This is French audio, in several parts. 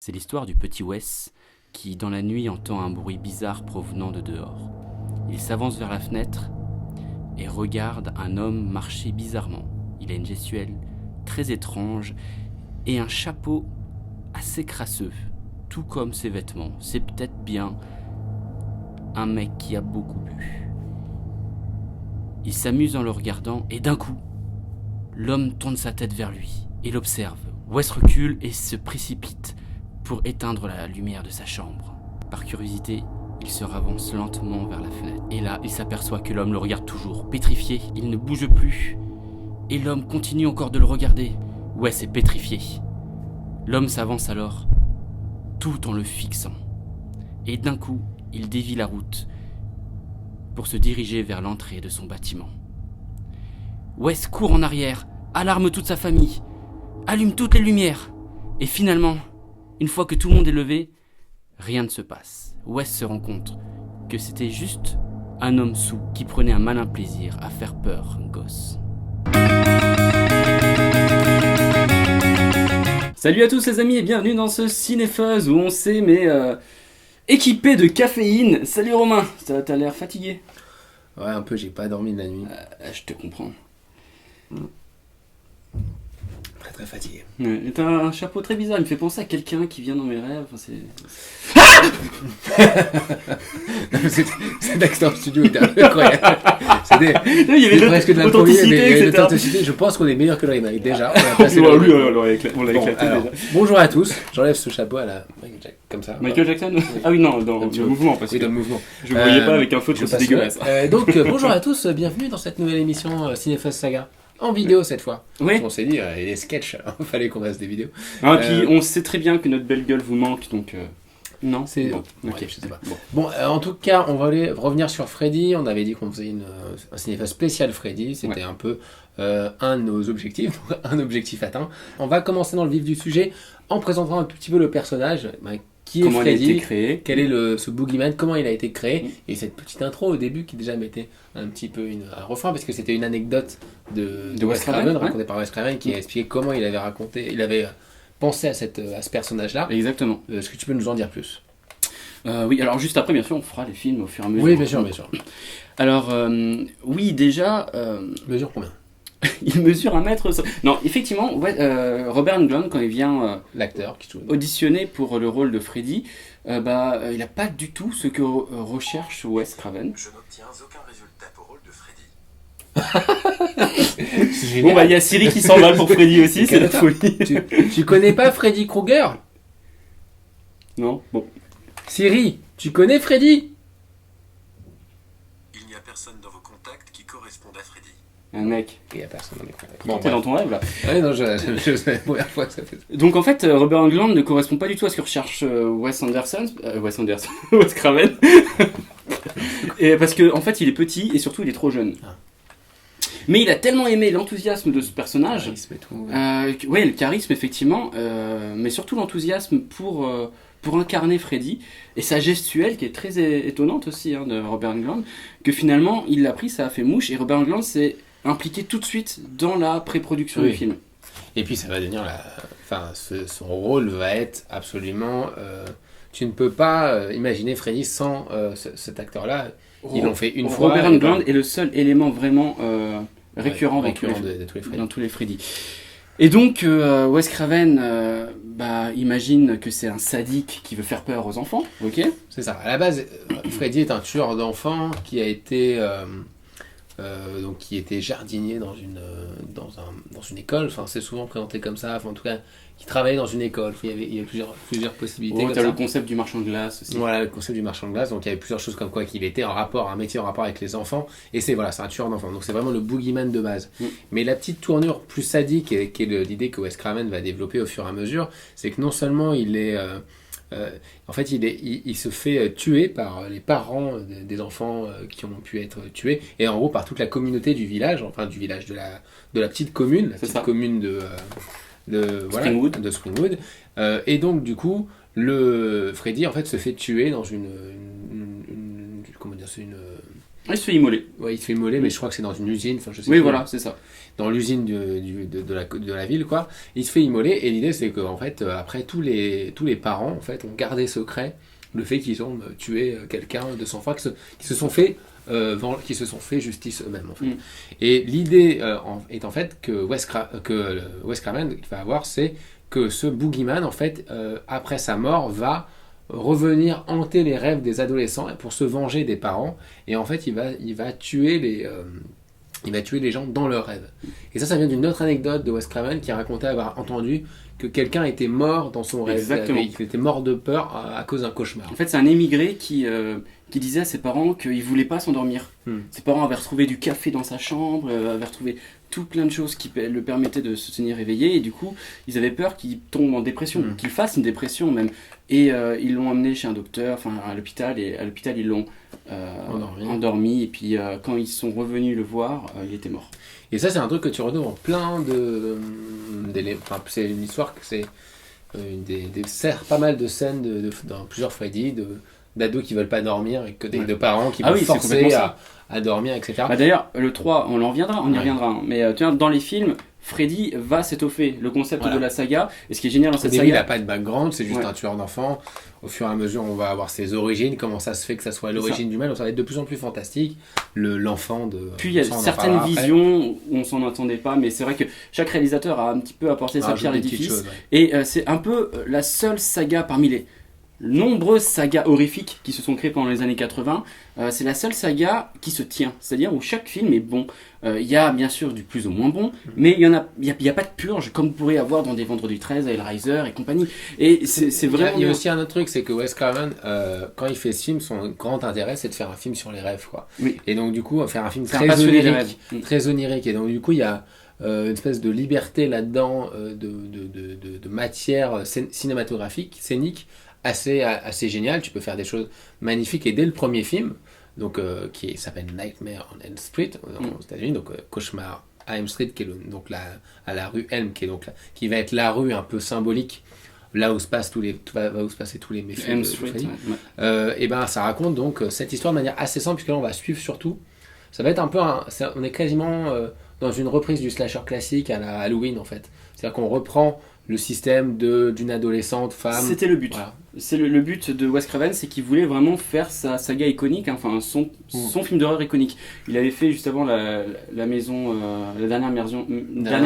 C'est l'histoire du petit Wes qui, dans la nuit, entend un bruit bizarre provenant de dehors. Il s'avance vers la fenêtre et regarde un homme marcher bizarrement. Il a une gestuelle très étrange et un chapeau assez crasseux, tout comme ses vêtements. C'est peut-être bien un mec qui a beaucoup bu. Il s'amuse en le regardant et d'un coup, l'homme tourne sa tête vers lui et l'observe. Wes recule et se précipite pour éteindre la lumière de sa chambre. Par curiosité, il se ravance lentement vers la fenêtre. Et là, il s'aperçoit que l'homme le regarde toujours. Pétrifié, il ne bouge plus. Et l'homme continue encore de le regarder. Wes est pétrifié. L'homme s'avance alors, tout en le fixant. Et d'un coup, il dévie la route pour se diriger vers l'entrée de son bâtiment. Wes court en arrière, alarme toute sa famille, allume toutes les lumières. Et finalement, une fois que tout le monde est levé, rien ne se passe. Wes se rend compte que c'était juste un homme saoul qui prenait un malin plaisir à faire peur un gosse. Salut à tous les amis et bienvenue dans ce Cinefuzz où on s'est équipé de caféine. Salut Romain, t'as l'air fatigué. Ouais, un peu, j'ai pas dormi de la nuit. Je te comprends. Très très fatigué. Ouais, t'as un chapeau très bizarre, il me fait penser à quelqu'un qui vient dans mes rêves. Enfin, c'est Dexter Studio, était incroyable. il y avait presque de l'authenticité. Je pense qu'on est meilleur que le remake déjà. On l'a éclaté déjà. Bonjour à tous, j'enlève ce chapeau à la Michael Jackson, comme ça. Michael Jackson. Ah oui, non, dans le mouvement. Parce oui, que dans le mouvement. Je ne voyais pas avec un photo, c'est dégueulasse. Donc bonjour à tous, bienvenue dans cette nouvelle émission Cinefuzz Saga. En vidéo cette fois. Oui. On s'est dit, les sketchs, il fallait qu'on fasse des vidéos. Ah, puis on sait très bien que notre belle gueule vous manque, donc... Non, c'est bon. Ouais, ok, je sais pas. Bon, en tout cas, on va revenir sur Freddy. On avait dit qu'on faisait un cinéma spécial Freddy. C'était un peu un de nos objectifs, un objectif atteint. On va commencer dans le vif du sujet en présentant un tout petit peu le personnage. Qui est comment Freddy, il a été créé. Quel est ce boogeyman, comment il a été créé, et cette petite intro au début qui déjà mettait un petit peu un refrain, parce que c'était une anecdote de Wes Craven, racontée par Wes Craven, qui a expliqué comment il avait pensé à ce personnage-là. Exactement. Est-ce que tu peux nous en dire plus ? Oui, alors juste après, bien sûr, on fera les films au fur et à mesure. Oui, bien sûr. Alors, oui, déjà... Mesure combien ? Il mesure 1 m. Non, effectivement, Robert Englund, quand il vient l'acteur qui joue auditionner pour le rôle de Freddy, il n'a pas du tout ce que recherche Wes Craven. Je n'obtiens aucun résultat pour rôle de Freddy. Bon, il y a Siri qui s'emballe pour Freddy aussi, c'est la folie. Tu connais pas Freddy Krueger ? Non, bon. Siri, tu connais Freddy ? Il n'y a personne dans vos contacts qui corresponde à Freddy. Un mec. Il n'y a personne dans mes contacts. Bon, t'es dans ton rêve là. Ouais, non, c'est la première fois que ça fait ça. Donc en fait, Robert Englund ne correspond pas du tout à ce que recherche Wes Craven. Et parce que en fait, il est petit et surtout il est trop jeune. Mais il a tellement aimé l'enthousiasme de ce personnage. Le charisme et tout. Ouais, le charisme effectivement, mais surtout l'enthousiasme pour incarner Freddy et sa gestuelle qui est très étonnante aussi de Robert Englund, que finalement il l'a pris, ça a fait mouche et Robert Englund s'est impliqué tout de suite dans la pré-production du film. Et puis ça va devenir son rôle va être absolument... tu ne peux pas imaginer Freddy sans cet acteur-là. Ils l'ont fait une fois. Robert Englund est le seul élément vraiment récurrent dans tous les Freddy. Et donc Wes Craven imagine que c'est un sadique qui veut faire peur aux enfants, ok ? C'est ça. À la base, Freddy est un tueur d'enfants qui a été qui était jardinier dans une école. Enfin, c'est souvent présenté comme ça. Enfin, en tout cas, qui travaillait dans une école. Il y a plusieurs possibilités. Tu as le concept du marchand de glace aussi. Voilà, le concept du marchand de glace. Donc il y avait plusieurs choses comme quoi qu'il était un métier en rapport avec les enfants. Et c'est un tueur d'enfants. Donc c'est vraiment le boogeyman de base. Mais la petite tournure plus sadique, qui est l'idée que Wes Craven va développer au fur et à mesure, c'est que non seulement il est il se fait tuer par les parents des enfants qui ont pu être tués, et en gros par toute la communauté du village, de la petite commune, commune de Springwood. Et donc du coup, le Freddy en fait se fait tuer dans Il se fait immoler. Ouais, il se fait immoler, mais je crois que c'est dans une usine, enfin je sais Oui, plus. voilà, c'est ça. Dans l'usine de la ville, quoi. Il se fait immoler, et l'idée c'est qu'en fait, après, tous les parents, en fait, ont gardé secret le fait qu'ils ont tué quelqu'un de sang-froid, qui se sont fait justice eux-mêmes, en fait. Et l'idée est en fait que Wes Craven va avoir, c'est que ce boogeyman, en fait, après sa mort, va revenir hanter les rêves des adolescents pour se venger des parents, et en fait, il va tuer les gens dans leurs rêves. Et ça vient d'une autre anecdote de Wes Craven qui racontait avoir entendu que quelqu'un était mort dans son rêve. Exactement. Il était mort de peur à cause d'un cauchemar. En fait, c'est un émigré qui disait à ses parents qu'il voulait pas s'endormir. Ses parents avaient retrouvé du café dans sa chambre, avaient retrouvé tout plein de choses qui le permettaient de se tenir éveillé, et du coup, ils avaient peur qu'il tombe en dépression, qu'il fasse une dépression même. Et ils l'ont emmené chez un docteur, enfin à l'hôpital, et à l'hôpital, ils l'ont endormi, et puis quand ils sont revenus le voir, il était mort. Et ça, c'est un truc que tu retrouves en plein enfin, c'est une histoire que c'est pas mal de scènes dans plusieurs Freddy, d'ados qui veulent pas dormir, et de parents qui vont forcer à dormir, etc. Bah d'ailleurs, le 3, on y reviendra, hein. Mais tu vois, dans les films, Freddy va s'étoffer le concept de la saga, et ce qui est génial dans cette saga... il n'a pas de background, c'est juste un tueur d'enfants. Au fur et à mesure, on va avoir ses origines, comment ça se fait que ça soit l'origine du mal, donc ça va être de plus en plus fantastique, l'enfant de... Puis il y a certaines visions où on s'en attendait pas, mais c'est vrai que chaque réalisateur a un petit peu apporté sa pierre à l'édifice, et c'est un peu la seule saga parmi les nombreuses sagas horrifiques qui se sont créées pendant les années 80, c'est la seule saga qui se tient, c'est-à-dire où chaque film est bon. Il y a bien sûr du plus ou moins bon, mais il y a pas de purge comme vous pourrez avoir dans des Vendredi 13, Hellraiser et compagnie. Et c'est vraiment... Il y a aussi un autre truc, c'est que Wes Craven, quand il fait ce film, son grand intérêt, c'est de faire un film sur les rêves, quoi. Oui. Et donc du coup, faire un film très onirique. Et donc du coup, il y a une espèce de liberté là-dedans, de matière cinématographique, scénique, assez génial. Tu peux faire des choses magnifiques, et dès le premier film, donc qui s'appelle Nightmare on Elm Street aux États-Unis, donc Cauchemar à Elm Street, qui est à la rue Elm, qui va être la rue un peu symbolique, là où se passent tous les méfaits de Freddy. Et ben ça raconte donc cette histoire de manière assez simple, puisque là on va suivre surtout. Ça va être un peu on est quasiment dans une reprise du slasher classique à la Halloween, en fait. C'est-à-dire qu'on reprend le système d'une adolescente femme. C'était le but. Voilà. C'est le but de Wes Craven, c'est qu'il voulait vraiment faire sa saga iconique, enfin son film d'horreur iconique. Il avait fait juste avant la dernière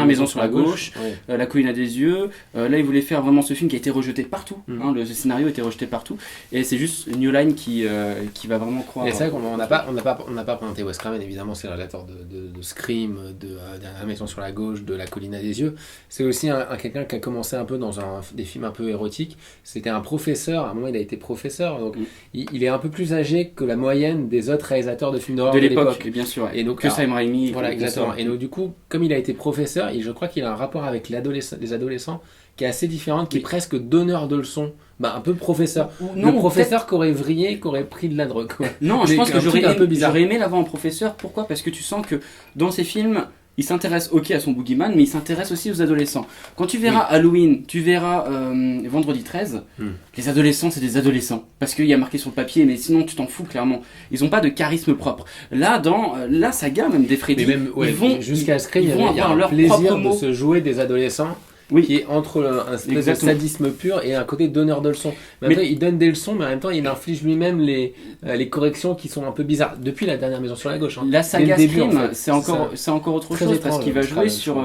maison sur la gauche, La colline à des yeux. Là, il voulait faire vraiment ce film qui a été rejeté partout. Le scénario a été rejeté partout, et c'est juste New Line qui va vraiment croire. Et c'est vrai qu'on n'a pas pointé Wes Craven, évidemment, c'est le réalisateur de Scream, de La maison sur la gauche, de La colline à des yeux. C'est aussi quelqu'un qui a commencé un peu dans des films un peu érotiques. C'était un professeur, à un moment il a été professeur, donc il est un peu plus âgé que la moyenne des autres réalisateurs de films d'horreur de l'époque. Bien sûr, et donc, Sam Raimi. Voilà, exactement. Et donc du coup, comme il a été professeur, je crois qu'il a un rapport avec les adolescents qui est assez différent, qui est presque donneur de leçons, un peu professeur. Le professeur qui aurait vrillé, qui aurait pris de la drogue. Quoi. Non, je pense que j'aurais aimé l'avoir en professeur. Pourquoi ? Parce que tu sens que dans ces films, il s'intéresse à son boogeyman, mais il s'intéresse aussi aux adolescents. Quand tu verras Halloween, tu verras Vendredi 13, les adolescents, c'est des adolescents. Parce qu'il y a marqué sur le papier, mais sinon tu t'en fous clairement. Ils n'ont pas de charisme propre. Là, dans la saga même des Freddy, ils vont jusqu'à Scream, il y a leur plaisir propre de se jouer des adolescents. Qui est entre un espèce de sadisme pur et un côté donneur de leçons. Mais il donne des leçons, mais en même temps, il inflige lui-même les corrections qui sont un peu bizarres. Depuis la dernière maison sur la gauche. La saga Scream, c'est encore autre chose, parce qu'il va jouer sur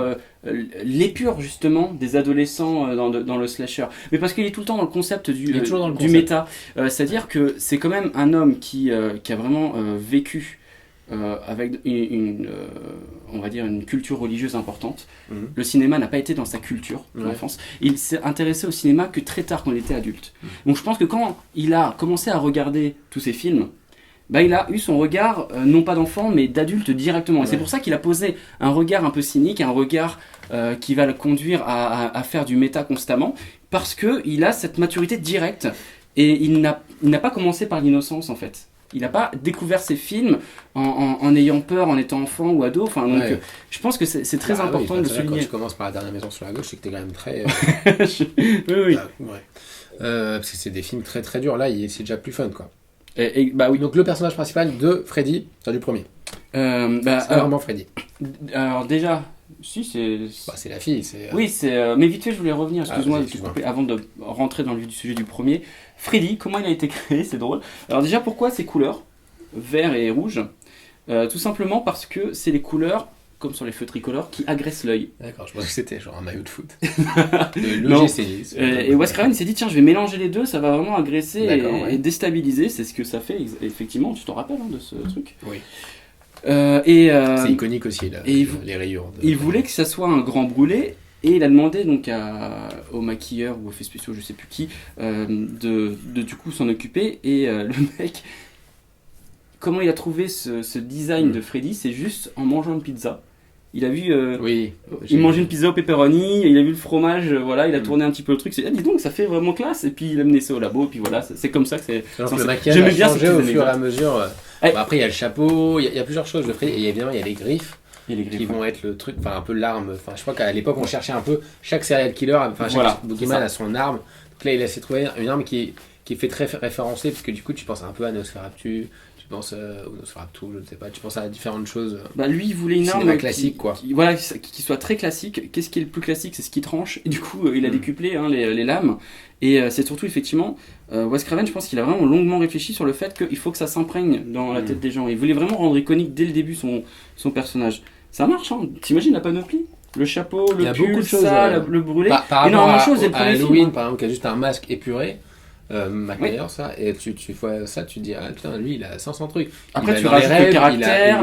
l'épure, justement, des adolescents dans le slasher. Mais parce qu'il est tout le temps dans le concept du méta. C'est-à-dire que c'est quand même un homme qui a vraiment vécu avec on va dire une culture religieuse importante. Le cinéma n'a pas été dans sa culture de l'enfance. Il s'est intéressé au cinéma que très tard, quand il était adulte. Donc je pense que quand il a commencé à regarder tous ces films, il a eu son regard, non pas d'enfant, mais d'adulte directement. Et c'est pour ça qu'il a posé un regard un peu cynique, un regard qui va le conduire à faire du méta constamment, parce qu'il a cette maturité directe. Et il n'a pas commencé par l'innocence, en fait. Il n'a pas découvert ces films en ayant peur, en étant enfant ou ado. Je pense que c'est très important de souligner. Quand tu commences par La dernière maison sur la gauche, c'est que t'es quand même très... oui. Parce que c'est des films très très durs. Là, c'est déjà plus fun, quoi. Bah oui. Donc le personnage principal de Freddy, c'est du premier. C'est pas vraiment Freddy. Alors déjà, si c'est. Bah, c'est la fille. C'est, Oui, c'est. Mais vite fait, je voulais revenir. Excuse-moi, vas-y, de te excuse-moi. couper avant de rentrer dans le vif du sujet du premier. Freddy, comment il a été créé? C'est drôle. Alors déjà, pourquoi ces couleurs, vert et rouge? Tout simplement parce que c'est les couleurs, comme sur les feux tricolores, qui agressent l'œil. D'accord, je pensais que c'était genre un maillot de foot. Non. l'OGC. Et Wes Craven s'est dit tiens, je vais mélanger les deux, ça va vraiment agresser D'accord, et, ouais. et déstabiliser. C'est ce que ça fait effectivement. Tu t'en rappelles de ce truc? Oui. C'est C'est iconique aussi, là, et les rayures. il voulait que ça soit un grand brûlé et il a demandé donc au maquilleur ou aux effets spéciaux, je sais plus qui, de du coup s'en occuper. Et le mec, comment il a trouvé ce design de Freddy? C'est juste en mangeant une pizza. Il a vu, Oui. il mangeait une pizza au pepperoni, il a vu le fromage, voilà, il a Mm. tourné un petit peu le truc. C'est dis donc, ça fait vraiment classe. Et puis il a mené ça au labo, et puis voilà, c'est comme ça que c'est. Alors que c'est- le maquillage J'aimais a bien changé ces au petites fur et à anecdotes. mesure. Ouais. Bon, après, il y a le chapeau, il y a plusieurs choses de Freddy. Et évidemment, il y a les griffes Il est qui griffes. vont être le truc, enfin un peu l'arme. Enfin, je crois qu'à l'époque, on cherchait un peu chaque serial killer, enfin chaque Voilà, boogeyman c'est ça. a son arme. Donc là, il a essayé de trouver une arme qui fait très référencée, parce que du coup, tu penses un peu à Nosferatu, tu penses au Nosferatu, je ne sais pas, tu penses à différentes choses. Bah lui, il voulait une Cinéma arme classique, quoi. Voilà, qui soit très classique. Qu'est-ce qui est le plus classique? C'est ce qui tranche. Et du coup, il a Mm. décuplé les lames. Et c'est surtout, effectivement, Wes Craven, je pense qu'il a vraiment longuement réfléchi sur le fait qu'il faut que ça s'imprègne dans la tête des gens. Il voulait vraiment rendre iconique dès le début son personnage. Ça marche, hein. T'imagines la panoplie? Le chapeau, Il y le a pull, beaucoup de choses, ça, ouais. le brûlé. Par rapport énormément de à, choses, c'est le à premier film, Halloween, hein. par exemple, qui a juste un masque épuré, McMayer, ça, et tu vois ça, tu te dis, ah putain, lui, il a 500 trucs. Après, Il va tu dans les rajoutes rêves, le caractère,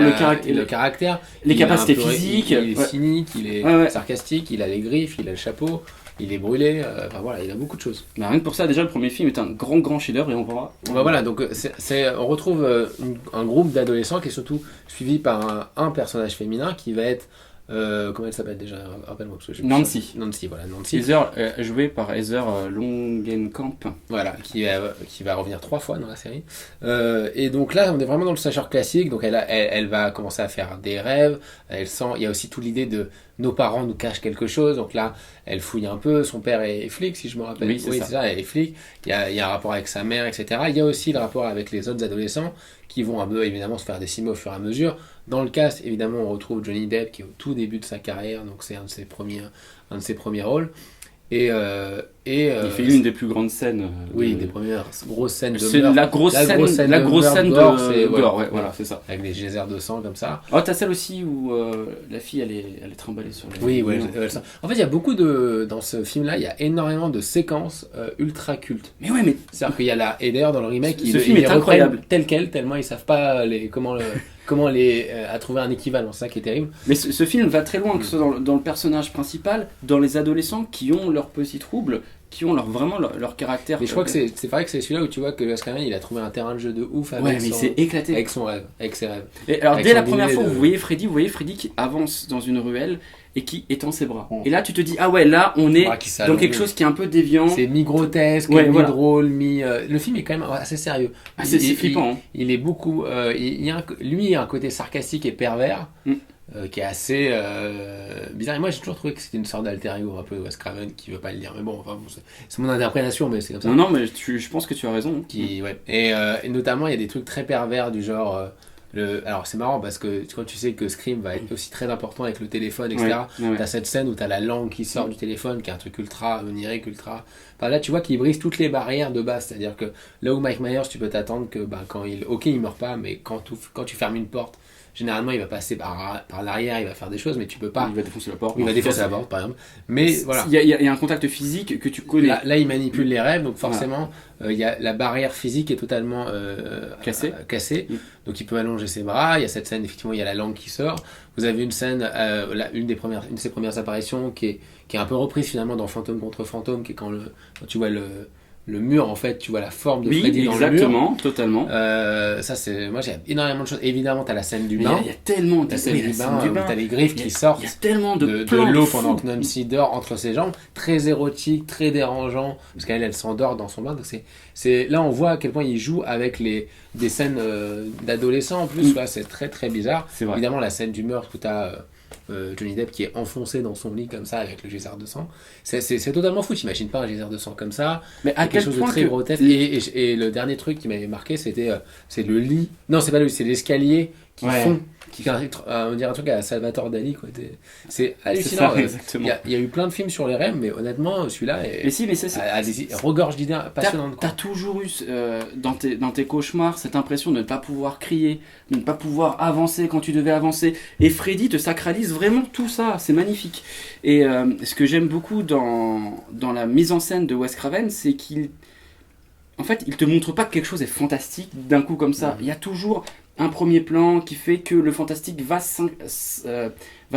le caractère, les il est capacités un peu- physiques. il est Ouais. cynique, il est Ouais, ouais. sarcastique, il a les griffes, il a le chapeau, il est brûlé, enfin voilà, il a beaucoup de choses. Bah, rien que pour ça, déjà, le premier film est un grand chef-d'œuvre et on verra. Bah voilà, donc on retrouve un groupe d'adolescents qui est surtout suivi par un personnage féminin qui va être, comment elle s'appelle déjà? Rappelle-moi, parce que j'ai plus Nancy. ça. Nancy, voilà, Nancy. Heather, joué par Heather Langenkamp. Voilà, qui va revenir 3 fois dans la série. Et donc là, on est vraiment dans le slasher classique. Donc elle va commencer à faire des rêves. Elle sent, il y a aussi toute l'idée de nos parents nous cachent quelque chose. Donc là, elle fouille un peu. Son père est flic, si je me rappelle. Oui, c'est ça. Elle est flic. Il y a un rapport avec sa mère, etc. Il y a aussi le rapport avec les autres adolescents qui vont un peu évidemment se faire décimer au fur et à mesure. Dans le cast, évidemment, on retrouve Johnny Depp qui est au tout début de sa carrière. Donc c'est un de ses premiers rôles. Et Il fait une des plus grandes scènes. oui, des premières grosses scènes de C'est meurtre. la grosse scène de gore, c'est gore, ouais, voilà, c'est ça. avec des geysers de sang comme ça. Oh, t'as celle aussi où la fille elle est trimballée sur les. Oui, ouais, ça. En fait, il y a beaucoup dans ce film-là, il y a énormément de séquences ultra cultes. Mais ouais, mais C'est-à-dire qu'il y a et d'ailleurs dans le remake, Ce film est reprennent incroyable. tel quel, tellement ils savent pas à trouver un équivalent. C'est ça qui est terrible. ce film va très loin, que ce soit dans le personnage principal, dans les adolescents qui ont leurs petits troubles, qui ont vraiment leur caractère. Mais je crois que c'est vrai que c'est celui-là où tu vois que Wes Craven, il a trouvé un terrain de jeu de ouf Ouais, avec mais son- c'est éclaté. avec son rêve, avec ses rêves. Et alors, Avec dès la son première dîner fois, de- vous voyez Freddy qui avance dans une ruelle et qui étend ses bras. Mm. Et là, tu te dis, ah ouais, là, on est Bras qui dans s'allongent. quelque chose qui est un peu déviant. C'est mi-grotesque, Ouais, voilà. mi-drôle, le film est quand même assez sérieux. Ah, c'est Il- flippant. Hein. Il est beaucoup. Il y a lui, il y a un côté sarcastique et pervers Mm. qui est assez bizarre. Et moi, j'ai toujours trouvé que c'était une sorte d'alter ego un peu de Wes Craven qui veut pas le dire. Mais bon, enfin, c'est mon interprétation, mais c'est comme ça. Non, mais je pense que tu as raison. Ouais. Et notamment, il y a des trucs très pervers du genre. Alors, c'est marrant parce que quand tu sais que Scream va être aussi très important avec le téléphone, etc. Ouais, ouais. T'as cette scène où t'as la langue qui sort du téléphone, qui est un truc ultra onirique, ultra. Enfin, là, tu vois qu'il brise toutes les barrières de base. C'est-à-dire que là où Mike Myers, tu peux t'attendre que quand il meurt pas, mais quand tu fermes une porte, généralement, il va passer par l'arrière, il va faire des choses, mais tu peux pas. Il va défoncer la porte. Il va défoncer la porte, par exemple. Mais voilà. Il y a un contact physique que tu connais. Là, il manipule les rêves, donc forcément, il y a la barrière physique est totalement cassée. Mm. Donc il peut allonger ses bras. Il y a cette scène, effectivement, il y a la langue qui sort. Vous avez une scène, une de ses premières apparitions qui est un peu reprise finalement dans Fantôme contre Fantôme, qui est quand tu vois le mur, en fait, tu vois la forme de Oui, Freddy dans le mur. exactement, totalement. Ça, moi, j'ai énormément de choses. Évidemment, t'as la scène du Mais bain. il y a tellement La scène du bain, où t'as les griffes qui sortent Il y a tellement de de plans l'eau fous. pendant que Nancy dort entre ses jambes, très érotique, très dérangeant, parce qu'elle s'endort dans son bain. Donc là, on voit à quel point il joue avec des scènes d'adolescents en plus. Là, c'est très très bizarre. C'est vrai. Évidemment, la scène du meurtre où t'as Johnny Depp qui est enfoncé dans son lit comme ça avec le geyser de sang. C'est totalement fou, t'imagines pas un geyser de sang comme ça. Mais à Quelque quel chose de point très que... grotesque. Et le dernier truc qui m'avait marqué, c'est le lit. Non, c'est pas le lit, c'est l'escalier qui Ouais. fond. On dirait un truc à Salvatore Dali, quoi. C'est C'est hallucinant. ça, exactement. Il y a eu plein de films sur les rêves, mais honnêtement, celui-là Mais si, mais ça, c'est... regorge d'idées passionnantes. T'as toujours eu dans tes cauchemars cette impression de ne pas pouvoir crier, de ne pas pouvoir avancer quand tu devais avancer. Et Freddy te sacralise vraiment tout ça, c'est magnifique. Et ce que j'aime beaucoup dans la mise en scène de Wes Craven, c'est qu'il te montre pas que quelque chose est fantastique d'un coup comme ça. Il y a toujours un premier plan qui fait que le fantastique va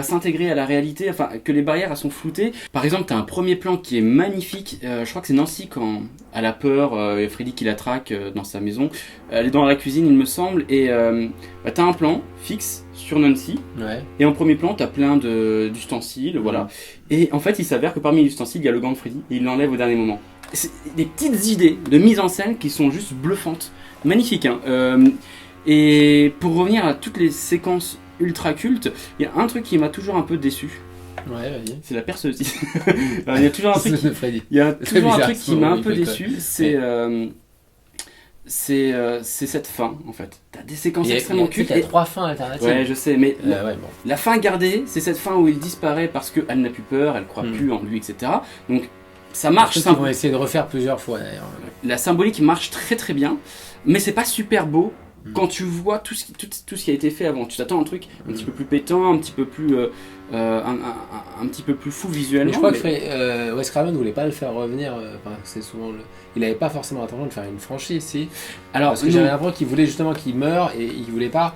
s'intégrer à la réalité, enfin que les barrières elles sont floutées. Par exemple, tu as un premier plan qui est magnifique, je crois que c'est Nancy quand elle a peur, et Freddy qui la traque dans sa maison, elle est dans la cuisine il me semble, et tu as un plan fixe sur Nancy, Ouais. et en premier plan tu as plein d'ustensiles, voilà. Et en fait il s'avère que parmi les ustensiles il y a le gant de Freddy, et il l'enlève au dernier moment. C'est des petites idées de mise en scène qui sont juste bluffantes, magnifiques hein. Et pour revenir à toutes les séquences ultra cultes, il y a un truc qui m'a toujours un peu déçu. Ouais, vas-y. C'est la perceuse. Il y a toujours un truc qui, Freddy. il y a C'est toujours un bizarre, truc qui m'a un il peu fait déçu. C'est cette fin en fait. T'as des séquences extrêmement cultes. Il y a et- 3 fins alternatives. Ouais, je sais, mais Ouais, bon. la fin gardée, c'est cette fin où il disparaît parce qu'elle n'a plus peur, elle croit Mm. plus en lui, etc. Donc ça marche. Ils vont essayer de refaire plusieurs fois d'ailleurs. La symbolique marche très très bien, mais c'est pas super beau. Mm. Quand tu vois tout ce qui a été fait avant, tu t'attends à un truc un petit peu plus pétant, un petit peu plus, un petit peu plus fou visuellement. Mais je crois mais- que Wes Craven voulait pas le faire revenir. C'est souvent il avait pas forcément l'intention de faire une franchise, si. Alors, Parce que non. j'avais l'impression qu'il voulait justement qu'il meure et il voulait pas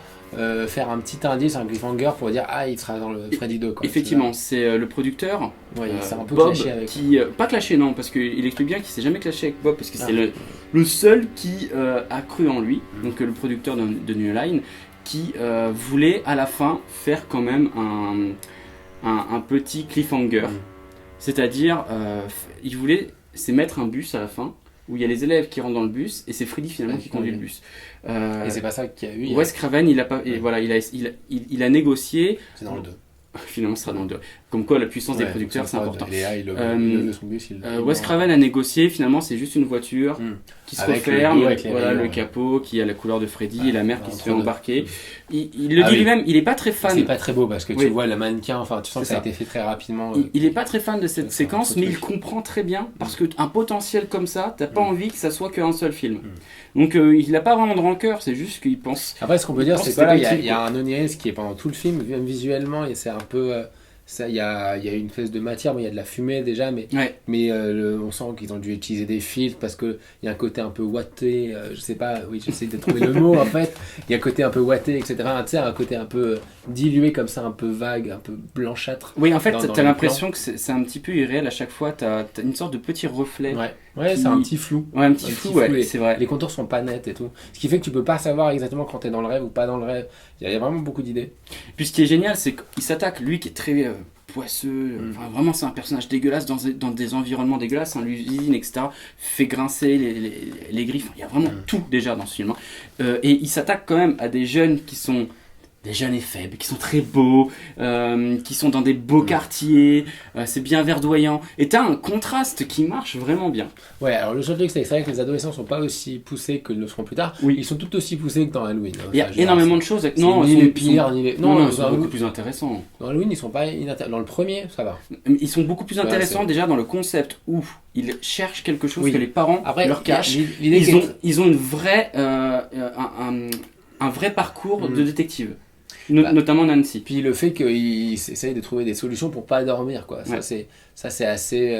faire un petit indice, un cliffhanger pour dire il sera dans le Freddy 2. Quoi, Effectivement, c'est le producteur, tu vois. Ouais, c'est un peu Bob, clashé avec. qui pas clashé non, parce qu'il explique bien qu'il s'est jamais clashé avec Bob, parce que Ah. c'est le seul qui a cru en lui, Mm. donc le producteur de New Line, qui voulait à la fin faire quand même un petit cliffhanger, Mm. c'est-à-dire il voulait c'est mettre un bus à la fin où il y a les élèves qui rentrent dans le bus et c'est Freddy finalement Ouais, qui conduit oui. le bus. Et c'est pas ça qu'il y a eu. Wes Craven, il a pas, et Ouais. voilà, il a négocié. C'est dans le 2. Finalement, ce sera dans le 2. Comme quoi, la puissance des Ouais, producteurs, c'est important. Léa, il Euh, lève son bus. Wes Craven a négocié. Finalement, c'est juste une voiture Mm. qui se Avec le referme. dos, avec les Voilà, rayons, le ouais. capot qui a la couleur de Freddy Ouais, et la mère qui se fait entre deux. embarquer. Il le Ah dit oui. lui-même. Il est pas très fan. C'est pas très beau parce que Oui. tu vois le mannequin, enfin tu sens que C'est ça a ça. été fait très rapidement. Il est pas très fan de cette c'est un séquence, faux mais truc. il comprend très bien parce que un potentiel comme ça, t'as pas Mm. envie que ça soit qu'un seul film. Donc il a pas vraiment de rancœur, c'est juste qu'il pense. Après, ce qu'on peut dire, Je pense c'est que que voilà, c'était il y a utile, un Oniris qui est pendant tout le film, même visuellement, et c'est un peu. Il y a une espèce de matière, mais il y a de la fumée déjà, mais, Ouais. on sent qu'ils ont dû utiliser des filtres parce qu'il y a un côté un peu ouaté, je sais pas, oui, j'essaie de trouver le mot en fait. Il y a un côté un peu ouaté, etc. Tu sais, un côté un peu dilué comme ça, un peu vague, un peu blanchâtre. Oui, en fait, Dans t'as les l'impression que c'est un petit peu irréel à chaque fois. T'as une sorte de petit reflet. Ouais, Qui- c'est un petit flou. Ouais, un petit flou, ouais, et c'est vrai. Les contours sont pas nets et tout. Ce qui fait que tu peux pas savoir exactement quand t'es dans le rêve ou pas dans le rêve. Il y a vraiment beaucoup d'idées. Puis ce qui est génial, c'est qu'il s'attaque, lui qui est très poisseux, enfin, vraiment c'est un personnage dégueulasse dans des environnements dégueulasses, hein, l'usine, etc. Fait grincer les griffes, il y a vraiment tout déjà dans ce film. Hein. Et il s'attaque quand même à des jeunes qui sont des jeunes et faibles, qui sont très beaux, qui sont dans des beaux quartiers, c'est bien verdoyant. Et t'as un contraste qui marche vraiment bien. Ouais, alors le seul truc, c'est vrai que les adolescents sont pas aussi poussés que le seront plus tard. Oui. Ils sont tout aussi poussés que dans Halloween. Il y a énormément de choses. Non, ni ils sont- les pires, ni les. Non, ils dans sont beaucoup Halloween, plus intéressants. dans Halloween, ils sont pas dans le premier, ça va. Ils sont beaucoup plus Ouais, intéressants c'est- déjà dans le concept où ils cherchent quelque chose Oui. que les parents Après, leur cachent. l'idée qui est- Ils ont une vraie, un vrai parcours de détective. Bah. Notamment Nancy. Puis le fait qu'ils essayent de trouver des solutions pour pas dormir, quoi. Ouais. Ça c'est assez.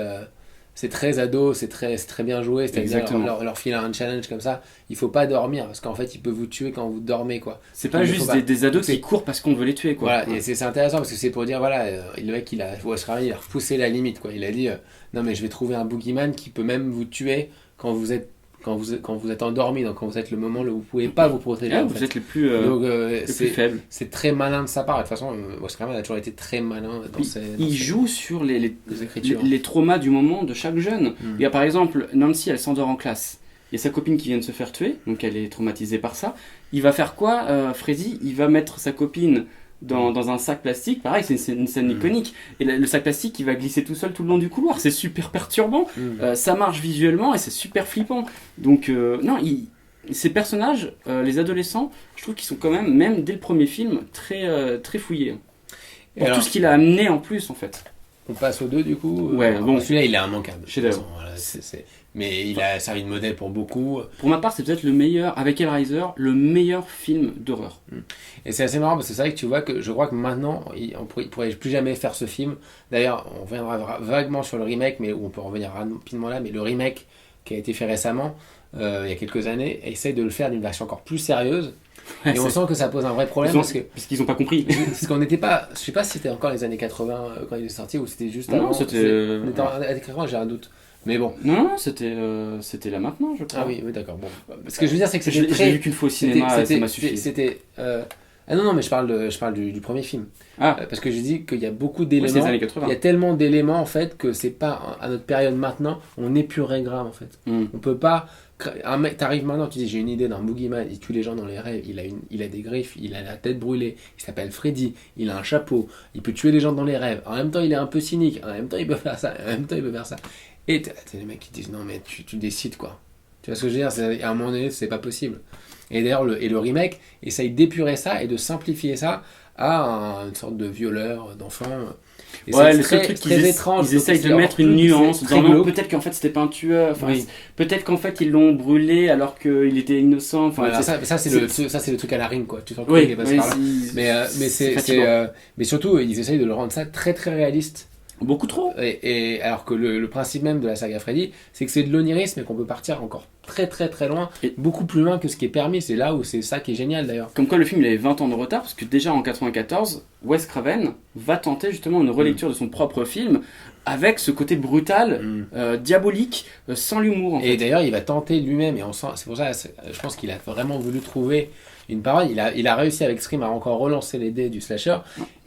C'est très ado, c'est très bien joué. C'est-à-dire Exactement. leur filer un challenge comme ça. Il faut pas dormir parce qu'en fait, il peut vous tuer quand vous dormez, quoi. C'est pas Il ne faut juste pas- des ados c'est- qui courent parce qu'on veut les tuer, quoi. Voilà, Ouais. et c'est intéressant parce que c'est pour dire, voilà, le mec, il a repoussé la limite, quoi. Il a dit, non mais je vais trouver un boogeyman qui peut même vous tuer quand vous êtes endormi, donc quand vous êtes le moment où vous pouvez pas vous protéger. Ah, en vous fait. êtes les plus Donc plus faibles. c'est très malin de sa part. De toute façon, Wes Craven a toujours été très malin dans ses Il joue sur les écritures. les traumas du moment de chaque jeune. Mm. Il y a par exemple Nancy, elle s'endort en classe. Il y a sa copine qui vient de se faire tuer, donc elle est traumatisée par ça. Il va faire quoi, Freddy? Il va mettre sa copine dans un sac plastique. Pareil, c'est une scène iconique. Et le sac plastique, il va glisser tout seul tout le long du couloir. C'est super perturbant. Ça marche visuellement et c'est super flippant. Donc, non, ces personnages, les adolescents, je trouve qu'ils sont quand même dès le premier film, très fouillés. Pour alors, tout ce qu'il a amené en plus, en fait. on passe aux 2 du coup. Ouais, bon. Celui-là, il est immanquable. Chef-d'œuvre. Voilà, mais il a servi de modèle pour beaucoup. Pour ma part, c'est peut-être le meilleur, avec Hellraiser, le meilleur film d'horreur. Et c'est assez marrant parce que c'est vrai que tu vois que je crois que maintenant, il pourrait plus jamais faire ce film. D'ailleurs, on reviendra vaguement sur le remake, mais on peut revenir rapidement là. Mais le remake qui a été fait récemment, il y a quelques années, essaye de le faire d'une version encore plus sérieuse. Et on sent que ça pose un vrai problème puisqu'ils n'ont pas compris. parce qu'on n'était pas, je sais pas si c'était encore les années 80 quand il est sorti ou c'était juste avant. Non, c'était. On était en années 80, j'ai un doute. Mais bon. Non, c'était là maintenant, je crois. Ah oui, d'accord. Bon. Ce que je veux dire, c'est que je c'était l'ai vu qu'une fois au cinéma, et ça m'a suffi. Ah non, mais je parle du premier film. Parce que je dis qu'il y a beaucoup d'éléments. Oui, c'est les années 80. Il y a tellement d'éléments en fait que c'est pas à notre période maintenant, on épurerait grave en fait. On peut pas. Un mec, t'arrives maintenant, tu dis j'ai une idée d'un boogeyman, il tue les gens dans les rêves, il a des griffes, il a la tête brûlée, il s'appelle Freddy, il a un chapeau, il peut tuer les gens dans les rêves, en même temps il est un peu cynique, en même temps il peut faire ça, en même temps il peut faire ça. Et t'as les mecs qui disent non mais tu décides quoi. Tu vois ce que je veux dire, à un moment donné c'est pas possible. Et d'ailleurs le remake essaye d'épurer ça et de simplifier ça à une sorte de violeur d'enfants. Et ouais, le seul truc qu'ils étrange, ils essayent de mettre une nuance dans peut-être qu'en fait c'était pas un tueur, peut-être qu'en fait ils l'ont brûlé alors qu'il était innocent. Voilà, ça c'est le truc à la Ring quoi. Tu sens qu'il est passé par là. Mais surtout ils essayent de le rendre ça très très réaliste. Beaucoup trop. Et alors que le principe même de la saga Freddy, c'est que c'est de l'onirisme et qu'on peut partir encore très très très loin, beaucoup plus loin que ce qui est permis. C'est là où c'est ça qui est génial d'ailleurs. Comme quoi le film il avait 20 ans de retard, parce que déjà en 94, Wes Craven va tenter justement une relecture de son propre film avec ce côté brutal, diabolique, sans l'humour en fait. Et d'ailleurs il va tenter lui-même, et on sent, c'est pour ça, je pense qu'il a vraiment voulu trouver une parole. Il a réussi avec Scream à encore relancer les dés du slasher,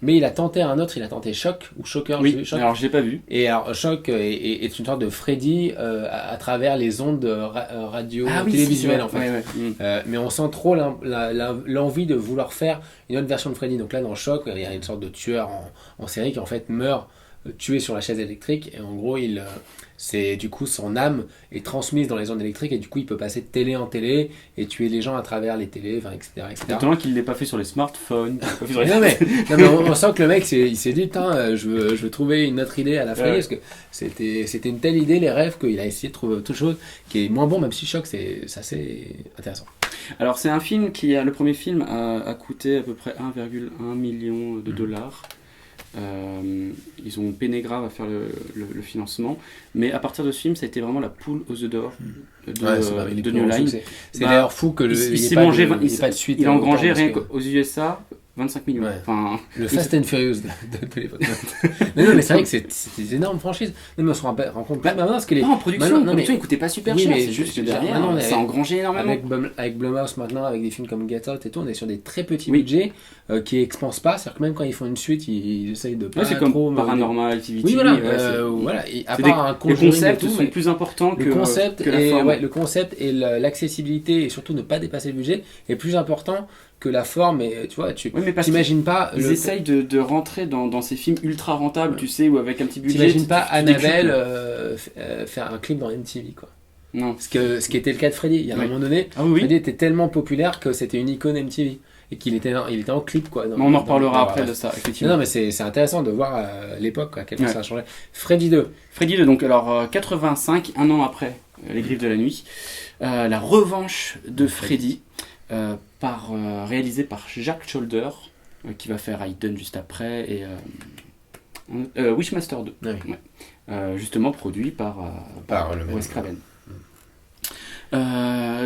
mais il a tenté un autre, il a tenté Shock ou Shocker. Oui, Shock. alors je l'ai pas vu. Et alors Shock est une sorte de Freddy à travers les ondes radio télévisuelles en fait. Ouais. Mais on sent trop l'envie de vouloir faire une autre version de Freddy. Donc là dans Shock, il y a une sorte de tueur en série qui en fait meurt tué sur la chaise électrique, et en gros c'est du coup son âme est transmise dans les ondes électriques, et du coup il peut passer de télé en télé et tuer les gens à travers les télés, etc. Étonnant qu'il ne l'ait pas fait sur les smartphones. Non mais on sent que le mec il s'est dit je veux trouver une autre idée à la Freddy, parce que c'était une telle idée les rêves qu'il a essayé de trouver autre chose qui est moins bon, même si Choc c'est assez intéressant. Alors c'est un film le premier film a coûté à peu près 1,1 million de dollars. Ils ont peiné grave à faire le financement, mais à partir de ce film ça a été vraiment la poule aux œufs d'or de New Line. C'est d'ailleurs fou que il s'est mangé, pas de suite. Il a engrangé rien qu'aux USA 25 millions. Ouais. Enfin, le Fast and Furious de l'époque. non, mais c'est vrai que c'est des énormes franchises. Non, mais on se rend compte pas maintenant parce que en production, il coûtait pas super cher. C'est juste que derrière, ça a engrangé énormément. Avec Blumhouse maintenant, avec des films comme Get Out et tout, on est sur des très petits budgets qui expansent pas. C'est-à-dire que même quand ils font une suite, ils essayent de pas c'est trop. Comme Paranormal, TV. Oui, voilà. Et à part un les concepts sont plus importants que le concept la forme. Le concept et l'accessibilité et surtout ne pas dépasser le budget est plus important que la forme. Et tu vois, t'imagines pas. Ils essayent de rentrer dans ces films ultra rentables, tu sais, ou avec un petit budget. T'imagines pas Annabelle faire un clip dans MTV, quoi. Non. Ce qui était le cas de Freddy. Il y a un moment donné, Freddy était tellement populaire que c'était une icône MTV. Et qu'il était en clip, quoi. On en reparlera après de ça, effectivement. Non, mais c'est intéressant de voir l'époque, à quel point ça a changé. Freddy 2. Freddy 2, donc alors 85, un an après Les Griffes de la Nuit. La revanche de Freddy, réalisée par Jack Sholder, qui va faire Hayden juste après, et Wishmaster 2. Justement produit par Wes Craven.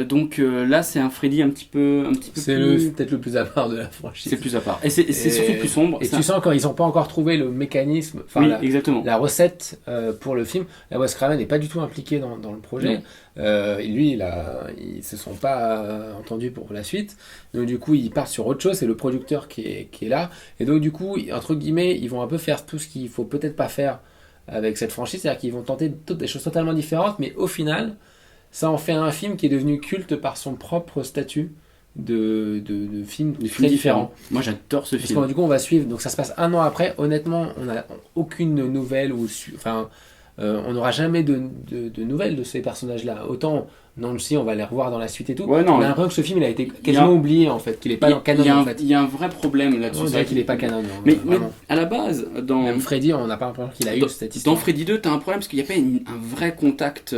Donc là c'est un Freddy un petit peu c'est peut-être le plus à part de la franchise. C'est plus à part et c'est surtout plus sombre. Et tu sens quand ils n'ont pas encore trouvé le mécanisme, exactement. La recette pour le film. La Wes Craven n'est pas du tout impliqué dans le projet. Lui ils se sont pas entendus pour la suite, donc du coup ils partent sur autre chose. C'est le producteur qui est là, et donc du coup entre guillemets ils vont un peu faire tout ce qu'il faut peut-être pas faire avec cette franchise, c'est-à-dire qu'ils vont tenter des choses totalement différentes, mais au final ça en fait un film qui est devenu culte par son propre statut de films Des très films différents. différents. Moi, j'adore ce Parce film. que du coup, on va suivre. Donc ça se passe 1 an après. Honnêtement, on n'a aucune nouvelle on n'aura jamais de nouvelles de ces personnages-là. Autant Nancy, on va les revoir dans la suite et tout. Ouais, non, on a l'impression que ce film, il a été quasiment oublié en fait, qu'il est pas dans le canon en fait. Il y a un vrai problème là-dessus. On c'est dirait vrai qu'il est pas canon. Mais vraiment. à la base, dans Même Freddy, on n'a pas l'impression qu'il a eu cette histoire. Dans Freddy 2, t'as un problème parce qu'il n'y a pas un vrai contact,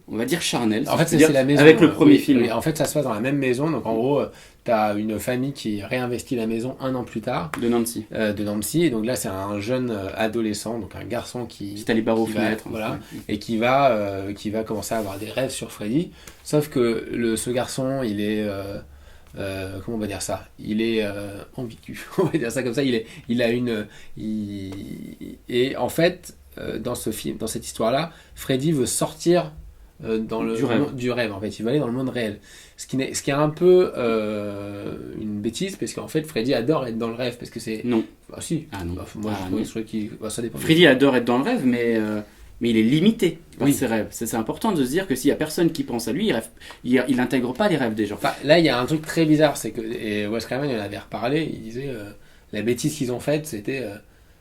on va dire charnel. En fait, c'est-à-dire c'est la maison. avec le premier film. Oui, en fait, ça se passe dans la même maison. Donc, en gros, t'as une famille qui réinvestit la maison 1 an plus tard De Nancy. de Nancy. Et donc là, c'est un jeune adolescent, donc un garçon qui T'as les barreaux aux qui va- fenêtres. voilà. et qui va commencer à avoir des rêves sur Freddy. Sauf que ce garçon, il est comment on va dire ça? Il est ambigu. On va dire ça comme ça. Et en fait, dans ce film, dans cette histoire-là, Freddy veut sortir du rêve. En fait, il veut aller dans le monde réel. Ce qui est un peu une bêtise, parce qu'en fait, Freddy adore être dans le rêve, parce que c'est. Non. Ah si. Ah non. Bah, moi, Ah, je non. trouvais qu'il. Bah, ça dépend. Freddy adore être dans le rêve, mais il est limité par Oui. ses rêves. C'est important de se dire que s'il y a personne qui pense à lui, il n'intègre pas les rêves des gens. Enfin, là, il y a un truc très bizarre, c'est que, et Wes Craven il en avait reparlé, il disait la bêtise qu'ils ont faite, c'était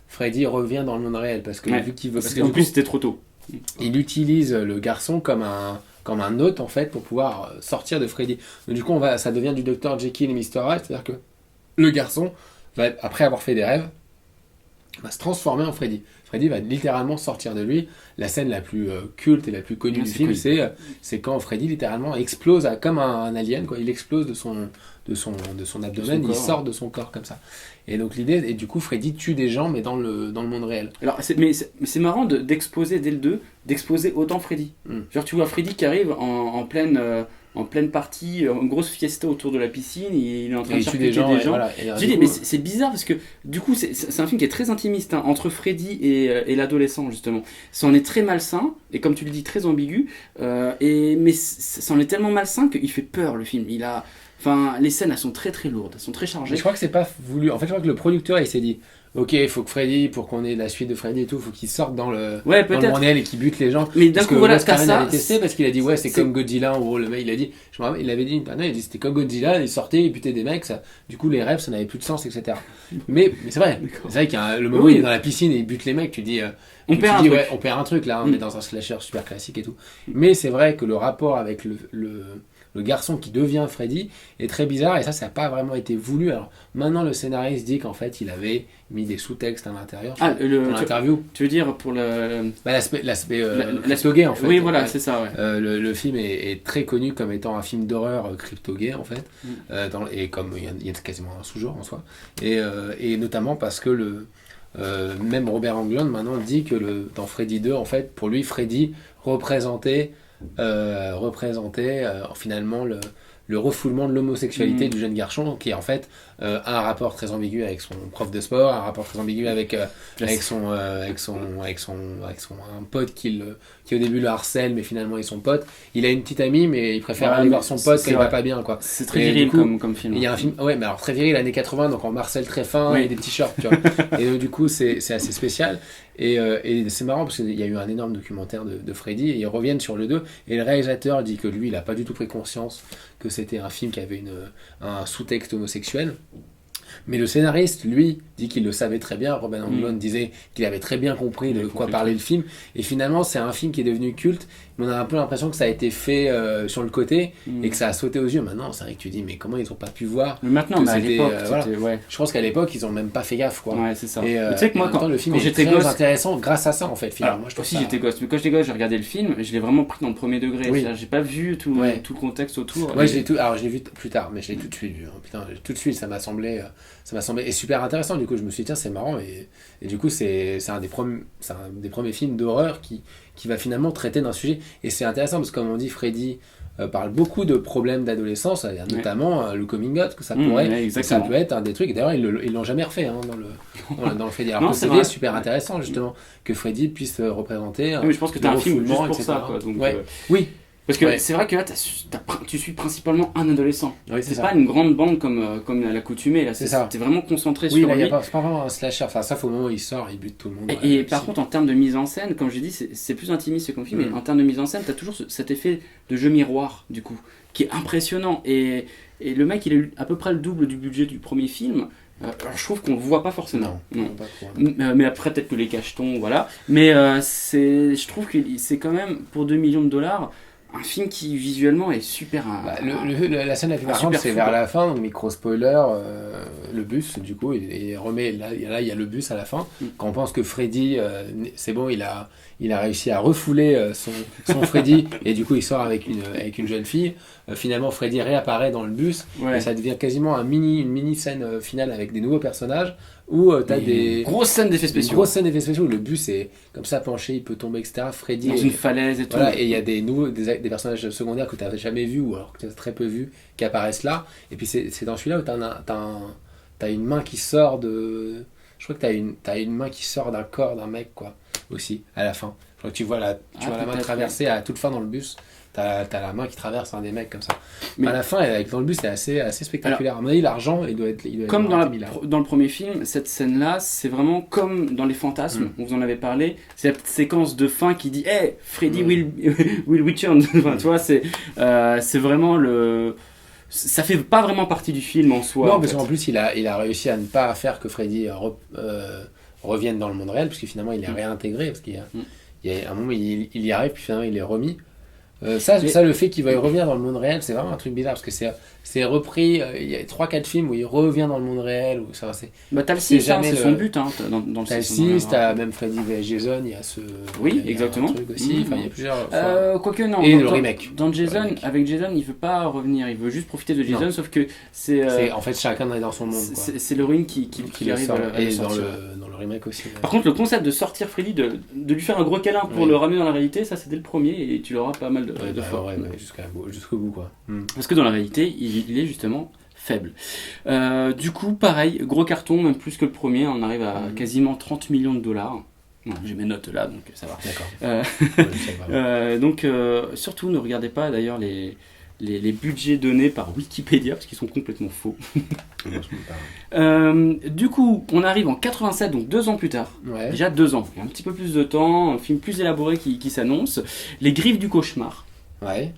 Freddy revient dans le monde réel parce que Ouais. vu qu'il veut, Parce parce que qu'en du plus, coup, c'était trop tôt. il utilise le garçon comme un hôte en fait pour pouvoir sortir de Freddy. Donc du coup, ça devient du Dr Jekyll et Mr Hyde, c'est-à-dire que le garçon va, après avoir fait des rêves, va se transformer en Freddy. Freddy va littéralement sortir de lui. La scène la plus culte et la plus connue Ouais, du c'est film, connu. c'est quand Freddy littéralement explose comme un alien, quoi. Il explose de son abdomen, corps, il sort de son corps comme ça. Et donc l'idée, et du coup Freddy tue des gens mais dans le monde réel. Alors, mais c'est marrant d'exposer dès le 2, d'exposer autant Freddy. Mm. Genre, tu vois Freddy qui arrive en pleine partie, une grosse fiesta autour de la piscine, et il est en train Et de il tue charcuter des gens. des et gens. voilà. Et J'ai du dit, coup, mais c'est bizarre parce que du coup, c'est un film qui est très intimiste hein, entre Freddy et l'adolescent, justement. Ça en est très malsain, et comme tu le dis, très ambigu, mais ça en est tellement malsain qu'il fait peur le film. Enfin, les scènes, elles sont très très lourdes, elles sont très mais chargées. je crois que c'est pas voulu. En fait, je crois que le producteur il s'est dit ok, il faut que Freddy, pour qu'on ait la suite de Freddy et tout, il faut qu'il sorte dans le Ouais, monde peut-être. réel et qu'il bute les gens. Mais d'un Parce coup, que voilà, Wes t'as Craven ça. avait testé parce qu'il a dit ouais, c'est c'est- comme Godzilla. En gros, le mec il a dit, je me rappelle, il avait dit, non, il a dit c'était comme Godzilla, il sortait, il butait des mecs, ça, du coup les rêves ça n'avait plus de sens, etc. Mais c'est vrai, D'accord. c'est vrai qu'il y a le moment Oui. où il est dans la piscine et il bute les mecs, tu dis, On tu perd dis, un truc. ouais, on perd un truc là, on Mm. est dans un slasher super classique et tout. Mais c'est vrai que le rapport avec le garçon qui devient Freddy est très bizarre et ça n'a pas vraiment été voulu. Alors maintenant le scénariste dit qu'en fait il avait mis des sous-textes à l'intérieur. Ah, Dans tu l'interview, veux dire pour le. l'aspect La- crypto-gay en fait. Oui, voilà, Ouais. c'est ça, ouais. Le film est très connu comme étant un film d'horreur crypto-gay en fait, Mm. et comme il y a quasiment un sous-genre en soi, et notamment parce que même Robert Englund maintenant dit que dans Freddy 2 en fait pour lui Freddy représentait finalement le refoulement de l'homosexualité du jeune garçon qui en fait a un rapport très ambigu avec son prof de sport, un rapport très ambigu avec un pote qui au début le harcèle mais finalement est son pote. Il a une petite amie mais il préfère Ouais, aller mais voir son pote c'est quand il va vrai. pas bien quoi. C'est très Et viril du coup, comme film. Il y a un film, ouais, mais alors très viril, années 80, donc en Marcel très fin Oui. et des petits shorts, tu vois. Et donc, du coup, c'est assez spécial. Et c'est marrant parce qu'il y a eu un énorme documentaire de Freddy et ils reviennent sur le 2. Et le réalisateur dit que lui, il n'a pas du tout pris conscience que c'était un film qui avait un sous-texte homosexuel. Mais le scénariste, lui, dit qu'il le savait très bien. Robin Englund disait qu'il avait très bien compris de quoi parlait le film. Et finalement, c'est un film qui est devenu culte. Mais on a un peu l'impression que ça a été fait sur le côté et que ça a sauté aux yeux. Maintenant, c'est vrai que tu dis, mais comment ils n'ont pas pu voir Mais maintenant, que mais à c'était, l'époque, voilà. c'était. Ouais, Je pense qu'à l'époque, ils n'ont même pas fait gaffe, quoi. ouais, c'est ça. Et, Mais tu sais que et en moi, même temps, le film quand est j'étais très gosse. intéressant grâce à ça, en fait, finalement. Alors, Moi, je trouve aussi ça- j'étais gosse, mais quand j'étais gosse, je regardais le film, et je l'ai vraiment pris dans le premier degré. Oui. C'est-à-dire, j'ai pas vu tout Ouais. le contexte autour. Moi, Et- alors je l'ai vu plus tard, mais je l'ai tout de suite vu. Hein. Putain, tout de suite, ça m'a semblé et super intéressant. Du coup, je me suis dit, tiens, c'est marrant. Et du coup, c'est un des premiers films d'horreur qui va finalement traiter d'un sujet. Et c'est intéressant parce que, comme on dit, Freddy parle beaucoup de problèmes d'adolescence, notamment le coming out, que ça pourrait, ouais, que ça exactement. peut être un des trucs. D'ailleurs, ils l'ont jamais refait hein, dans le Freddy. Alors Non, que c'est c'est vrai. super intéressant, justement, que Freddy puisse représenter. Oui, mais je pense que t'as le un film juste refoulement, pour etc. ça, quoi. Donc, Ouais. Oui. Parce que Ouais. c'est vrai que là, tu suis principalement un adolescent. Oui, C'est pas une grande bande comme à l'accoutumée. Là, C'est ça. t'es vraiment concentré Oui, sur là, lui. c'est pas vraiment un slasher. Enfin, ça, au moment où il sort, il bute tout le monde. Et par contre, en termes de mise en scène, comme j'ai dit, c'est plus intimiste comme film, mais en termes de mise en scène, t'as toujours cet effet de jeu miroir, du coup, qui est impressionnant. Et le mec, il a eu à peu près le double du budget du premier film. Alors, je trouve qu'on le voit pas forcément. Non. Pas trop, hein. Mais après, peut-être que les cachetons, voilà. Mais je trouve que c'est quand même, pour 2 millions de dollars, un film qui visuellement est super. Bah, la scène la plus marquante, super c'est fou, vers quoi. la fin, donc micro-spoiler, le bus, du coup, il remet, là, il y a le bus à la fin, quand on pense que Freddy, c'est bon, il a réussi à refouler son Freddy, et du coup, il sort avec une jeune fille. Finalement, Freddy réapparaît dans le bus, Ouais. et ça devient quasiment une mini scène finale avec des nouveaux personnages, où tu as des... Grosse scène d'effets Une spéciaux. grosse scène d'effets spéciaux où le bus est comme ça penché, il peut tomber, etc. Freddy Dans une falaise et tout. voilà, et il y a des personnages secondaires que tu n'avais jamais vus ou alors que tu as très peu vus qui apparaissent là. Et puis c'est dans celui-là où tu as une main qui sort de. Je crois que tu as une main qui sort d'un corps d'un mec, quoi, aussi, à la fin. Je crois que tu vois la main peut-être, traverser à toute fin dans le bus. T'as la main qui traverse un des mecs comme ça. Mais- à la fin, dans le bus, c'est assez spectaculaire. À mon avis, l'argent, il doit être Comme dans, vraiment $10 000. dans le premier film, cette scène-là, c'est vraiment comme dans Les Fantasmes, on vous en avait parlé. C'est la petite séquence de fin qui dit Hey, Freddy will return. Enfin, tu vois, c'est vraiment le. Ça fait pas vraiment partie du film en soi. Non, en parce fait. qu'en plus, il a réussi à ne pas faire que Freddy revienne dans le monde réel, puisque finalement, il est réintégré. Parce qu'il y a un moment, il y arrive, puis finalement, il est remis. Ça, le fait qu'il va y revenir dans le monde réel, c'est vraiment un truc bizarre, parce que c'est repris. Il y a 3-4 films où il revient dans le monde réel. Où ça, Bah, t'as le c'est 6, jamais c'est le- son but. Hein, dans le t'as le 6, 6, t'as même Freddy vs Jason, il y a ce. Oui, il y a exactement. un truc aussi. Enfin, il y a plusieurs. Quoique non. Et dans, le dans- remake. Dans Jason, Le remake. avec Jason, il veut pas revenir. Il veut juste profiter de Jason, Non. sauf que c'est. En fait, chacun est dans son monde. Quoi. C'est l'héroïne qui le arrive sort. à le Et dans sortir. le remake aussi. ouais. Par contre, le concept de sortir Freddy, de lui faire un gros câlin pour Oui. le ramener dans la réalité, ça c'est dès le premier et tu l'auras pas mal de Ouais, fois. ouais, jusqu'au bout, quoi. Parce que dans la réalité, il est justement faible. Du coup, pareil, gros carton, même plus que le premier, on arrive à quasiment 30 millions de dollars. Bon, j'ai mes notes là, donc ça va. D'accord. Euh, Ouais, je sais pas. donc, surtout, ne regardez pas d'ailleurs les budgets donnés par Wikipédia, parce qu'ils sont complètement faux. Moi, je me parle. Du coup, on arrive en 87, donc 2 ans plus tard. Ouais. Déjà 2 ans, il y a un petit peu plus de temps, un film plus élaboré qui s'annonce. Les Griffes du Cauchemar, Ouais.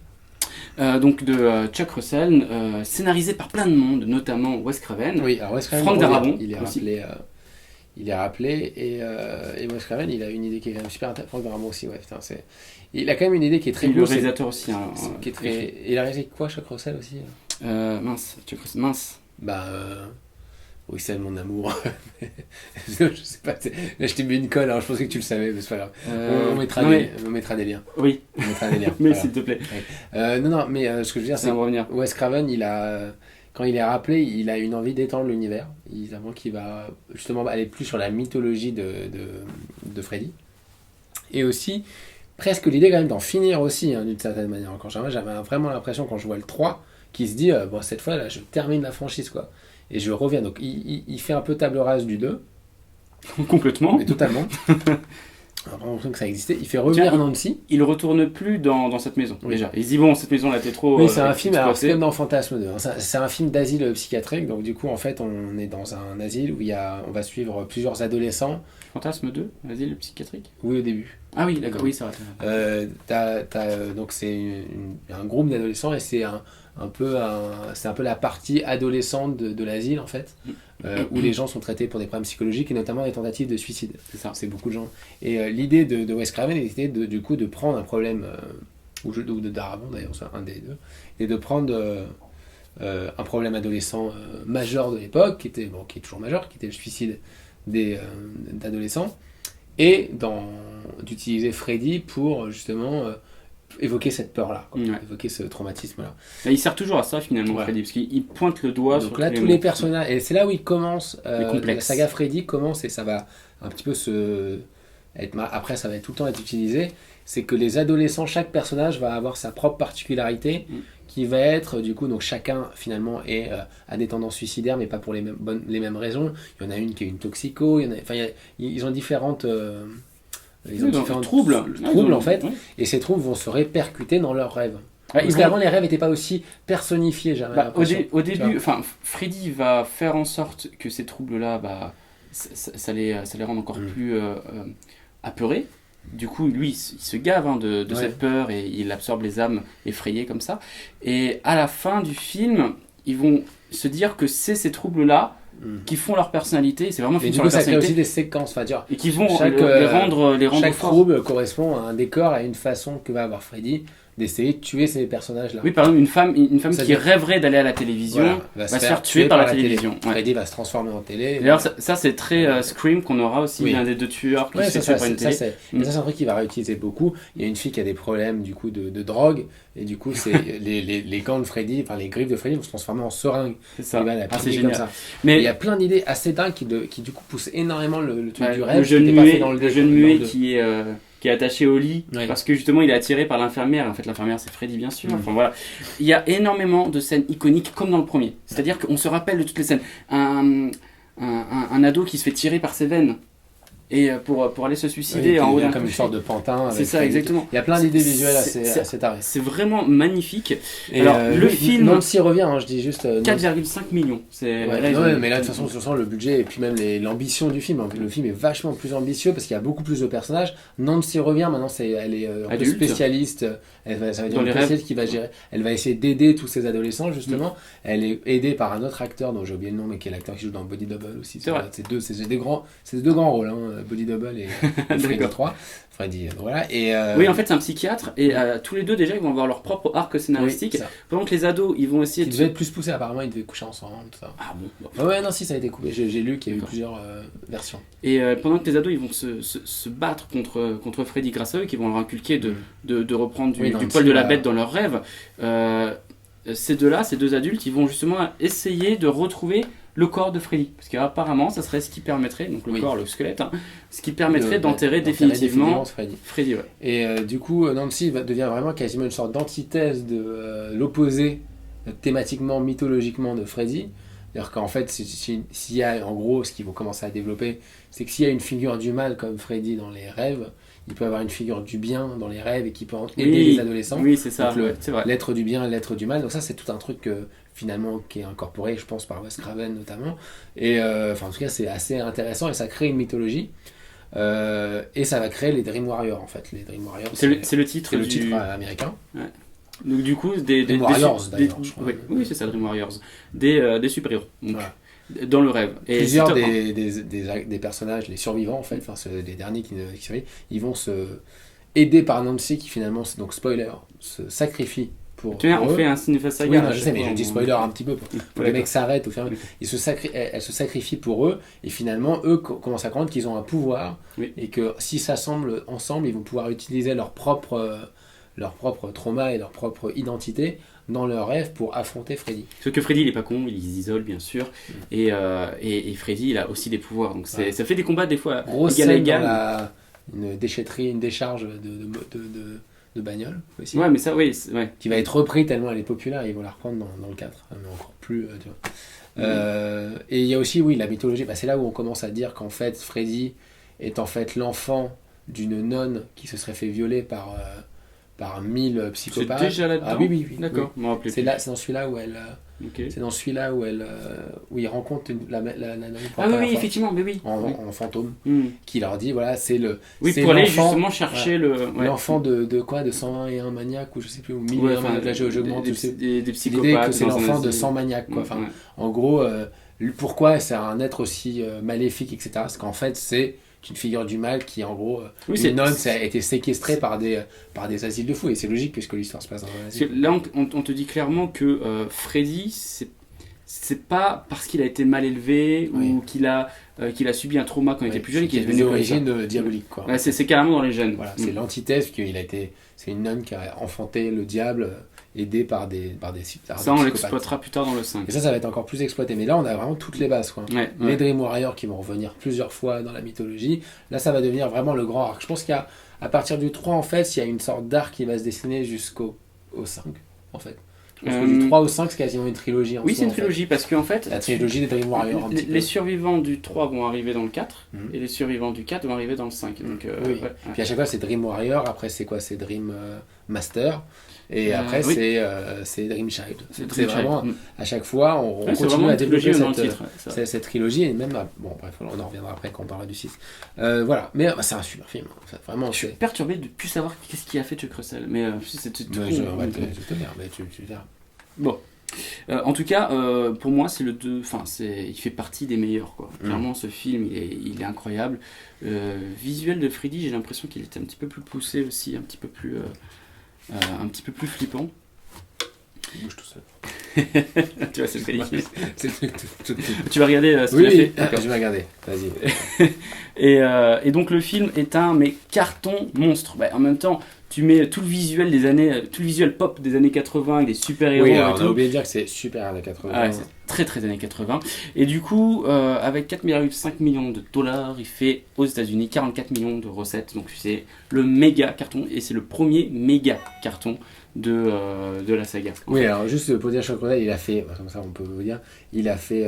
donc de Chuck Russell, scénarisé par plein de monde, notamment Wes Craven. Oui, alors Wes Craven, Frank Darabont il est aussi. rappelé. Il est rappelé et Wes Craven, il a une idée qui est quand même super intéressante. Frank Darabont aussi, ouais, putain, il a quand même une idée qui est très Et le grosse. réalisateur aussi. Hein, Qui est très... Il a réalisé quoi, Chuck Russell aussi Mince, Chuck Russell, mince. Bah, oui, c'est mon amour. Je sais pas, là je t'ai mis une colle, alors je pensais que tu le savais, mais c'est pas grave. On mettra non, on mettra des liens. Oui, On mettra des liens. mais voilà. s'il te plaît, Non, mais ce que je veux dire, ça c'est va me revenir. que Wes Craven, quand il est rappelé, il a une envie d'étendre l'univers. Avant qu'il va justement aller plus sur la mythologie de Freddy. Et aussi, presque l'idée quand même d'en finir aussi, hein, d'une certaine manière. Encore j'avais vraiment l'impression, quand je vois le 3, qu'il se dit, bon, cette fois, là, je termine la franchise, quoi. Et je reviens. Donc, il fait un peu table rase du 2, Complètement. mais totalement. Alors, vraiment l'impression que ça existait. Il fait revenir Tiens, Nancy. Il retourne plus dans cette maison, Oui. déjà. Il se dit, bon, cette maison là, t'es trop. Oui, c'est un film, alors c'est exploitée. comme dans Fantasme 2, hein. C'est un film d'asile psychiatrique, donc du coup, en fait, on est dans un asile où on va suivre plusieurs adolescents. Fantasme 2, vas-y, le psychiatrique. Oui, au début. Ah oui, d'accord, oui, ça va. Donc c'est un groupe d'adolescents et c'est un peu la partie adolescente de l'asile, en fait, où les gens sont traités pour des problèmes psychologiques et notamment des tentatives de suicide. C'est ça. C'est beaucoup de gens. Et l'idée de Wes Craven était du coup de prendre un problème, ou de Darabont d'ailleurs, c'est un des deux, et de prendre un problème adolescent majeur de l'époque, qui est toujours majeur, qui était le suicide d'adolescents, et d'utiliser Freddy pour justement évoquer cette peur-là, quoi. Ouais. Évoquer ce traumatisme-là. Là, il sert toujours à ça finalement, Ouais. Freddy, parce qu'il pointe le doigt Donc sur là, tous les personnages, et c'est là où il commence, Les complexes. la saga Freddy commence, et ça va un petit peu après ça va tout le temps être utilisé, c'est que les adolescents, chaque personnage va avoir sa propre particularité, qui va être, du coup, donc chacun finalement a des tendances suicidaires, mais pas pour les mêmes raisons. Il y en a une qui est une toxico, ils ont différentes Ils ont différents troubles troubles en fait, ouais. et ces troubles vont se répercuter dans leurs rêves. Ouais, Parce qu'avant, les rêves n'étaient pas aussi personnifiés, j'avais l'impression. Au début, enfin, Freddy va faire en sorte que ces troubles-là, ça les rend encore plus apeurés. Du coup, lui, il se gave de cette peur et il absorbe les âmes effrayées comme ça. Et à la fin du film, ils vont se dire que c'est ces troubles-là qui font leur personnalité. C'est vraiment Et du coup, ça crée aussi des séquences. Enfin, dire, et qui vont chaque, les rendre chaque forts. trouble correspond à un décor, à une façon que va avoir Freddy d'essayer de tuer ces personnages-là. Oui, par exemple, une femme qui rêverait d'aller à la télévision va se faire tuer par la télévision. Ouais. Freddy va se transformer en télé. D'ailleurs, ça c'est très Scream qu'on aura aussi, l'un des deux tueurs qui se fait tuer par une télé. Ça, c'est un truc qu'il va réutiliser beaucoup. Il y a une fille qui a des problèmes du coup de drogue, et du coup, c'est les gants de Freddy, enfin les griffes de Freddy vont se transformer en seringues. C'est ça. C'est génial. Ça. Mais il y a plein d'idées assez dingues qui du coup poussent énormément le truc du rêve. Le jeune muet qui est attaché au lit parce que justement il est attiré par l'infirmière. En fait, l'infirmière c'est Freddy, bien sûr. Enfin voilà, il y a énormément de scènes iconiques comme dans le premier. C'est-à-dire qu'on se rappelle de toutes les scènes. Un ado qui se fait tirer par ses veines et pour aller se suicider en haut d'un comme une sorte de pantin. C'est ça, exactement. Il y a plein d'idées visuelles assez tarées. C'est vraiment magnifique. Et alors le film Nancy revient, hein, je dis juste 4,5 millions. Mais là de toute façon, sur le budget et puis même l'ambition du film. Le film est vachement plus ambitieux parce qu'il y a beaucoup plus de personnages. Nancy revient, maintenant elle est un peu spécialiste. Ça va être une spécialiste qui va gérer. Elle va essayer d'aider tous ces adolescents justement. Elle est aidée par un autre acteur dont j'ai oublié le nom, mais qui est l'acteur qui joue dans Body Double aussi. C'est deux grands rôles, hein, Body Double et Freddy 3. Freddy, voilà. Oui, en fait, c'est un psychiatre et tous les deux déjà ils vont avoir leur propre arc scénaristique. Pendant que les ados ils vont essayer de. Ils devaient être plus poussés, apparemment, ils devaient coucher ensemble. Tout ça. Ah bon. Ouais, non, si, ça a été coupé. J'ai lu qu'il y a eu plusieurs versions. Et pendant que les ados ils vont se battre contre Freddy grâce à eux, qui vont leur inculquer de reprendre du poil de la bête dans leurs rêves, ces deux adultes, ils vont justement essayer de retrouver le corps de Freddy, parce qu'apparemment ça serait ce qui permettrait, donc le corps, le squelette, ce qui permettrait d'enterrer définitivement Freddy. Ouais. Et du coup Nancy devient vraiment quasiment une sorte d'antithèse de l'opposé thématiquement, mythologiquement de Freddy. C'est-à-dire qu'en fait, s'il y a, en gros, ce qu'ils vont commencer à développer, c'est que s'il y a une figure du mal comme Freddy dans les rêves, il peut avoir une figure du bien dans les rêves et qui peut aider les adolescents. Oui, c'est ça. C'est vrai. L'être du bien, l'être du mal. Donc ça, c'est tout un truc finalement qui est incorporé, je pense, par Wes Craven notamment. Et en tout cas, c'est assez intéressant et ça crée une mythologie. Et ça va créer les Dream Warriors, en fait. Les Dream Warriors, c'est le titre. C'est le titre américain. Ouais. Donc du coup, Dream Warriors, d'ailleurs, je crois. Oui, c'est ça, Dream Warriors. Des super-héros. Donc, voilà. Dans le rêve. Et plusieurs des personnages, les survivants en fait, enfin les derniers qui survivent, ils vont se aider par Nancy qui finalement, donc spoiler, se sacrifie pour eux. On fait un cinéma saga. Oui, non, je sais, mais je dis spoiler un petit peu pour que les mecs s'arrêtent. Elle se sacrifie pour eux et finalement eux commencent à comprendre qu'ils ont un pouvoir et que s'ils s'assemblent ensemble, ils vont pouvoir utiliser leur propre trauma et leur propre identité dans leur rêve pour affronter Freddy. Sauf que Freddy il est pas con, il isole bien sûr, et Freddy il a aussi des pouvoirs, donc ça fait des combats des fois grosse égal à égal. Une déchetterie, une décharge de bagnole aussi. Ouais, mais ça, oui. Qui va être repris tellement elle est populaire, ils vont la reprendre dans le 4, mais encore plus, tu vois. Et il y a aussi, la mythologie, c'est là où on commence à dire qu'en fait Freddy est en fait l'enfant d'une nonne qui se serait fait violer par 1000 psychopathes. C'est déjà là-dedans. Ah oui. D'accord. Oui. C'est dans celui-là où elle. C'est dans celui-là où il rencontre la nonne. Ah oui, effectivement, mais oui. En fantôme, qui leur dit voilà, c'est le. Oui, pour aller justement chercher l'enfant de quoi, de 101 maniaques ou je sais plus, ou 1001 maniaques. Là, j'augmente. Des psychopathes. L'idée que c'est l'enfant de 100 maniaques, quoi. Enfin, en gros, pourquoi c'est un être aussi maléfique, etc. Parce qu'en fait, c'est une figure du mal qui, en gros, une nonne a été séquestrée par des asiles de fous. Et c'est logique puisque l'histoire se passe dans un asile. Là, on te dit clairement que Freddy, c'est pas parce qu'il a été mal élevé ou qu'il a subi un trauma quand il était plus jeune qu'il est devenu des origines diaboliques, quoi. Ouais, c'est carrément dans les gènes. Voilà, c'est l'antithèse, c'est une nonne qui a enfanté le diable, aidé par des ça, on l'exploitera plus tard dans le 5. Et ça va être encore plus exploité. Mais là, on a vraiment toutes les bases, quoi. Les Dream Warriors qui vont revenir plusieurs fois dans la mythologie. Là, ça va devenir vraiment le grand arc. Je pense qu'à partir du 3, en fait, il y a une sorte d'arc qui va se dessiner jusqu'au 5, en fait. Je pense que du 3 au 5, c'est quasiment une trilogie. Oui, c'est une trilogie parce qu'en fait, la trilogie des Dream Warriors. les survivants du 3 vont arriver dans le 4 Mhm. et les survivants du 4 vont arriver dans le 5. Donc, Oui. ouais. Puis à chaque fois, c'est Dream Warrior. Après, c'est quoi? C'est Dream Master. Et après, oui. c'est Dream Child. C'est C'est vraiment, à chaque fois, on Ouais, c'est continue vraiment à une trilogie développer dans le titre. Ça. cette trilogie. Et même, bon, bref, on en reviendra après quand on parlera du 6. Voilà. Mais c'est un super film. Vraiment, Je suis perturbé de ne plus savoir qu'est-ce qui a fait Chuck Russell. Mais c'est tout. Ouais, je vais te dire, mais tu verras. Bon. En tout cas, pour moi, c'est le 2. Enfin, il fait partie des meilleurs, quoi. Clairement, ce film, il est incroyable. Visuel de Freddy, j'ai l'impression qu'il était un petit peu plus poussé aussi, un petit peu plus flippant. Il bouge tout seul. Tu vois, c'est Freddy. C'est tout. Tu vas regarder ce qu'il a Oui, fait. je vais regarder. Vas-y. Et donc le film est un carton monstre. En même temps, tu mets tout le visuel pop des années 80 avec des super-héros Oui, et alors, on tout. a oublié de dire que c'est super années 80. Ah ouais, c'est très très années 80. Et du coup, avec 4,5 millions de dollars, il fait aux États-Unis 44 millions de recettes. Donc c'est le méga carton et c'est le premier méga carton de la saga. Oui, alors juste pour dire Chuck Russell, il a fait, comme ça on peut vous dire, il a fait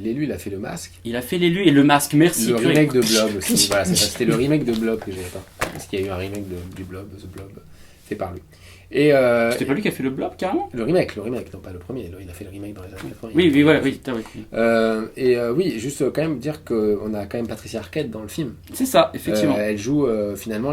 l'élu, il a fait le masque. Il a fait l'élu et le masque, merci. Le remake de Blob aussi. Voilà, c'était le remake de Blob que j'avais pas. Parce qu'il y a eu un remake du Blob, The Blob, fait par lui. Et C'était pas lui qui a fait le blob carrément? le remake, non pas le premier, il a fait le remake dans les années 80. Oui, voilà, oui. Oui, juste quand même dire qu'on a quand même Patricia Arquette dans le film. C'est ça, effectivement. Elle joue finalement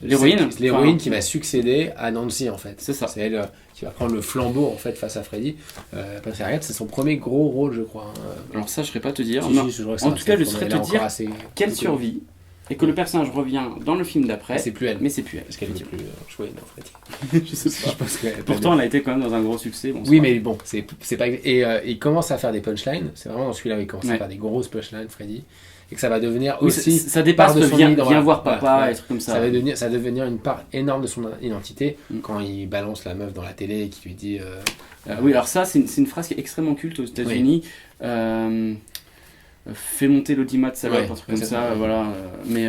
L'héroïne. L'héroïne qui va succéder à Nancy en fait. C'est ça. C'est elle qui va prendre le flambeau en fait face à Freddy. Patricia Arquette, c'est son premier gros rôle je crois. Alors ça, je ne saurais pas te dire. Si, Non. je crois que En c'est tout cas, je elle saurais est te encore dire assez- qu'elle assez- survit et que le personnage revient dans le film d'après. C'est plus elle. Mais c'est plus elle. Parce qu'elle était plus jouée dans Freddy. Je sais pas. Je pense qu'elle a pas Pourtant, elle a été quand même dans un gros succès. Bon, Oui, c'est mais bon, c'est pas. Et il commence à faire des punchlines. C'est vraiment dans celui-là où il commence à Ouais. faire des grosses punchlines, Freddy. Et que ça va devenir Oui, aussi. ça dépasse part de le son viens identité. voir papa Voilà, ouais. et trucs comme ça. Ça va devenir une part énorme de son identité Mm. quand il balance la meuf dans la télé et qui lui dit. Oui, alors ça, c'est une phrase qui est extrêmement culte aux États-Unis. Fais monter l'audimat de salope, Ouais, un truc comme c'est ça. ça. Voilà. Mais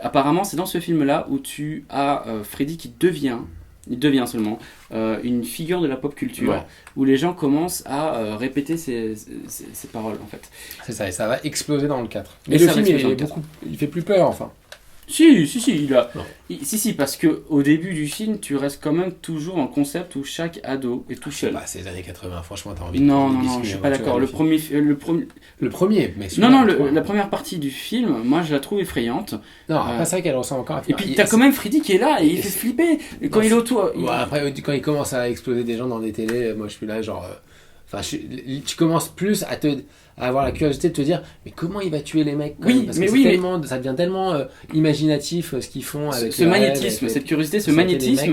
apparemment, c'est dans ce film-là où tu as Freddy qui devient. Il devient seulement une figure de la pop culture Ouais. où les gens commencent à répéter ses paroles en fait. C'est ça, et ça va exploser dans le 4. Et Mais le ça va film, exploser dans le il fait plus peur enfin. Si, il a. Non. Si, parce que au début du film, tu restes quand même toujours dans le concept où chaque ado est tout seul. Bah, c'est les années 80, franchement, t'as envie Non, de non, biscuits je suis avant pas de d'accord. tuer Le premier. Le premier, mais Non, celui-là, la première partie du film, moi je la trouve effrayante. Non, après, c'est vrai qu'elle ressemble encore à Et puis t'as quand même Freddy qui est là et il fait flipper. Et quand il est autour. Ouais, après, quand il commence à exploser des gens dans des télés, moi je suis là, genre. Enfin, tu commences plus à avoir la curiosité de te dire, mais comment il va tuer les mecs quand Oui, même, parce mais que oui, mais- ça devient tellement imaginatif ce qu'ils font avec Ce le magnétisme, rêve, cette curiosité, ce ça fait des magnétisme,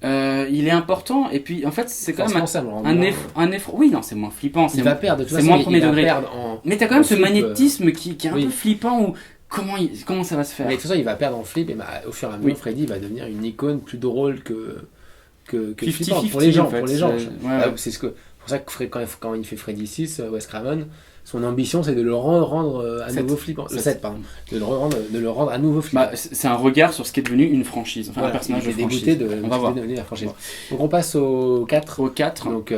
mecs. il est important. Et puis en fait, c'est quand même un effort. effort. Oui, non, c'est moins flippant. Il va perdre, de toute c'est façon, moins il premier va degré. perdre en. Mais t'as quand même en ce flip, magnétisme qui est un oui. peu flippant où comment ça va se faire. Mais de toute façon, il va perdre en flip, et au fur et à mesure, Oui. Freddy va devenir une icône plus drôle que 50-50, flippante pour les gens. en fait, Pour les gens. c'est- Ah, ouais. c'est pour ça que quand il fait Freddy 6, Wes Craven, son ambition c'est de le rendre à Sept. nouveau flippant. Le Sept. 7, pardon. De le rendre à nouveau flippant. Bah, c'est un regard sur ce qui est devenu une franchise, enfin Voilà, un personnage il est de franchise. dégoûté On va voir. de la franchise. Donc on passe au 4. Au 4, Donc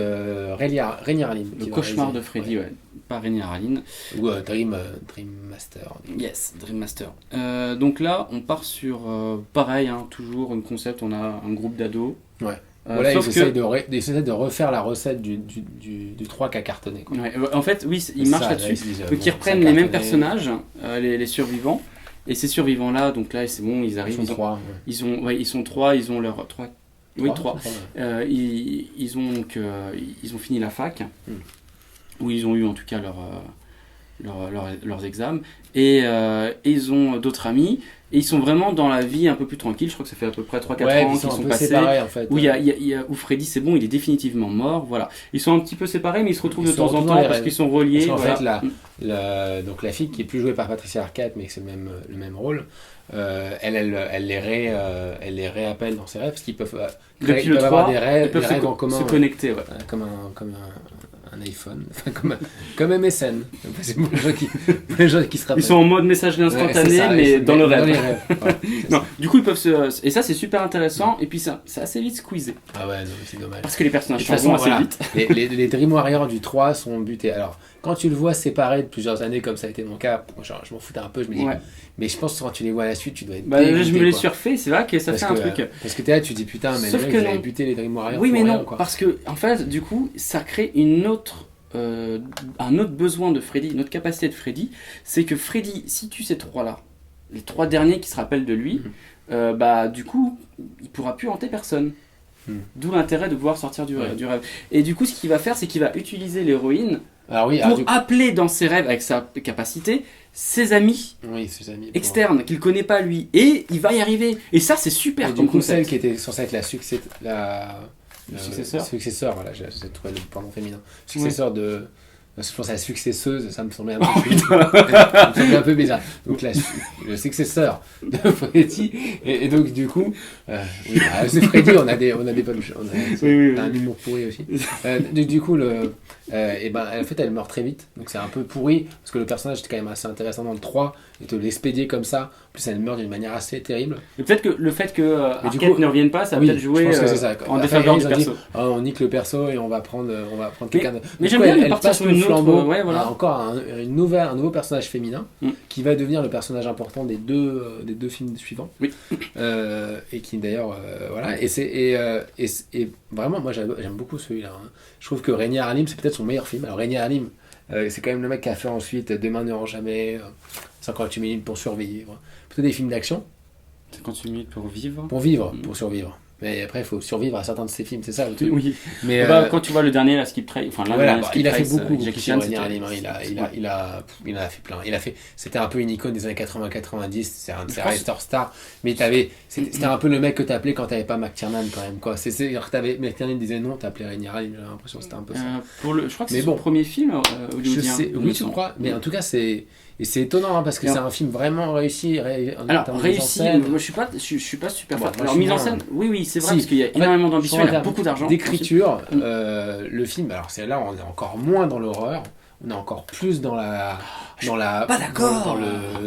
Rainier Harlin. le cauchemar de Freddy, ouais. Pas Rainier Harlin. Ou Dream Master. Yes, Dream Master. Donc là, on part sur pareil, hein, toujours un concept. On a un groupe d'ados. Ouais. Euh, Voilà, sauf ils essaient de refaire la recette du 3 qui a cartonné. Quoi. Ouais, en fait, oui, ils marchent Ça, là-dessus. là, ils se disent, Donc ils bon, reprennent ça les mêmes cartonnait. personnages, les survivants. Et ces survivants-là, donc là, c'est bon, ils Ils arrivent. sont 3. Ils sont 3, ils ont leur 3. Oui, 3. Ouais. Ils ont fini la fac, où ils ont eu en tout cas leurs examens, et ils ont d'autres amis, et ils sont vraiment dans la vie un peu plus tranquille. Je crois que ça fait à peu près 3-4 Ouais, ans ils qu'ils sont un sont peu passés. séparés en fait. Où, où Freddy, c'est bon, il est définitivement mort. Voilà. Ils sont un petit peu séparés, mais ils se retrouvent Ils de se temps en retrouvent temps dans les parce rêves. qu'ils sont reliés. Parce qu'en voilà. fait, donc la fille qui est plus jouée par Patricia Arquette, mais que c'est le même rôle, elle les réappelle dans ses rêves parce qu'ils peuvent Depuis ils le peuvent 3, avoir des rêves, ils peuvent des rêves en commun. se Ouais. connecter. Ouais. Comme un iPhone, enfin, comme MSN. C'est pour les gens qui se rappellent. Ils sont en mode messagerie Ouais, c'est instantanée, ça, mais dans le Dans les rêve. rêves. Voilà, c'est Non, ça. du coup, ils peuvent se. Et ça, c'est super intéressant. Et puis, c'est assez vite squeezé. Ah ouais, non, c'est dommage. Parce que les personnages De toute changent façon, assez voilà, vite. les Dream Warriors du 3 sont butés. Alors, quand tu le vois séparé de plusieurs années, comme ça a été mon cas, genre, je m'en foutais un peu, je me dis. Ouais. Mais je pense que quand tu les vois à la suite, tu dois être Bah, là, je dégoûté, me l'ai quoi. surfait, c'est vrai que ça Parce fait un que, truc. Parce que t'es là, tu te dis putain, mais Sauf les que mecs, ils avaient non. buté les Dream Warriors. Oui, mais pour non, rien, quoi. parce que, en fait, du coup, ça crée un autre besoin de Freddy, une autre capacité de Freddy, c'est que Freddy, si tu ces trois-là, les trois derniers qui se rappellent de lui, bah du coup, il pourra plus hanter personne. D'où l'intérêt de pouvoir sortir du rêve. Et du coup, ce qu'il va faire, c'est qu'il va utiliser l'héroïne Alors oui, pour du coup- appeler dans ses rêves, avec sa capacité, ses amis oui, ses amis. externes qu'il connaît pas lui. Et il va y arriver. Et ça, c'est super Et du comme coup, celle concept. qui était censée être le successeur. successeur, voilà, j'ai trouvé le pronom féminin. Successeur de. Je pense à la successeuse, ça me semblait un peu, ça me semblait un peu bizarre. Donc le successeur de Freddy, et donc du coup, oui, bah, c'est Freddy, on a des bonnes choses, Oui. un humour pourri aussi. Du coup, et ben, en fait, elle meurt très vite, donc c'est un peu pourri, parce que le personnage était quand même assez intéressant dans le 3, et te l'expédier comme ça, en plus elle meurt d'une manière assez terrible. Et peut-être que le fait que Mais du Arquette coup- ne revienne pas, ça va Oui, peut-être jouer je pense que c'est ça. en Après, défaveur ils du ont dit, perso. oh, on nique le perso et on va prendre quelqu'un de. mais Du j'aime coup, bien elle partir passe sur le une autre, flambeau ouais, voilà. à encore un nouveau personnage féminin qui va devenir le personnage important des deux films suivants. Oui. Et qui d'ailleurs, voilà. Et vraiment, moi j'aime beaucoup celui-là. Hein. Je trouve que Rémi Harlem, c'est peut-être son meilleur film. Alors Rémi Harlem, c'est quand même le mec qui a fait ensuite Demain ne rend jamais, 58 minutes pour survivre. Plutôt des films d'action. 58 minutes pour vivre. Pour vivre, pour survivre. Mais après, il faut survivre à certains de ses films, c'est ça le truc. Oui. Mais Quand tu vois le dernier, là, Skip Trace, enfin l'un voilà, des il a fait Skip Trace, beaucoup Jackie sur Chan, Rémi c'était- Harlem, hein. Il en a fait plein. C'était un peu une icône des années 80-90. C'est un Star Star. Mais c'était un peu le mec que t'appelais quand t'avais pas McTiernan quand même, quoi. McTiernan disait non, t'appelais Rémi Harlem. J'ai l'impression que c'était un peu ça. je crois que Mais c'est bon. son premier film Je hollywoodien. sais, il me oui, tu semble. crois. Mais en tout cas, c'est étonnant hein, parce que Et c'est un film vraiment réussi. En Alors termes de mise en réussi, scène. moi je suis pas super Bon, fan. moi, Alors je suis mise en moins- scène, oui c'est vrai Si. parce qu'il y a En fait, énormément d'ambition, je il y a regarde beaucoup d'argent. d'écriture, le film, alors c'est là on est encore moins dans l'horreur, on est encore plus dans la pas d'accord.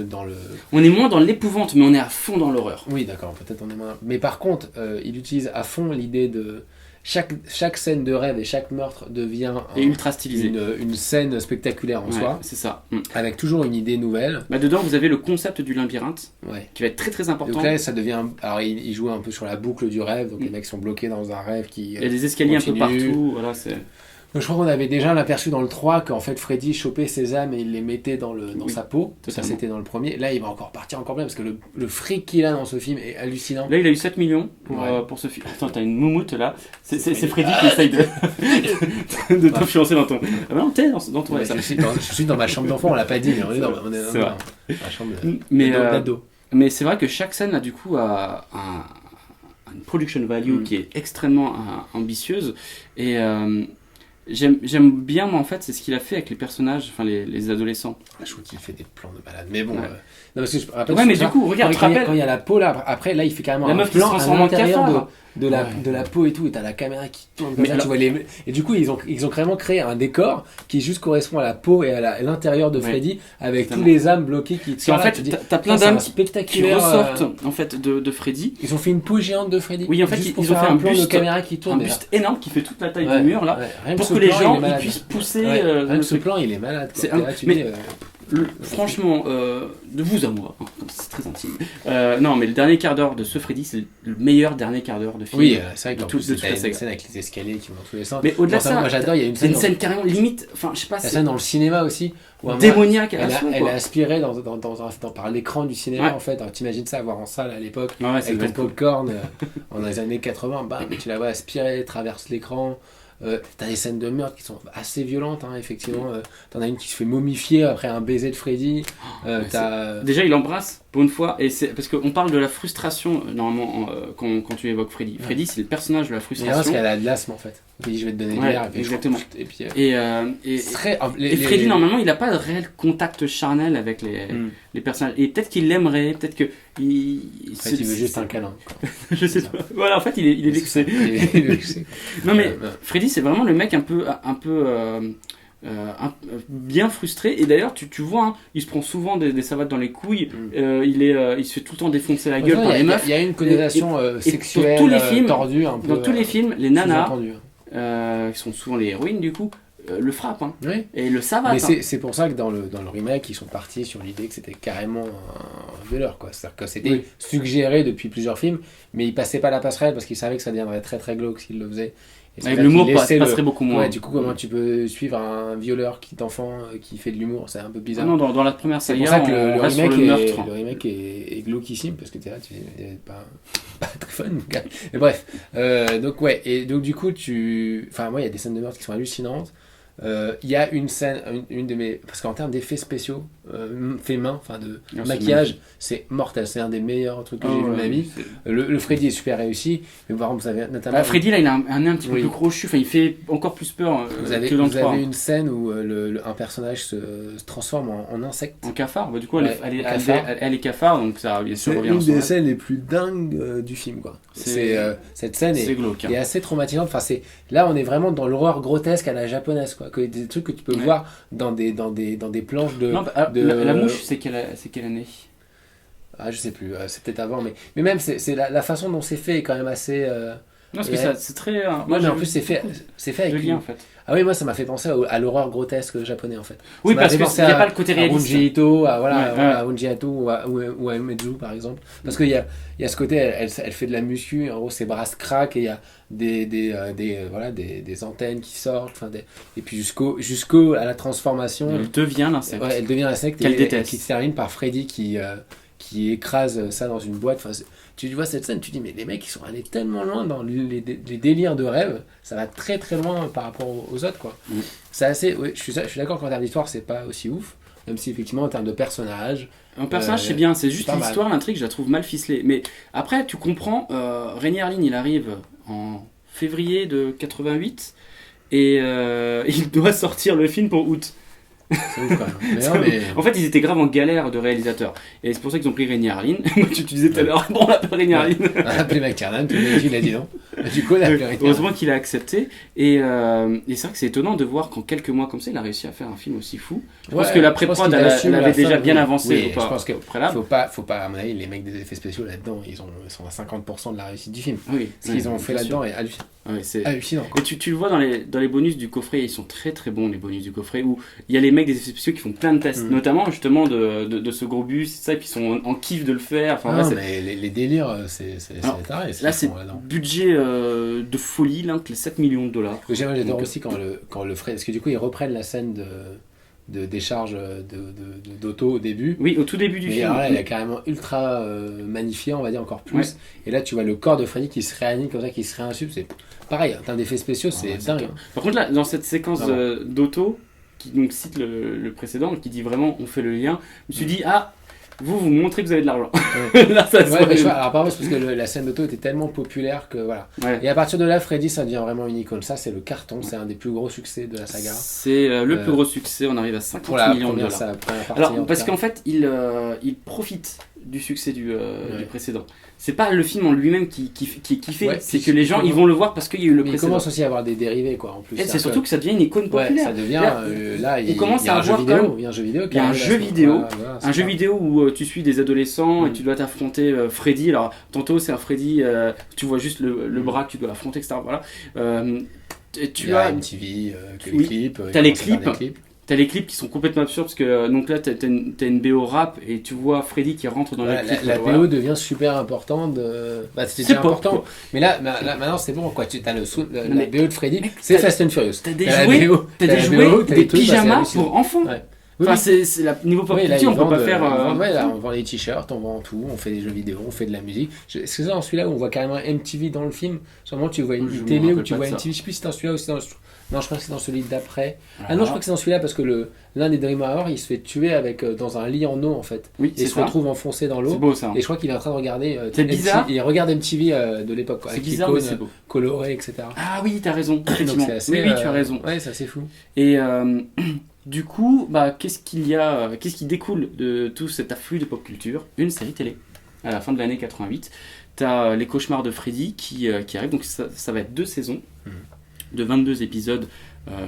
dans le On est moins dans l'épouvante, mais on est à fond dans l'horreur. oui d'accord, peut-être on est moins, mais par contre il utilise à fond l'idée de chaque scène de rêve et chaque meurtre devient Et ultra stylisé. une scène spectaculaire en Ouais, soi, c'est ça. avec toujours une idée nouvelle. Bah, dedans, vous avez le concept du labyrinthe Ouais. qui va être très très important. Donc là, ça devient. Alors, il joue un peu sur la boucle du rêve. Donc, les mecs sont bloqués dans un rêve qui. Il y a des escaliers un peu continue. partout. Voilà, c'est... Donc, je crois qu'on avait déjà l'aperçu dans le 3 qu'en fait, Freddy chopait ses âmes et il les mettait dans Oui, sa peau. Ça, totalement. c'était dans le premier. Là, il va encore partir encore bien parce que le fric qu'il a dans ce film est hallucinant. Là, il a eu 7 millions Ouais. pour ce film. Attends, t'as une moumoute là. C'est Freddy qui essaye de t'influencer dans ton. Ah bah non, t'es dans ton. Ouais, ça. je suis dans ma chambre d'enfant, on l'a pas dit, mais on est dans C'est vrai. ma chambre Mais, d'ado. Mais c'est vrai que chaque scène, là, du coup, a une production value qui est extrêmement ambitieuse. Et j'aime bien, moi, en fait, c'est ce qu'il a fait avec les personnages, enfin les adolescents. Je trouve qu'il fait des plans de malade. Mais bon. Ouais. Non, parce que je rappelle Ouais, mais ça, du coup, regarde, tu te quand rappelles. il y a la peau là, après là, il fait carrément La un meuf qui plan se à transforme en l'intérieur cafard. de la peau et tout, et t'as la caméra qui tourne comme Mais ça, alors- tu vois et du coup, ils ont carrément créé un décor qui juste correspond à la peau et à l'intérieur de Ouais. Freddy, avec Totalement. tous les âmes bloquées qui Parce qu'en là, fait, tu dis, t'as plein ça, c'est d'âmes un qui spectaculaire. ressortent en fait de Freddy. Ils ont fait une peau géante de Freddy. Oui, en fait, juste ils pour ont faire fait un plan de buste, caméra qui Un tourne. buste énorme qui fait toute la taille Ouais, du mur là, ouais. Rien pour ce que les plan, il est gens ils malade. puissent pousser. Ouais, le rien que ce truc. plan, il est malade. quoi. C'est T'es là, tu mais- dis, Franchement, de vous à moi, hein, c'est très intime. Non, mais le dernier quart d'heure de ce Freddy, c'est le meilleur dernier quart d'heure de film. oui, c'est vrai de qu'en tout- plus, de toute t'as la une saga. scène avec les escaliers qui vont dans tous les sens. Mais au-delà de Bon, ça, moi j'adore, il y a une c'est une scène scène carrément limite, enfin je sais pas, la c'est scène dans le cinéma aussi. Où à un moment, démoniaque à la Elle fois, a quoi. aspiré par l'écran du cinéma Ouais. en fait. Alors, t'imagines ça voir en salle à l'époque Ouais, c'est avec ton vrai. popcorn dans les années 80, bam, tu la vois aspirer, traverse l'écran. T'as des scènes de meurtre qui sont assez violentes, hein, effectivement. T'en as une qui se fait momifier après un baiser de Freddy. Déjà, il embrasse pour une fois, et c'est parce qu'on parle de la frustration normalement quand tu évoques Freddy. Freddy, c'est le personnage de la Mais parce frustration. qu'elle a de l'asthme en fait. Il dit je vais te donner de Ouais, l'air. Et puis, exactement. Et puis, Et c'est très- Et Freddy, normalement, il n'a pas de réel contact charnel avec les personnages. Et peut-être qu'il l'aimerait, peut-être que. En fait, il veut juste un câlin. Quoi. Je sais pas. Voilà, en fait, il est vexé. Il est vexé. Non, mais Freddy, c'est vraiment le mec un peu bien frustré. Et d'ailleurs, tu vois, hein, il se prend souvent des savates dans les couilles. Il se fait tout le temps défoncer la gueule par les meufs. Il y a une connotation sexuelle dans tous les films, tordue un peu. Dans tous les films, les nanas, sous-entendue. qui sont souvent les héroïnes, du coup, le frappent. Hein, Oui. et le savate. Mais Hein. c'est pour ça que dans le remake, ils sont partis sur l'idée que c'était carrément un violeur, quoi. C'est-à-dire que c'était suggéré depuis plusieurs films, mais ils passaient pas la passerelle parce qu'ils savaient que ça deviendrait très très glauque s'ils le faisaient. Et c'est Avec là l'humour, qu'ils laissaient passerait beaucoup moins. Ouais, du coup, comment tu peux suivre un violeur d'enfant qui fait de l'humour, c'est un peu bizarre. Ah non, dans la première C'est saga, pour ça que on le reste sur remake, le meurtre. le remake est glauquissime parce que t'es là, tu es pas très fun. Mais bref, donc ouais, et donc du coup, enfin moi il y a des scènes de meurtre qui sont hallucinantes. Il y a une scène, une de mes, parce qu'en termes d'effets spéciaux, fait main, enfin de maquillage, c'est mortel. C'est un des meilleurs trucs que j'ai vu de ma vie. Le Freddy est super réussi, mais par exemple vous avez notamment. Freddy là, il a un nez un petit peu plus crochu. Enfin, il fait encore plus peur que dans le 3. Vous avez une scène où un personnage se transforme en insecte. En cafard. Bah, du coup, Ouais, elle est cafard, donc ça bien sûr C'est revient une en soi. des scènes les plus dingues du film, quoi. Cette scène C'est glauque. est assez traumatisante. Enfin, là, on est vraiment dans l'horreur grotesque à la japonaise, quoi. Des trucs que tu peux voir dans des planches de. Non, la mouche, c'est quelle année? Ah, je sais plus. C'est peut-être avant, mais même c'est la façon dont c'est fait est quand même assez. Non, parce que c'est très. Moi, mais en plus, c'est fait avec. lien, en fait. Ah oui, moi ça m'a fait penser à l'horreur grotesque japonais en fait. Oui, parce qu'il n'y a pas le côté réaliste. À Junji Ito, à Junji Ito ou à Umezu par exemple. Parce qu'il y a ce côté, elle fait de la muscu, en gros ses bras se craquent et il y a des antennes qui sortent, et puis jusqu'à la transformation. Elle devient l'insecte. Ouais, elle devient l'insecte qu'elle déteste. Qui se termine par Freddy qui écrase ça dans une boîte. Enfin, tu vois cette scène, tu dis mais les mecs ils sont allés tellement loin dans les délires de rêve, ça va très très loin par rapport aux autres quoi. C'est assez, je suis d'accord qu'en termes d'histoire c'est pas aussi ouf, même si effectivement en termes de personnages. Un personnage c'est bien, c'est juste l'histoire, l'intrigue je la trouve mal ficelée. Mais après tu comprends, Rémi Harlin il arrive en février de 88 et il doit sortir le film pour août. C'est ouf quand même. En fait, ils étaient grave en galère de réalisateur. Et c'est pour ça qu'ils ont pris Rémi Harlin. tu disais tout à l'heure, bon, on l'appelle Rémi Harlin. On a appelé McTiernan, il a dit non. Du coup, on a appelé Rémi. Heureusement qu'il a accepté. Et c'est vrai que c'est étonnant de voir qu'en quelques mois comme ça, il a réussi à faire un film aussi fou. Je pense que la pré-prod, elle avait déjà bien avancé. Oui, je pense qu'il faut pas, à mon avis, les mecs des effets spéciaux là-dedans, ils sont à 50% de la réussite du film. Oui, ce qu'ils ont fait là-dedans est hallucinant. Ouais, c'est hallucinant. Et tu le vois dans les bonus du coffret, ils sont très très bons les bonus du coffret, où il y a les mecs des effets spéciaux qui font plein de tests, notamment justement de ce gros bus, ça, et puis ils sont en kiff de le faire. Enfin, mais les délires, c'est taré. Là, c'est budget de folie, là, les 7 millions de dollars. J'adore aussi quand le Fred, parce que du coup ils reprennent la scène de décharge d'auto au début. Oui, au tout début du film. Alors là, elle est carrément ultra magnifiée, on va dire encore plus. Ouais. Et là, tu vois le corps de Freddy qui se réanime comme ça, qui se réinsufle. C'est pareil, en termes d'effets spéciaux, c'est dingue. Par contre, là, dans cette séquence d'auto, qui donc cite le précédent, qui dit vraiment on fait le lien, je me suis dit, vous montrez que vous avez de l'argent. Là, ça alors par contre, parce que la scène d'auto était tellement populaire que voilà. Ouais. Et à partir de là, Freddy, ça devient vraiment une icône. Ça, c'est le carton, c'est un des plus gros succès de la saga. C'est le plus gros succès, on arrive à 50 millions de dollars. Alors, parce qu'en fait, il profite du succès du précédent. C'est pas le film en lui-même qui fait, c'est que les gens ils vont le voir parce qu'il y a eu le précédent. Il commence aussi à avoir des dérivés quoi en plus. Et c'est surtout que ça devient une icône populaire. Ça devient là il y a un jeu vidéo, il y a un jeu vidéo où tu suis des adolescents et tu dois t'affronter Freddy. Alors tantôt c'est un Freddy, tu vois juste le bras que tu dois affronter, etc. Voilà. Tu as MTV, les clips. T'as les clips. T'as les clips qui sont complètement absurdes parce que donc là t'as une BO rap et tu vois Freddy qui rentre dans le clip. La BO devient super importante. C'était déjà important. Mais là maintenant c'est bon quoi. T'as la BO de Freddy, c'est Fast and Furious. T'as des jouets, des pyjamas pour enfants. Oui, Enfin, oui. niveau pop Oui, là, culture, on ils peut pas vendent, faire. ouais, là, on vend les t-shirts, on vend tout, on fait des jeux vidéo, on fait de la musique. Est-ce que c'est dans celui-là où on voit carrément MTV dans le film? Sûrement tu vois Je une me télé où rappelle tu pas vois de ça. MTV, je sais plus si c'est dans celui-là ou si c'est dans... Non, je crois que c'est dans celui d'après. Ah non, je Alors, crois que c'est dans celui-là parce que l'un des Dreamers, il se fait tuer avec, dans un lit en eau en fait. oui, Et c'est il se ça. retrouve enfoncé dans C'est l'eau. beau ça. hein. Et je crois qu'il est en train de regarder. C'est bizarre. Il regarde MTV de l'époque, quoi, C'est avec bizarre, mais l'icône c'est beau. colorée, etc. Ah oui, t'as raison. Donc Effectivement. c'est assez, Oui, tu as raison. Ouais, c'est assez fou. Et du coup, qu'est-ce qui découle de tout cet afflux de pop culture? Une série télé. À la fin de l'année 88, t'as Les Cauchemars de Freddy qui arrive. Donc ça va être 2 saisons de 22 épisodes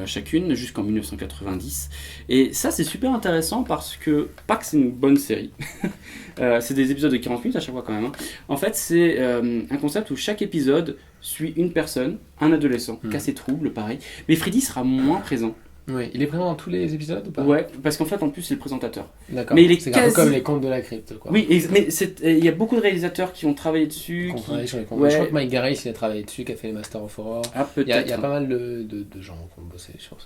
chacune jusqu'en 1990. Et ça, c'est super intéressant parce que, pas que c'est une bonne série, c'est des épisodes de 40 minutes à chaque fois quand même. hein. En fait, c'est un concept où chaque épisode suit une personne, un adolescent, qui a ses troubles, pareil. Mais Freddy sera moins présent. Oui, il est présent dans tous les épisodes ou pas? Ouais, parce qu'en fait, en plus, c'est le présentateur. D'accord. Mais il est c'est un peu quasi- comme les contes de la crypte, quoi. Oui, mais il y a beaucoup de réalisateurs qui ont travaillé dessus. Qu'on qui- travaille sur les contes. Ouais. Je crois que Mike Garris il a travaillé dessus, qui a fait les Master of Horror. Ah, Il y a peut-être. pas mal de gens qui ont bossé sur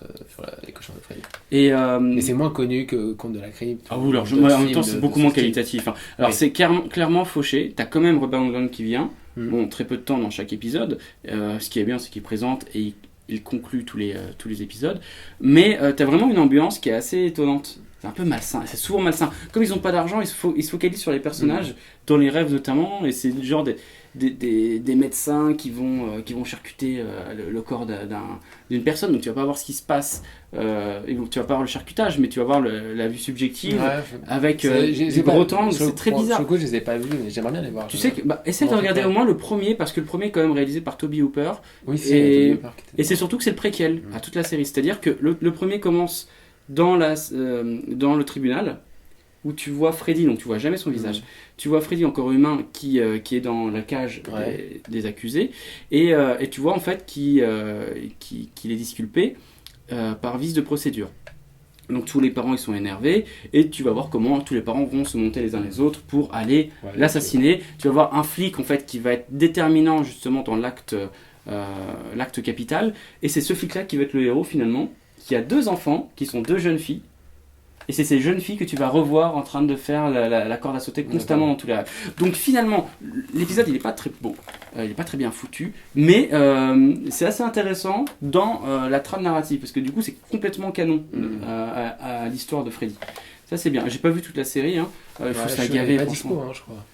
les cochons de Freddy. Et, Mais c'est moins connu que Contes de la Crypte. Ah ou oui, d'autres en même films temps, c'est de beaucoup ce moins style. qualitatif. hein. Alors, Oui. c'est clairement fauché. T'as quand même Robert Englund qui vient. Mm. Bon, très peu de temps dans chaque épisode. Ce qui est bien, c'est qu'il présente et il conclut tous les épisodes. Mais t'as vraiment une ambiance qui est assez étonnante. C'est un peu malsain. C'est souvent malsain. Comme ils n'ont pas d'argent, ils se focalisent sur les personnages, dans les rêves notamment. Et c'est le genre des médecins qui vont charcuter le corps d'une personne. Donc tu vas pas voir ce qui se passe. Et donc, tu vas pas voir le charcutage, mais tu vas voir la vue subjective. Ouais, Avec j'ai des pas- gros angles, sur- c'est très pour- bizarre. Sur le coup, je les ai pas vus, mais j'aimerais bien les voir. Tu sais que, essaie de En tout regarder cas. au moins le premier, parce que le premier est quand même réalisé par Toby Hooper, Oui, et- Tony Hawk qui était et c'est surtout que c'est le préquel Mm. à toute la série. C'est-à-dire que le premier commence dans le tribunal, où tu vois Freddy, donc tu vois jamais son visage. Tu vois Freddy encore humain qui est dans la cage Ouais. des accusés, et tu vois en fait qu'il est disculpé par vice de procédure. Donc tous les parents ils sont énervés, et tu vas voir comment tous les parents vont se monter les uns les autres pour aller Ouais, l'assassiner. Tu vas voir un flic en fait qui va être déterminant justement dans l'acte capital, et c'est ce flic là qui va être le héros finalement, qui a 2 enfants qui sont 2 jeunes filles, et c'est ces jeunes filles que tu vas revoir en train de faire la corde à sauter constamment dans tous les rêves. Donc finalement l'épisode il est pas très beau, il est pas très bien foutu, mais c'est assez intéressant dans la trame narrative, parce que du coup c'est complètement canon à l'histoire de Freddy. Ça c'est bien. J'ai pas vu toute la série, il faut Ouais, se je la suis gaver pas franchement. dispo, je crois.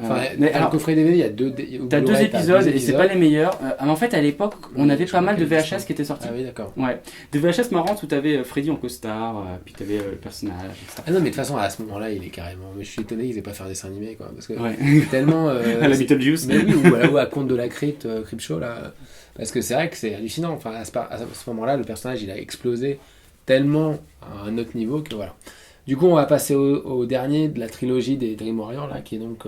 Enfin, mais dans alors, le coffret DVD, il y a deux. t'as 2 épisodes et c'est pas les meilleurs. En fait, à l'époque, on Oui, avait je pas mal de crois qu'il VHS existe. qui étaient sortis. Ah oui, d'accord. Ouais, des VHS marrantes où t'avais Freddy en costard, puis t'avais le personnage. Et ça. Ah non, mais de toute façon, à ce moment-là, il est carrément. Mais je suis étonné qu'ils aient pas fait un dessin animé, quoi. Parce que Ouais. c'est tellement. À la Beetlejuice. Mais oui, ou à Conte de la Crypte, Creepshow, là. Parce que c'est vrai que c'est hallucinant. Enfin, à ce moment-là, le personnage, il a explosé tellement à un autre niveau que voilà. Du coup, on va passer au dernier de la trilogie des Dream Warriors, là, qui est donc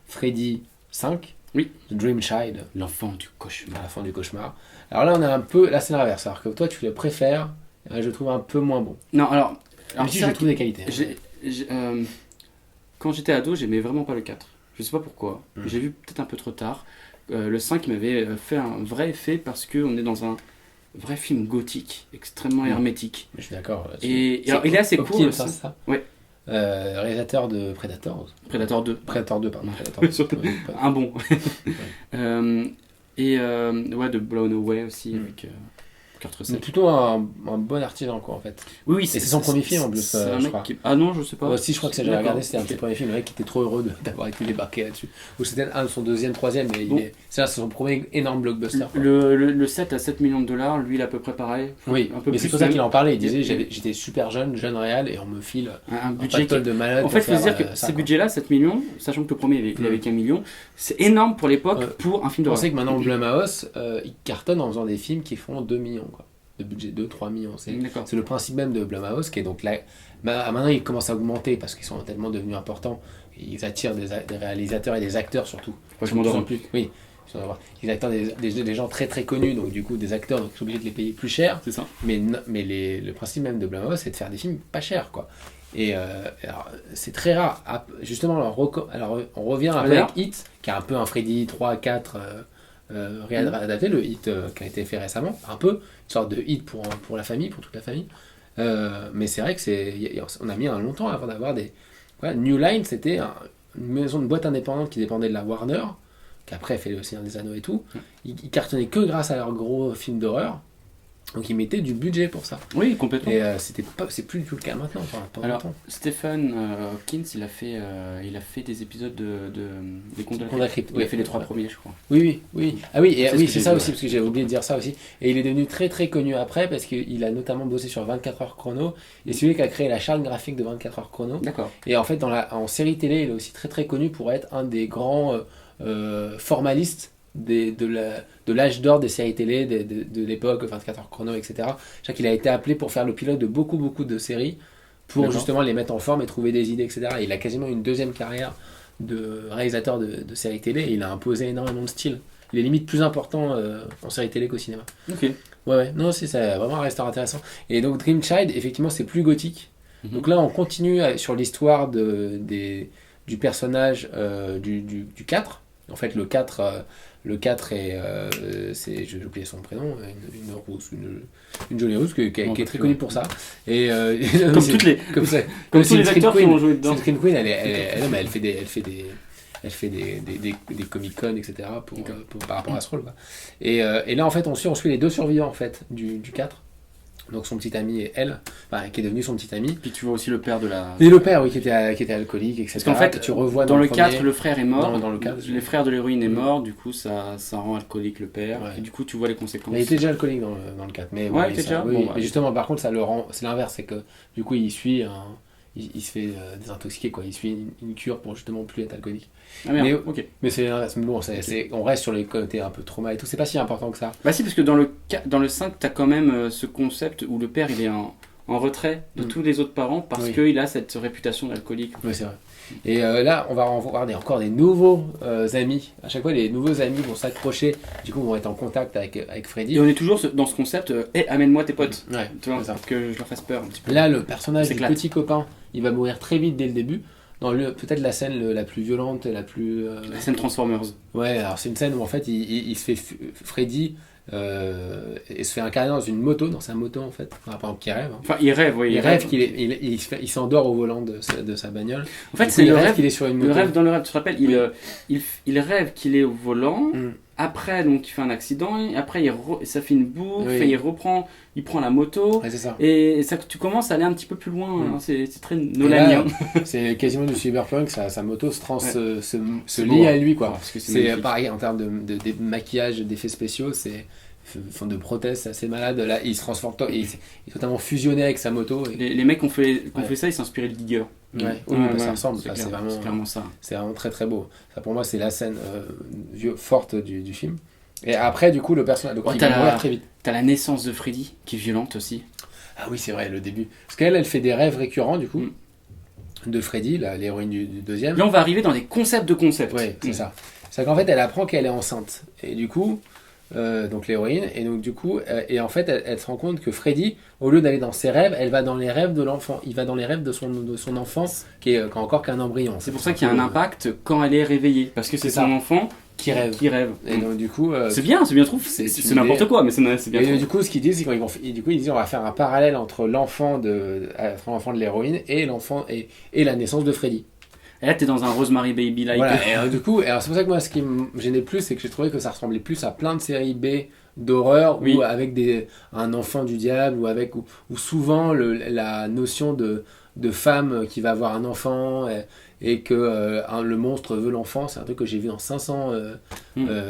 Freddy 5. Oui. The Dream Child, L'enfant du cauchemar. à la fin du cauchemar. Alors là, on a un peu. Là, c'est l'inverse. Alors que toi, tu le préfères. Je le trouve un peu moins bon. Non, alors Mais si, c'est je vrai trouve des qualités. que quand j'étais ado, j'aimais vraiment pas le 4. Je sais pas pourquoi. J'ai vu peut-être un peu trop tard. Le 5 m'avait fait un vrai effet parce qu'on est dans un vrai film gothique, extrêmement hermétique. Je suis d'accord. là-dessus. Et alors, il est assez court. Opti, le ça, 5. ça. Ouais. Réalisateur de Predator. Predator 2. Predator 2, pardon. Ouais. Predator 2. Un bon. Ouais, de Blown Away aussi, avec Kurt C'est Russell. plutôt un bon artisan, quoi, en fait. Oui, Et c'est son premier film, en plus, c'est un je mec crois. Ah non, je sais pas. Si, je crois que ça, j'ai D'accord. regardé, c'était un de Ok. ses premiers films. Le mec qui était trop heureux d'avoir été débarqué là-dessus. Ou c'était un de son deuxième, troisième, mais Bon. c'est son premier énorme blockbuster, quoi. Le 7 à 7 millions de dollars, lui, il est à peu près pareil. Oui, un peu mais plus c'est pour ça même. qu'il en parlait. Il disait Et- j'étais super jeune réal, et on me file Un un budget qui... pactole de malade. En fait, il pour faut se dire faire, que ça, ces quoi. budgets-là, 7 millions, sachant que le premier, il avait qu'un million, c'est énorme pour l'époque, Ouais. pour un film On d'horreur. sait que maintenant, Blumhouse, il cartonne en faisant des films qui font 2 millions, quoi. De budget, 2-3 millions. D'accord. C'est le principe même de Blumhouse, qui est donc là. Maintenant, ils commencent à augmenter parce qu'ils sont tellement devenus importants. Ils attirent des réalisateurs et des acteurs surtout. Vachement Ils sont d'argent. plus. Oui. Ils attirent des gens très très connus, donc du coup des acteurs, donc ils sont obligés de les payer plus cher. C'est ça. Mais le principe même de Blumhouse, c'est de faire des films pas chers, quoi. Et alors, c'est très rare. Justement, alors, on revient avec Alors Hit, qui est un peu un Freddy 3, 4 réadapté, le Hit qui a été fait récemment. Un peu, une sorte de Hit pour la famille, pour toute la famille. Mais c'est vrai que on a mis un longtemps avant d'avoir des... Voilà, New Line, c'était une maison de boîte indépendante qui dépendait de la Warner, qui après fait le Seigneur des Anneaux et tout. Ils cartonnaient que grâce à leurs gros films d'horreur. Donc ils mettaient du budget pour ça. Oui, complètement. Et c'est plus du tout le cas maintenant. Pas Alors, longtemps. Stephen Hopkins, il a fait des épisodes des Contes de la Contes de la Crypte. Crypte, Il a oui. fait les 3 premiers, je crois. Oui. Ah oui, C'est ce que c'est j'ai ça vu, aussi, ouais. parce que j'avais oublié de dire ça aussi. Et il est devenu très très connu après, parce qu'il a notamment bossé sur 24 heures chrono. Et celui qui a créé la charte graphique de 24 heures chrono. D'accord. Et en fait, en série télé, il est aussi très très connu pour être un des grands formalistes de l'âge d'or des séries télé de l'époque, 24 heures chrono, etc. Je sais qu'il a été appelé pour faire le pilote de beaucoup de séries, pour D'accord. justement les mettre en forme et trouver des idées, etc. Et il a quasiment une deuxième carrière de réalisateur de séries télé, et il a imposé énormément de style. Il est limite plus important en série télé qu'au cinéma. Ok. Ouais, non, c'est vraiment un restaurant intéressant. Et donc Dream Child, effectivement, c'est plus gothique. Mhm. Donc là, on continue sur l'histoire du personnage du 4. En fait, le 4 est... j'ai oublié son prénom, une rousse, une jolie rousse qui est très connue pour ça. Et, Comme toutes les... Comme tous c'est les une acteurs qui Scream ont joué Queen. dedans. C'est une Scream Queen, elle fait des Comic-Con, etc. Par rapport à ce rôle. Quoi. Et là, en fait, on suit les deux survivants en fait, du 4. Donc son petit ami et elle, qui est devenu son petit ami. Puis tu vois aussi le père de la... Et le père, oui, qui était alcoolique, etc. Parce qu'en fait, que tu revois dans le premier. 4, le frère est mort. Dans le 4, les frères de l'héroïne est mort, du coup ça rend alcoolique le père. Ouais. Et du coup tu vois les conséquences. Mais il était déjà alcoolique dans le 4. Mais Ouais, oui, il était ça, déjà oui, bon, oui. bah. Mais justement, par contre, ça le rend. C'est l'inverse, c'est que du coup, il suit il se fait désintoxiquer, quoi. Il suit une cure pour justement plus être alcoolique. Ah merde, Mais- ok. Mais c'est l'inverse. Mais bon, on reste sur les côtés un peu trauma et tout. C'est pas si important que ça. Bah si, parce que dans le 5, t'as quand même ce concept où le père il est en retrait de tous les autres parents parce Oui. qu'il a cette réputation d'alcoolique. Oui, c'est vrai. Et là, on va en voir encore des nouveaux amis. À chaque fois, les nouveaux amis vont s'accrocher. Du coup, vont être en contact avec Freddy. Et on est toujours dans ce concept, amène-moi tes potes, Ouais, tu vois, c'est ça. pour que je leur fasse peur un petit peu. Là, le personnage du S'éclate. petit copain, il va mourir très vite dès le début. Dans peut-être la scène la plus violente et la plus... La scène Transformers. Ouais, alors c'est une scène où en fait il se fait Freddy il se fait incarner dans une moto, dans sa moto en fait, enfin pendant qu'il rêve. Hein. Enfin, il rêve, oui. Il rêve il s'endort au volant de sa bagnole. En fait, Du coup, c'est il le rêve rêve. qu'il est sur une moto. Le rêve dans le rêve, tu te rappelles, il rêve qu'il est au volant. Mm. Après, donc, il fait un accident. Et après, ça fait une bouffe. Oui. Et il prend la moto. Ouais, c'est ça. Et ça, tu commences à aller un petit peu plus loin. Mm. Hein, c'est très Et Nolanien. là, c'est quasiment du cyberpunk, sa moto se C'est lie beau, à hein. lui quoi. Parce que c'est C'est magnifique. pareil en termes de maquillage, d'effets spéciaux, font de prothèses, c'est assez malade. Là, il se transforme, il est totalement fusionné avec sa moto. Et... Les mecs qui ont fait Ouais. ça, ils s'inspiraient de Digger. Ouais, oui, bah, ça ressemble. C'est Ça, clair, c'est vraiment- c'est clairement ça. C'est vraiment très très beau. Ça pour moi c'est la scène forte du film. Et après du coup le personnage donc, Oh, il t'as va la- mourir très vite. T'as la naissance de Freddy, qui est violente aussi. Ah oui c'est vrai le début. Parce elle fait des rêves récurrents du coup de Freddy, l'héroïne du deuxième. Là, on va arriver dans des concepts de concepts. Ouais c'est ça. C'est qu'en fait elle apprend qu'elle est enceinte. Et du coup donc l'héroïne et donc du coup et en fait elle se rend compte que Freddy au lieu d'aller dans ses rêves elle va dans les rêves de l'enfant. Il va dans les rêves de son enfant qui est encore qu'un embryon. C'est pour ça qu'il y a un impact quand elle est réveillée. Parce que c'est C'est son ça. enfant qui rêve. Mm. Et donc du coup C'est bien, je trouve. c'est C'est une n'importe idée. quoi, mais c'est bien. Et trouvé. du coup, ce qu'ils disent, c'est qu'ils disent on va faire un parallèle entre l'enfant de l'héroïne et l'enfant et la naissance de Freddy. Et là, t'es dans un Rosemary Baby-like. Voilà. Et du coup, alors, c'est pour ça que moi, ce qui me gênait plus, c'est que j'ai trouvé que ça ressemblait plus à plein de séries B d'horreur Oui. ou avec un enfant du diable ou souvent la notion de femme qui va avoir un enfant et que le monstre veut l'enfant. C'est un truc que j'ai vu dans 500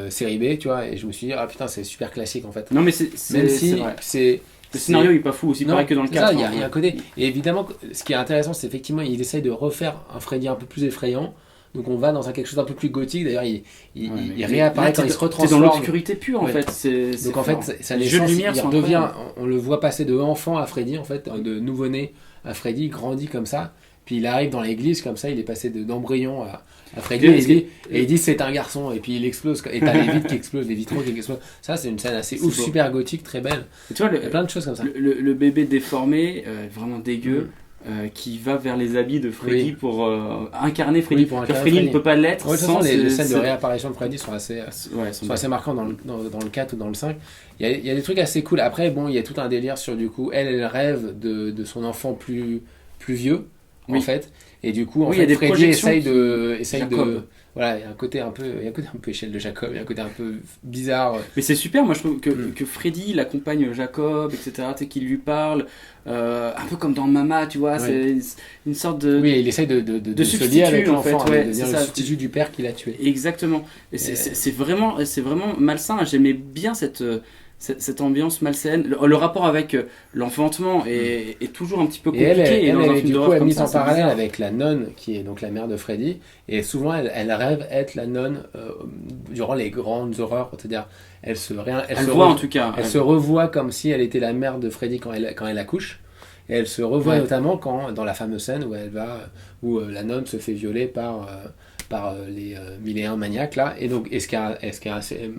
séries B, tu vois. Et je me suis dit ah putain, c'est super classique en fait. Non, mais Même c'est si vrai. c'est Le scénario, il est pas fou, aussi Non, pareil que dans le c'est 4. ça, il y a un côté. Et évidemment, ce qui est intéressant, c'est effectivement, il essaye de refaire un Freddy un peu plus effrayant. Donc on va dans quelque chose d'un peu plus gothique. D'ailleurs, il réapparaît quand il se T'es dans retransforme. l'obscurité pure, en Ouais. fait. C'est Donc en fait, fort. sa Les jeux de naissance, lumière il sont redevient, incroyables. on le voit passer de enfant à Freddy, en fait, de nouveau-né à Freddy, il grandit comme ça. Puis il arrive dans l'église comme ça, il est passé d'embryon à Freddy Oui, et il dit c'est un garçon et puis il explose et t'as les vitres qui explosent, les vitraux qui explosent. Ça c'est une scène assez C'est ouf, beau. super gothique, très belle. Et tu vois, Il y a plein de choses comme ça. le bébé déformé, vraiment dégueu. qui va vers les habits de Freddy Oui. pour incarner Freddy. Oui, pour incarner Freddy ne Freddy. peut pas l'être Ouais, de toute sans façon, les scènes de ce- réapparition de Freddy sont assez, Ouais, sont assez marquantes dans le 4 ou dans le 5. Il y a des trucs assez cool. Après, bon, il y a tout un délire sur du coup, elle rêve de son enfant plus vieux, en Oui. fait. Et du coup, en Oui, il y a fait, des Freddy projections essaye Jacob. de. Voilà, il y a un côté un peu échelle de Jacob, il y a un côté un peu bizarre. Mais c'est super, moi je trouve Mm. que Freddy il accompagne Jacob, etc., tu sais, qu'il lui parle, un peu comme dans Mama, tu vois, Oui. c'est une sorte de... Oui, il essaye de se substitut, lier avec en l'enfant, fait, ouais, de devenir c'est le ça. substitut du père qui l'a tué. Exactement. Et c'est vraiment malsain. J'aimais bien cette ambiance malsaine. Le rapport avec l'enfantement est toujours un petit peu Et elle, compliqué. Et dans un est film du coup d'horreur elle est comme mise ça, en c'est parallèle bizarre. avec la nonne qui est donc la mère de Freddy. Et souvent, elle rêve être la nonne durant les grandes horreurs. C'est-à-dire, elle se voit en tout cas. elle se revoit comme si elle était la mère de Freddy quand elle accouche. Et elle se revoit Ouais. notamment dans la fameuse scène où la nonne se fait violer par les 1001 maniaques là. Et donc, ce qui est assez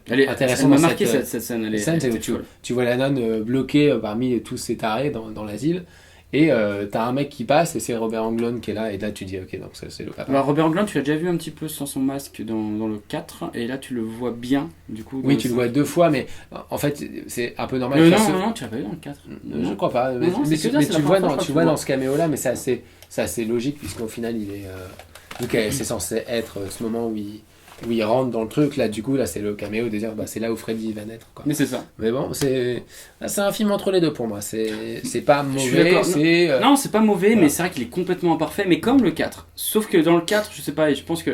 intéressant Elle m'a dans marqué cette cette scène. scène, c'est elle où était folle. tu vois la nonne bloquée parmi tous ces tarés dans l'asile. Et t'as un mec qui passe et c'est Robert Englund qui est là. Et là, tu dis, ok, donc ça, c'est le papa. Alors, Robert Englund, tu l'as déjà vu un petit peu sans son masque dans le 4, et là tu le vois bien, du coup. dans Oui, le tu le 5. vois 2 fois, mais en fait, c'est un peu normal. Non, tu l'as pas vu dans le 4. Je crois pas. Mais, non, mais c'est que mais ça, c'est tu la vois, première fois que tu je vois le dans vois. ce caméo-là, mais c'est assez logique, puisqu'au final, il est. Vu que c'est censé être ce moment où il rentre dans le truc, là, du coup, là, c'est le caméo de dire, bah, c'est là où Freddy va naître, quoi. Mais c'est ça. Mais bon, c'est un film entre les deux pour moi. C'est pas Je suis mauvais, d'accord. c'est. Non, c'est pas mauvais, voilà. mais c'est vrai qu'il est complètement imparfait, mais comme le 4. Sauf que dans le 4, je sais pas, je pense que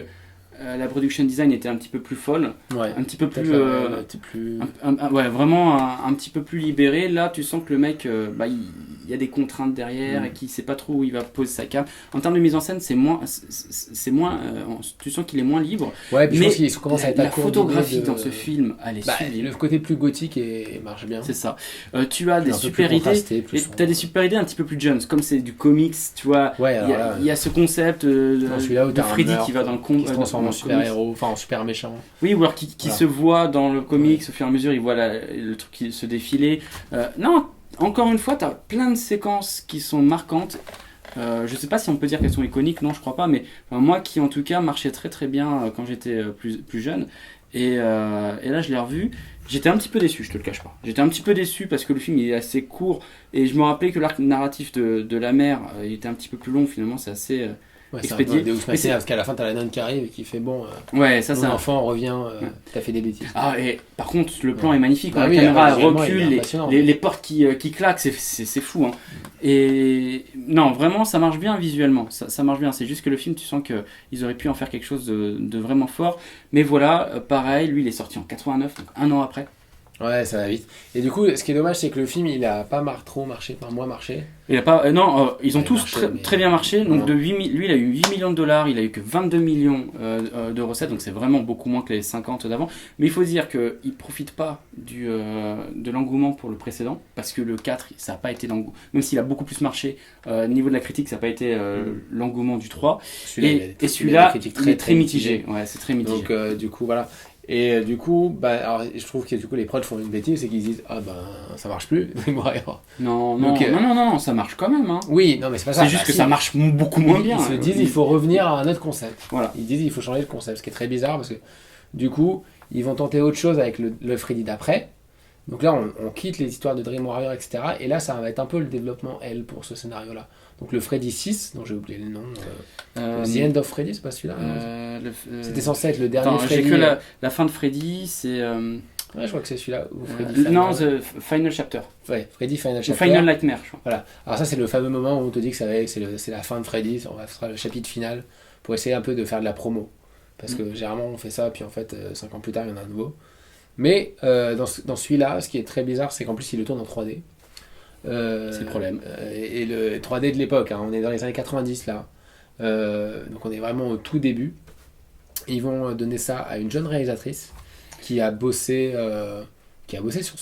la production design était un petit peu plus folle, Ouais. un petit peu Peut-être plus. t'es plus. Ouais, vraiment un petit peu plus libéré. Là, tu sens que le mec, il y a des contraintes derrière et qu'il sait pas trop où il va poser sa cam. En termes de mise en scène, c'est moins. Tu sens qu'il est moins libre. Ouais, puis je Mais pense qu'il commence à être la à court photographie d'idées de- dans ce film, elle est Bah, sublime. le côté plus gothique marche bien. C'est ça. Tu as des Un peu plus super idées. contrasté, plus Et sombre. t'as des super idées un petit peu plus jeunes, comme c'est du comics, tu vois. Ouais, Il alors y, a, là, il y a ce concept dans celui-là où de t'as un Freddy meurtre qui va dans le qui se transforme dans en le comics. super-héros, enfin en super méchant. Oui, ou alors qui Voilà. se voit dans le comics au fur et à mesure, il voit le truc se défiler. Non, encore une fois, t'as plein de séquences qui sont marquantes. Je sais pas si on peut dire qu'elles sont iconiques, non, je crois pas, mais moi qui en tout cas marchait très très bien quand j'étais plus jeune. Et là, je l'ai revu. J'étais un petit peu déçu, je te le cache pas. J'étais un petit peu déçu parce que le film il est assez court et je me rappelais que l'arc narratif de la mère il était un petit peu plus long. Finalement, c'est assez. Ouais, c'est un peu Expédié. Deus Mais c'est- Machina, parce qu'à la fin t'as la nonne qui arrive et qui fait bon, Ouais, ça, mon c'est un. enfant revient, t'as fait des bêtises. Ah, et par contre, le plan Ouais. est magnifique. Bah Quand oui, la caméra visuellement, il est recule, les, impressionnant. les portes qui claquent, c'est fou. Hein. Et non, vraiment, ça marche bien visuellement. Ça marche bien. C'est juste que le film, tu sens qu'ils auraient pu en faire quelque chose de vraiment fort. Mais voilà, pareil, lui, il est sorti en 89, donc un an après. Ouais, ça va vite. Et du coup, ce qui est dommage, c'est que le film il a pas trop marché, par moins marché. Il a pas, non, ils ont Il a tous marché, mais- très bien marché. Donc Ouais. lui, il a eu 8 millions de dollars, il a eu que 22 millions de recettes, donc c'est vraiment beaucoup moins que les 50 d'avant. Mais il faut dire qu'il ne profite pas de l'engouement pour le précédent, parce que le 4, ça n'a pas été l'engouement, même s'il a beaucoup plus marché, au niveau de la critique, ça n'a pas été l'engouement du 3. Celui-là, il a Et des celui-là, critiques il est très mitigé. Ouais, c'est très mitigé. Donc du coup voilà. Et du coup, bah, alors, je trouve que du coup les prods font une bêtise, c'est qu'ils disent ah ben ça marche plus. Bon, alors. Non, Donc, non, ça marche quand même. Hein. Oui, non mais c'est pas ça. C'est juste Bah, que si. ça marche beaucoup moins bien. Ils se disent il faut revenir à un autre concept. Voilà. Ils disent il faut changer le concept, ce qui est très bizarre parce que du coup ils vont tenter autre chose avec le Freddy d'après. Donc là on quitte les histoires de Dream Warrior, etc. Et là ça va être un peu le développement pour ce scénario là. Donc le Freddy 6, dont j'ai oublié le nom. The End of Freddy, c'est pas celui-là. C'était censé être le dernier Attends, j'ai Freddy. que la fin de Freddy, c'est. Ouais, je crois que c'est celui-là. Ou Freddy non, Final... The Final Chapter. Ouais, Freddy Final Ou Chapter. Final Nightmare, je crois. Voilà. Alors ça c'est le fameux moment où on te dit que c'est la fin de Freddy, on va faire le chapitre final pour essayer un peu de faire de la promo. Parce que généralement on fait ça, puis en fait 5 ans plus tard il y en a un nouveau. Mais dans celui-là, ce qui est très bizarre, c'est qu'en plus il le tourne en 3D. C'est le problème. Et le 3D de l'époque, hein, on est dans les années 90 là. Donc on est vraiment au tout début. Ils vont donner ça à une jeune réalisatrice qui a bossé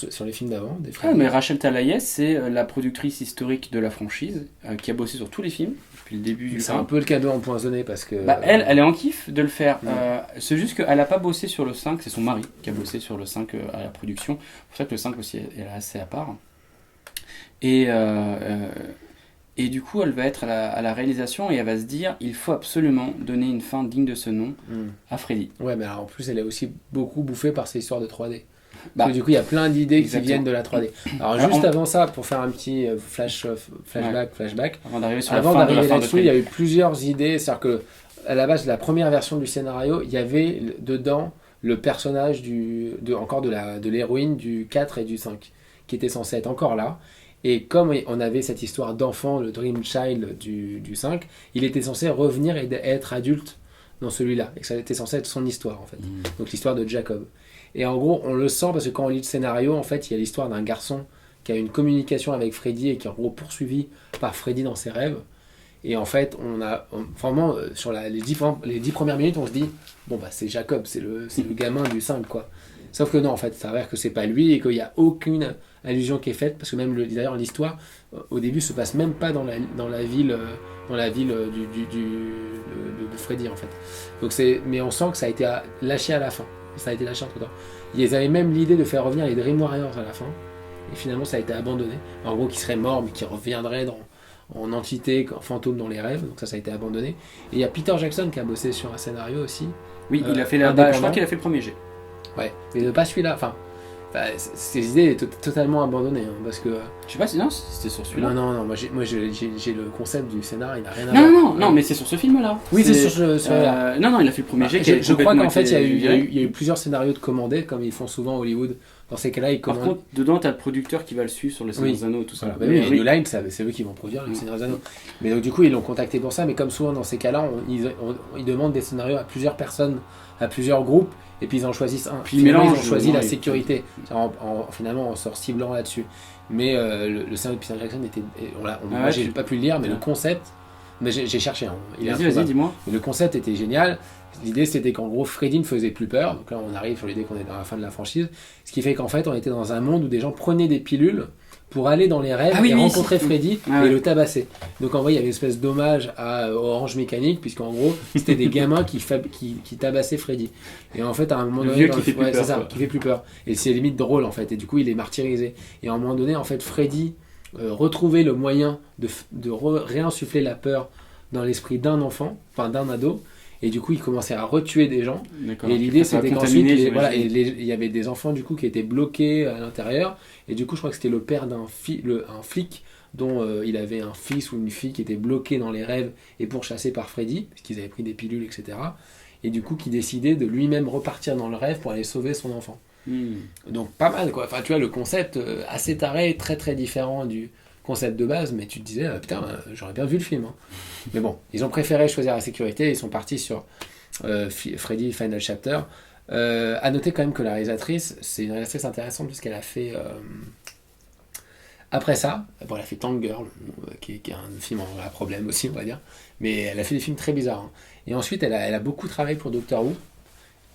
sur les films d'avant. Des Ah, Freddy. mais Rachel Talayeh, c'est la productrice historique de la franchise qui a bossé sur tous les films depuis le début du C'est film. un peu le cadeau empoisonné parce que. Bah, elle est en kiff de le faire. Ouais. C'est juste qu'elle n'a pas bossé sur le 5, c'est son mari qui a bossé sur le 5 à la production. C'est pour ça que le 5 aussi est assez à part. Et Et du coup, elle va être à la réalisation et elle va se dire, il faut absolument donner une fin digne de ce nom à Freddy. Ouais, mais alors, en plus, elle est aussi beaucoup bouffée par ces histoires de 3D. Bah, Parce que du coup, il y a plein d'idées qui exactement. viennent de la 3D. Alors, Alors, juste avant ça, pour faire un petit flashback, Avant d'arriver sur avant la fin de d'arriver la fin de là-dessus, il y Freddy. a eu plusieurs idées. C'est-à-dire que, à la base, la première version du scénario, il y avait dedans le personnage encore de l'héroïne du 4 et du 5, qui était censé être encore là. Et comme on avait cette histoire d'enfant, le Dream Child du 5, il était censé revenir et être adulte dans celui-là. Et que ça était censé être son histoire, en fait. Donc l'histoire de Jacob. Et en gros, on le sent parce que quand on lit le scénario, en fait, il y a l'histoire d'un garçon qui a une communication avec Freddy et qui est en gros poursuivi par Freddy dans ses rêves. Et en fait, vraiment, sur les 10 premières minutes, on se dit, bon, bah, c'est Jacob, c'est le gamin du 5, quoi. Sauf que non, en fait, ça s'avère que c'est pas lui et qu'il n'y a aucune allusion qui est faite, parce que même d'ailleurs l'histoire, au début, se passe même pas dans la ville, de Freddy, en fait. Donc mais on sent que ça a été lâché à la fin. Ça a été lâché entre temps. Ils avaient même l'idée de faire revenir les Dream Warriors à la fin, et finalement ça a été abandonné. En gros, qui serait mort, mais qui reviendrait en entité, en fantôme dans les rêves, donc ça a été abandonné. Et il y a Peter Jackson qui a bossé sur un scénario aussi. Oui, il a fait indépendant. je crois qu'il a fait le premier jet. Ouais, mais pas celui-là. Enfin, ces idées étaient totalement abandonnées, hein, parce que. Je sais pas si non, c'était sur celui-là. Non, moi j'ai le concept du scénar, il n'a rien à Non, voir. mais c'est sur ce film-là. Oui, c'est sur celui-là. Non, il a fait le premier jet. qui a Je crois complètement qu'en fait, été il y a viré. eu plusieurs scénarios de commandés, comme ils font souvent à Hollywood. Dans ces cas-là, ils Par commandent. contre, dedans, t'as le producteur qui va le suivre sur le Seigneur des Anneaux et tout ça. Voilà. Bah oui, et New Line, c'est eux qui vont produire le Seigneur des Anneaux. Mais donc, du coup, ils l'ont contacté pour ça. Mais comme souvent dans ces cas-là, ils demandent des scénarios à plusieurs personnes, à plusieurs groupes, et puis ils en choisissent un. Puis Finalement, ils ont mélange, choisi la oui. sécurité. Finalement, on sort ciblant là-dessus. Mais le scénario de Peter Jackson était. Moi, j'ai pas pu le lire, mais le concept. Mais j'ai cherché. Hein. Vas-y, dis-moi. Mais le concept était génial. L'idée, c'était qu'en gros, Freddy ne faisait plus peur. Donc là, on arrive sur l'idée qu'on est dans la fin de la franchise. Ce qui fait qu'en fait, on était dans un monde où des gens prenaient des pilules pour aller dans les rêves et rencontrer Freddy et le tabasser. Donc en vrai, il y avait une espèce d'hommage à Orange Mécanique, puisqu'en gros, c'était des gamins qui tabassaient Freddy. Et en fait, à un moment donné, qui fait plus peur, qui fait plus peur. Et c'est limite drôle, en fait. Et du coup, il est martyrisé. Et à un moment donné, en fait, Freddy retrouvait le moyen de réinsuffler la peur dans l'esprit d'un enfant, enfin d'un ado. Et du coup, il commençait à retuer des gens. D'accord. Et l'idée, c'était qu'ensuite, j'imagine. il y avait des enfants du coup qui étaient bloqués à l'intérieur. Et du coup, je crois que c'était le père un flic dont il avait un fils ou une fille qui était bloqué dans les rêves et pourchassé par Freddy, parce qu'ils avaient pris des pilules, etc. Et du coup, qui décidait de lui-même repartir dans le rêve pour aller sauver son enfant. Donc, pas mal, quoi. Enfin, tu vois, le concept assez taré, très très différent du concept de base, mais tu te disais, putain, j'aurais bien vu le film. Hein. Mais bon, ils ont préféré choisir la sécurité, ils sont partis sur Freddy Final Chapter. À noter quand même que la réalisatrice, c'est une réalisatrice intéressante puisqu'elle a fait... après ça, bon, elle a fait Tank Girl, qui est un film à problème aussi, on va dire. Mais elle a fait des films très bizarres. Hein. Et ensuite, elle a beaucoup travaillé pour Doctor Who.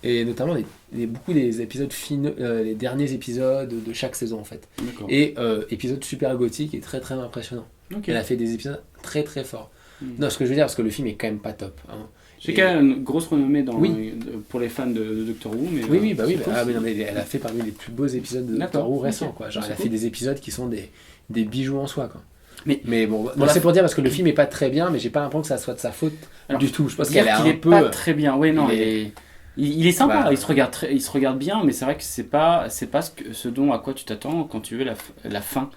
Et notamment beaucoup des épisodes les derniers épisodes de chaque saison en fait. D'accord. Et épisode super gothique et très très impressionnant. Okay. Elle a fait des épisodes très très forts. Non, ce que je veux dire, parce que le film est quand même pas top. Hein. Je sais qu'elle a une grosse renommée pour les fans de Doctor Who. Mais oui, mais elle a fait parmi les plus beaux épisodes de Doctor Who récents. Quoi. Genre, elle a fait des épisodes qui sont des bijoux en soi. Quoi. Mais bon, c'est pour dire parce que le film est pas très bien, mais j'ai pas l'impression que ça soit de sa faute du tout. Je pense qu'elle est un peu. Pas très bien. Oui, non, il est sympa, il se regarde bien, mais c'est vrai que c'est pas ce dont à quoi tu t'attends quand tu veux la fin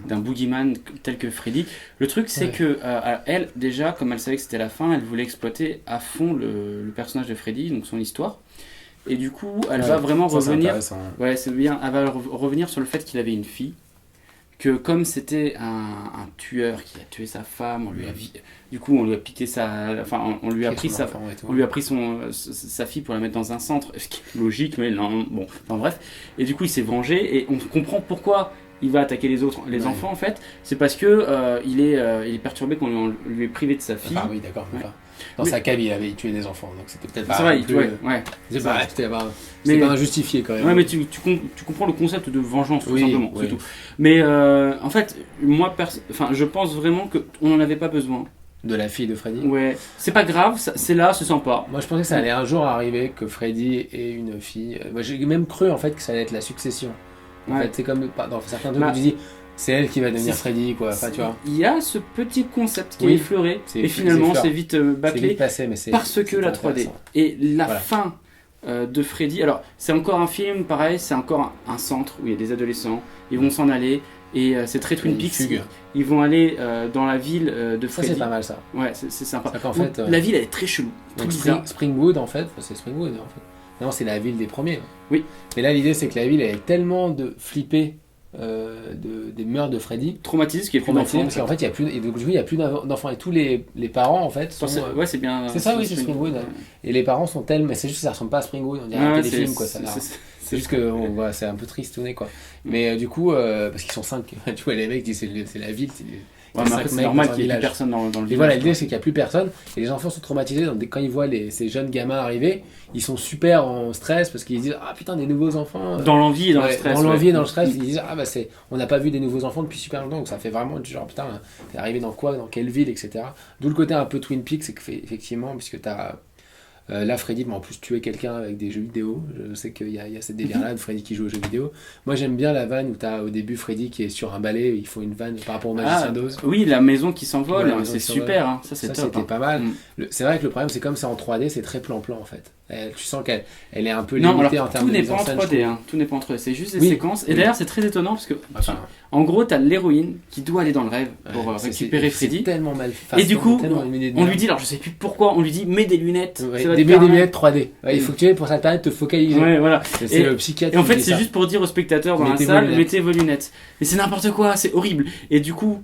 d'un boogeyman tel que Freddy. Le truc, c'est que elle, déjà, comme elle savait que c'était la fin, elle voulait exploiter à fond le personnage de Freddy, donc son histoire. Et du coup, elle va vraiment revenir. Ouais, c'est bien. Elle va revenir sur le fait qu'il avait une fille. Que comme c'était un tueur qui a tué sa femme, on lui a piqué on lui a pris sa fille pour la mettre dans un centre, ce qui est logique, mais non, bon, enfin bref. Et du coup, il s'est vengé et on comprend pourquoi il va attaquer les enfants en fait. C'est parce que il est perturbé qu'on lui ait privé de sa fille. Ah oui, d'accord. Ouais. Dans sa cave, il avait tué des enfants, donc c'était peut-être pas. C'est vrai, c'était pas injustifié quand même. Ouais, mais tu comprends le concept de vengeance tout simplement, c'est tout. Mais en fait, moi, je pense vraiment qu'on n'en avait pas besoin. De la fille de Freddy. Ouais, c'est pas grave, c'est là, c'est sympa. Moi, je pensais que ça allait un jour arriver que Freddy ait une fille. Moi, j'ai même cru en fait que ça allait être la succession. En fait, c'est comme dans certains trucs où tu dis c'est elle qui va devenir Freddy, quoi. Enfin, tu vois. Il y a ce petit concept qui Oui. est effleuré, C'est- et finalement c'est c'est vite C'est bâclé vite passé, mais c'est parce que c'est la 3D. intéressant. Et la Voilà. fin de Freddy, alors c'est encore un film, pareil, c'est encore un centre où il y a des adolescents, ils vont s'en aller, et c'est très Twin Une Peaks, fugue. ils vont aller dans la ville de Ça, Freddy. c'est pas mal, ça. Ouais, c'est sympa. C'est qu'en Où fait, la ville elle est très chelou, très Donc, bizarre. Springwood, en fait, c'est Springwood, en fait. Non, c'est la ville des premiers. Oui. Mais là, l'idée, c'est que la ville, elle est tellement flippée des meurtres de Freddy, Traumatisé, ce qui est plus traumatisée, d'enfants. parce qu'en fait, il y a plus, et donc, du coup, il y a plus d'enfants. Et tous les parents, en fait, sont... Ouais, c'est bien. C'est ça, oui, c'est Springwood. Et les parents sont tels, mais c'est juste que ça ressemble pas à Springwood, on dirait un téléfilm, quoi. Ça a l'air- C'est juste que c'est un peu tristouné, quoi. Mais du coup, parce qu'ils sont 5, tu vois, les mecs disent c'est la ville, Ouais, mais après, c'est normal qu'il y ait plus personne dans le Et village. voilà, l'idée c'est qu'il n'y a plus personne, et les enfants sont traumatisés, donc quand ils voient ces jeunes gamins arriver, ils sont super en stress parce qu'ils se disent ah putain des nouveaux enfants. Dans l'envie et dans le Ouais, stress. dans l'envie et ouais. dans le stress, ils disent ah bah on n'a pas vu des nouveaux enfants depuis super longtemps, donc ça fait vraiment du genre putain t'es arrivé dans quoi, dans quelle ville, etc. D'où le côté un peu Twin Peaks, c'est que effectivement, puisque t'as là Freddy m'a en plus tué quelqu'un avec des jeux vidéo, je sais qu'il y a cette délire là de Freddy qui joue aux jeux vidéo. Moi j'aime bien la vanne où t'as au début Freddy qui est sur un balai, il faut une vanne par rapport au magicien d'Oz. Oui, la maison qui s'envole, Ouais, la maison c'est qui s'envole. super, hein. Ça c'est Ça top. c'était hein. pas mal. Mm. C'est vrai que le problème c'est comme c'est en 3D, c'est très plan-plan en fait. Tu sens qu'elle est un peu Non, limitée alors en termes tout de n'est mise pas en en scène. 3D, hein. Tout n'est pas en 3D, c'est juste des Oui. séquences. Et Oui. d'ailleurs, c'est très étonnant parce que, Enfin, en gros, t'as l'héroïne qui doit aller dans le rêve pour ouais, récupérer c'est Freddy. tellement mal fait. Et du coup, on on lui dit, alors je sais plus pourquoi, on lui dit mets des lunettes. ouais, ça va des te permettre- lunettes 3D. Ouais, il faut que tu aies pour ça te permettre de te focaliser. Ouais, voilà. C'est Et- le psychiatre Et en qui fait, dit c'est ça. juste pour dire aux spectateurs dans la Mettez vos salle, lunettes. mettez vos lunettes. Et c'est n'importe quoi, c'est horrible. Et du coup,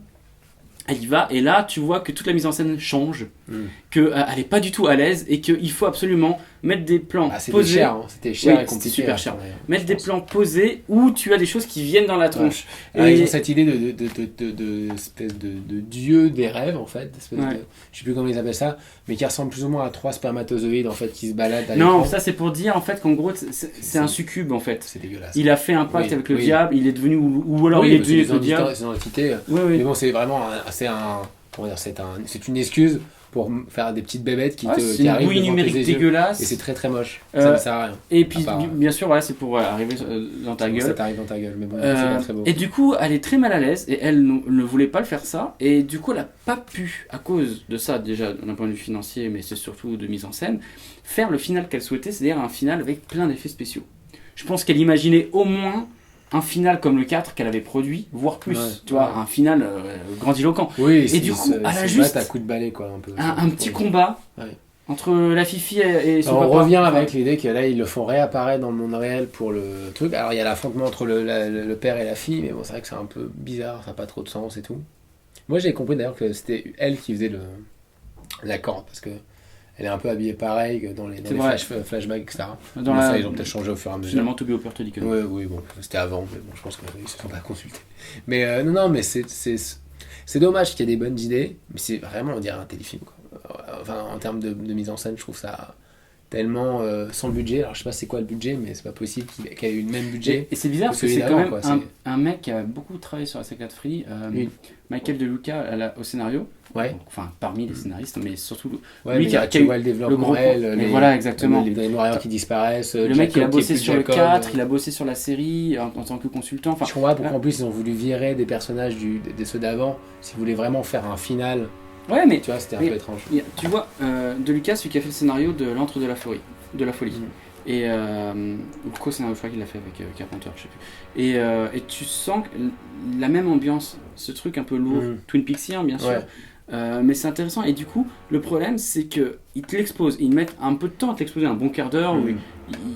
elle y va, et là, tu vois que toute la mise en scène change, Mm. qu'elle est pas du tout à l'aise, et qu'il faut absolument mettre des plans Ah, c'était posés. cher, hein. C'était cher Oui, et compliqué. c'était super hein, cher. d'ailleurs, Mettre je des pense. plans posés où tu as des choses qui viennent dans la tronche. Ah, ils Et- ont cette idée de espèce de dieu des rêves en fait, espèce Ouais. je sais plus comment ils appellent ça, mais qui ressemble plus ou moins à 3 spermatozoïdes en fait qui se baladent à Non, l'écran. ça c'est pour dire en fait qu'en gros c'est un succube en fait. C'est dégueulasse. Il a fait un pacte Oui, avec le oui. diable, il est devenu ou alors Oui, il est mais devenu c'est avec le diable. des entités. Oui, Mais oui. bon, c'est vraiment c'est une excuse pour faire des petites bébêtes qui Ouais, te c'est qui une arrivent bouille devant numérique tes yeux. dégueulasse. Et c'est très très moche. Euh, Ça ne sert à rien. Et puis à part- bien sûr voilà c'est pour arriver dans ta Ça gueule. t'arrive dans ta gueule, mais bon, c'est Euh, pas très beau. et du coup, elle est très mal à l'aise et elle ne voulait pas le faire ça. Et du coup, elle n'a pas pu, à cause de ça, déjà d'un point de vue financier, mais c'est surtout de mise en scène, faire le final qu'elle souhaitait, c'est-à-dire un final avec plein d'effets spéciaux. Je pense qu'elle imaginait au moins un final comme le 4 qu'elle avait produit, voire plus. Ouais, tu vois, ouais. un final grandiloquent. Oui, et du coup, elle a juste à coup de balai quoi un peu. Un petit combat Ouais. entre la Fifi et son Alors, on papa. revient avec l'idée que là ils le font réapparaître dans le monde réel pour le truc. Alors il y a l'affrontement entre le père et la fille, mais bon c'est vrai que c'est un peu bizarre, ça n'a pas trop de sens et tout. Moi j'ai compris d'ailleurs que c'était elle qui faisait la corde parce que elle est un peu habillée pareil que dans les C'est vrai. flashbacks etc. Dans Mais la- ça ils ont peut-être changé au fur et à mesure. Finalement, Toby Hopper te dit que non. Ouais, oui bon c'était avant, mais bon je pense qu'ils se sont pas consultés. Mais non mais c'est dommage qu'il y ait des bonnes idées, mais c'est vraiment on dirait un téléfilm quoi. Enfin en termes de mise en scène je trouve ça tellement sans budget. Alors je sais pas c'est quoi le budget, mais c'est pas possible qu'il ait eu le même budget. Et c'est bizarre parce que c'est évidemment, quand même quoi, un mec qui a beaucoup travaillé sur la saga de Freddy, Oui. Michael De Luca au scénario, Ouais. enfin parmi les scénaristes, mais surtout Ouais, lui mais qui a tu eu vois le le développement gros réel, mais voilà exactement. les noirs qui disparaissent. Le mec il a Jacob qui est bossé plus sur le Jacob. 4, il a bossé sur la série en tant que consultant. Enfin, Je comprends pas pourquoi en plus ils ont voulu virer des personnages de ceux d'avant. S'ils voulaient vraiment faire un final, ouais mais tu vois, c'était un Mais- peu étrange. tu vois, De Luca, celui qui a fait le scénario de l'Antre de la folie. Et ou le co-scénario, je crois qu'il l'a fait avec Carpenter, je sais plus. Et tu sens que la même ambiance, ce truc un peu lourd, Mhm. Twin Peaksien bien sûr. Ouais. Mais c'est intéressant et du coup le problème c'est que ils te l'exposent, ils mettent un peu de temps à te l'exposer, un bon quart d'heure où Mhm.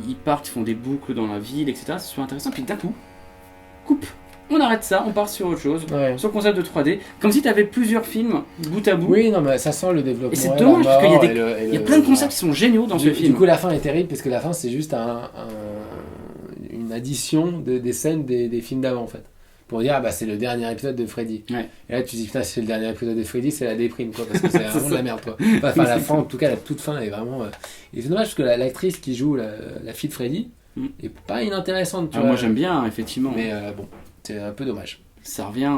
ils partent, ils font des boucles dans la ville, etc. C'est super intéressant, puis d'un coup, coupe, on arrête ça, on part sur autre chose, Ouais. sur le concept de 3D, comme si tu avais plusieurs films bout à bout. Oui, non, mais ça sent le développement. Et c'est réel dommage, à parce qu'il y a mort des- et Il y a plein de concepts qui sont géniaux dans ce Du film. coup, la fin est terrible parce que la fin c'est juste une addition des scènes des films d'avant en fait. Pour dire, ah bah c'est le dernier épisode de Freddy. Ouais. Et là tu te dis, putain, si c'est le dernier épisode de Freddy, c'est la déprime quoi, parce que c'est vraiment de la merde quoi. Enfin, la fin, en tout cas, la toute fin est vraiment. Et c'est dommage parce que l'actrice qui joue la fille de Freddy Mm. est pas inintéressante, tu Ah, vois. moi j'aime bien, effectivement. Mais bon, c'est un peu dommage. Ça revient.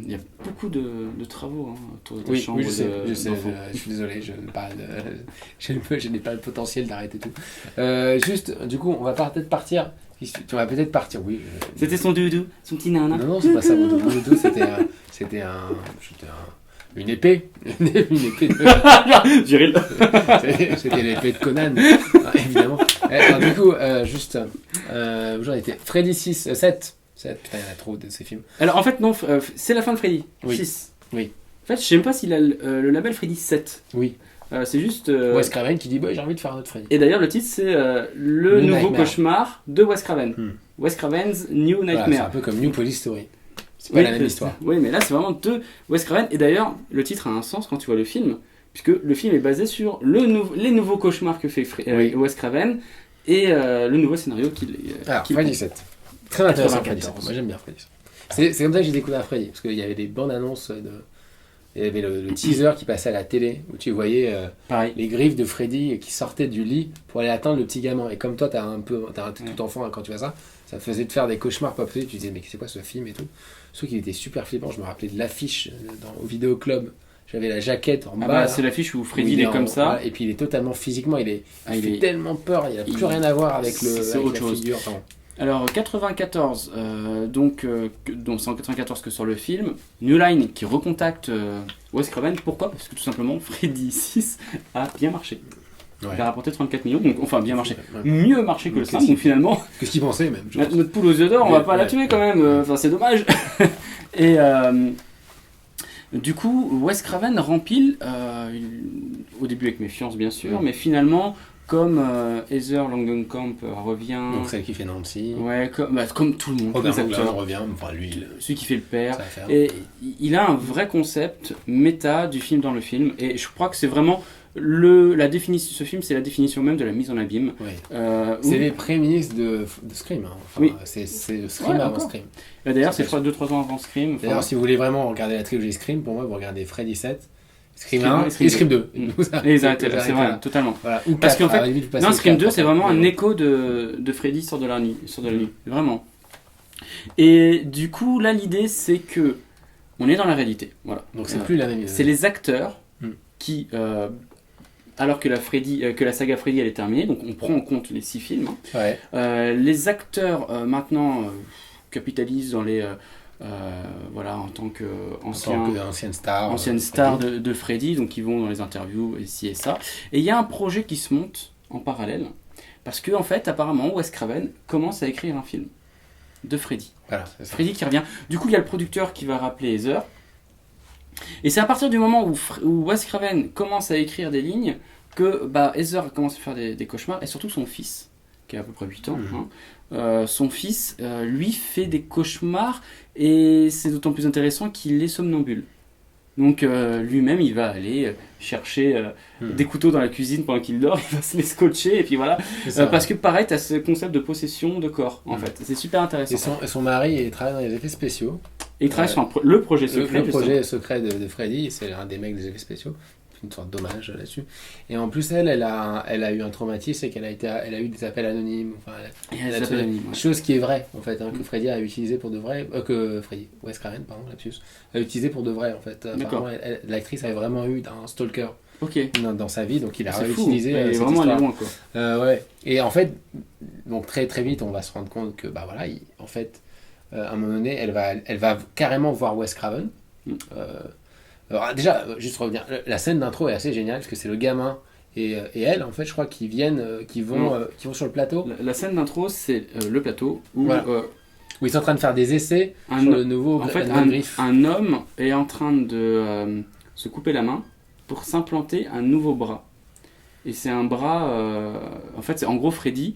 Il y a beaucoup de travaux hein, autour de ta Oui, chambre. oui, je sais, d'enfant. je suis désolé, je je n'ai pas le potentiel d'arrêter tout. Juste, du coup, on va peut-être partir Tu vas peut-être partir, oui. C'était son doudou, son petit nana. Non, c'est pas ça, mon doudou, c'était une épée. Une épée de... Cyril. C'était l'épée de Conan, évidemment. Alors, du coup, où j'en étais Freddy 6, 7. Putain, il y en a trop de ces films. Alors en fait, non, c'est la fin de Freddy. Oui. 6. Oui. En fait, je sais même pas s'il a le label Freddy 7. Oui. C'est juste. Wes Craven qui dit j'ai envie de faire un autre Freddy. Et d'ailleurs, le titre, c'est le nouveau Nightmare. cauchemar de Wes Craven. Wes Craven's New Voilà, c'est un Nightmare. peu comme New Police Story. C'est pas la même histoire. Oui, mais là, c'est vraiment de Wes Craven. Et d'ailleurs, le titre a un sens quand tu vois le film, puisque le film est basé sur les nouveaux cauchemars que fait Wes Craven et le nouveau scénario qu'il Alors, qu'il Freddy 7. Très intéressant, 94. Freddy 7. Moi, j'aime bien Freddy 7. C'est comme ça que j'ai découvert Freddy. Parce qu'il y avait des bandes annonces Il y avait le teaser qui passait à la télé où tu voyais Pareil. les griffes de Freddy qui sortaient du lit pour aller atteindre le petit gamin. Et comme toi, t'es tout enfant hein, quand tu vois ça, ça te faisait te faire des cauchemars pas possibles. Tu disais, mais c'est quoi ce film et tout. Sauf qu'il était super flippant. Je me rappelais de l'affiche au vidéoclub. J'avais la jaquette en bas. Bah, là, c'est l'affiche où où Freddy il est comme ça. voilà, et puis il est totalement physiquement, il il fait est- tellement peur. Il n'a plus il- rien à voir avec c'est avec autre la chose. figure. Enfin, Alors 94, donc c'est en 94 que sort le film. New Line qui recontacte Wes Craven. Pourquoi? Parce que tout simplement Freddy 6 a bien marché. ouais. Il a rapporté 34 millions, donc enfin bien marché. Ouais. Mieux marché que le Ok, 5, si. donc finalement Qu'est-ce qu'il pensait même je pense. notre poule aux yeux d'or, on va pas la Ouais. tuer quand même. Enfin c'est dommage. Et du coup Wes Craven rempile au début avec méfiance bien sûr, mais finalement comme Heather Langenkamp revient. Donc celle qui fait Nancy. Ouais, comme tout le monde, tous Robert les Englund acteurs. revient, enfin lui, Celui qui fait le père. ça va faire. Et il a un vrai concept méta du film dans le film. Et je crois que c'est vraiment la définition. Ce film, c'est la définition même de la mise en abîme. Ouais. Où- C'est les prémices de Scream. Hein. Enfin, Oui. c'est le Scream Ouais, avant encore. Scream. D'ailleurs, c'est c'est 2-3 ans avant Scream. Enfin, D'ailleurs, si vous voulez vraiment regarder la trilogie Scream, pour moi, vous regardez Freddy 7, Scream Scream 1 1 et Scream et Scream 2. 2. Vous et ils arrêtent, arrêtez c'est vrai, là. totalement. Voilà. Ou Parce 4, qu'en fait, à la limite, vous passez Non, au Scream 4, 2, c'est vraiment un mais- écho de Freddy sort de la nuit. Vraiment. Et du coup, là, l'idée, c'est que on est dans la réalité. Voilà. Donc c'est plus la même. C'est les acteurs Mm. qui, alors que la saga Freddy elle est terminée, donc on prend en compte les 6 films, hein, Ouais. les acteurs maintenant capitalisent dans les voilà en tant En qu'anciens tant qu'ancienne star. anciennes stars de Freddy, donc ils vont dans les interviews et ci et ça. Et il y a un projet qui se monte en parallèle parce que en fait apparemment Wes Craven commence à écrire un film de Freddy. Voilà, c'est ça. Freddy qui revient. Du coup, il y a le producteur qui va rappeler Heather. Et c'est à partir du moment où Wes Craven commence à écrire des lignes que Heather commence à faire des cauchemars, et surtout son fils, qui a à peu près 8 ans. Mhm. Son fils, lui, fait des cauchemars, et c'est d'autant plus intéressant qu'il est somnambule. Donc lui-même, il va aller chercher des couteaux dans la cuisine pendant qu'il dort, il va se les scotcher, et puis voilà. C'est ça. Parce que pareil, tu as ce concept de possession de corps, en Mhm. fait. C'est super intéressant. Et son mari, il travaille dans les effets spéciaux. Et il travaille sur le projet secret. Le projet secret de Freddy, c'est un des mecs des effets spéciaux. C'est une sorte d'hommage là-dessus. Et en plus, elle a eu un traumatisme, c'est elle a eu des appels anonymes. Enfin, elle a s'appelle fait- Annie, ouais. chose qui est vraie, en fait, hein, que Freddy a utilisé pour de vrai. Wes Craven, pardon, lapsus, a utilisé pour de vrai, en fait. D'accord. Apparemment, l'actrice avait vraiment eu un stalker Ok. dans sa vie, donc il a C'est fou. réutilisé Elle est cette vraiment allée histoire. loin, quoi. Ouais. Et en fait, donc très très vite, on va se rendre compte que voilà, en fait, à un moment donné, elle va carrément voir Wes Craven. Mm. Alors déjà, juste revenir, la scène d'intro est assez géniale parce que c'est le gamin et elle, en fait, je crois qu'ils vont sur le plateau La scène d'intro, c'est le plateau où Voilà. où ils sont en train de faire des essais un, sur le nouveau en fait, la nouvelle griffe. un homme est en train de se couper la main pour s'implanter un nouveau bras. Et c'est un bras, en fait, c'est en gros Freddy,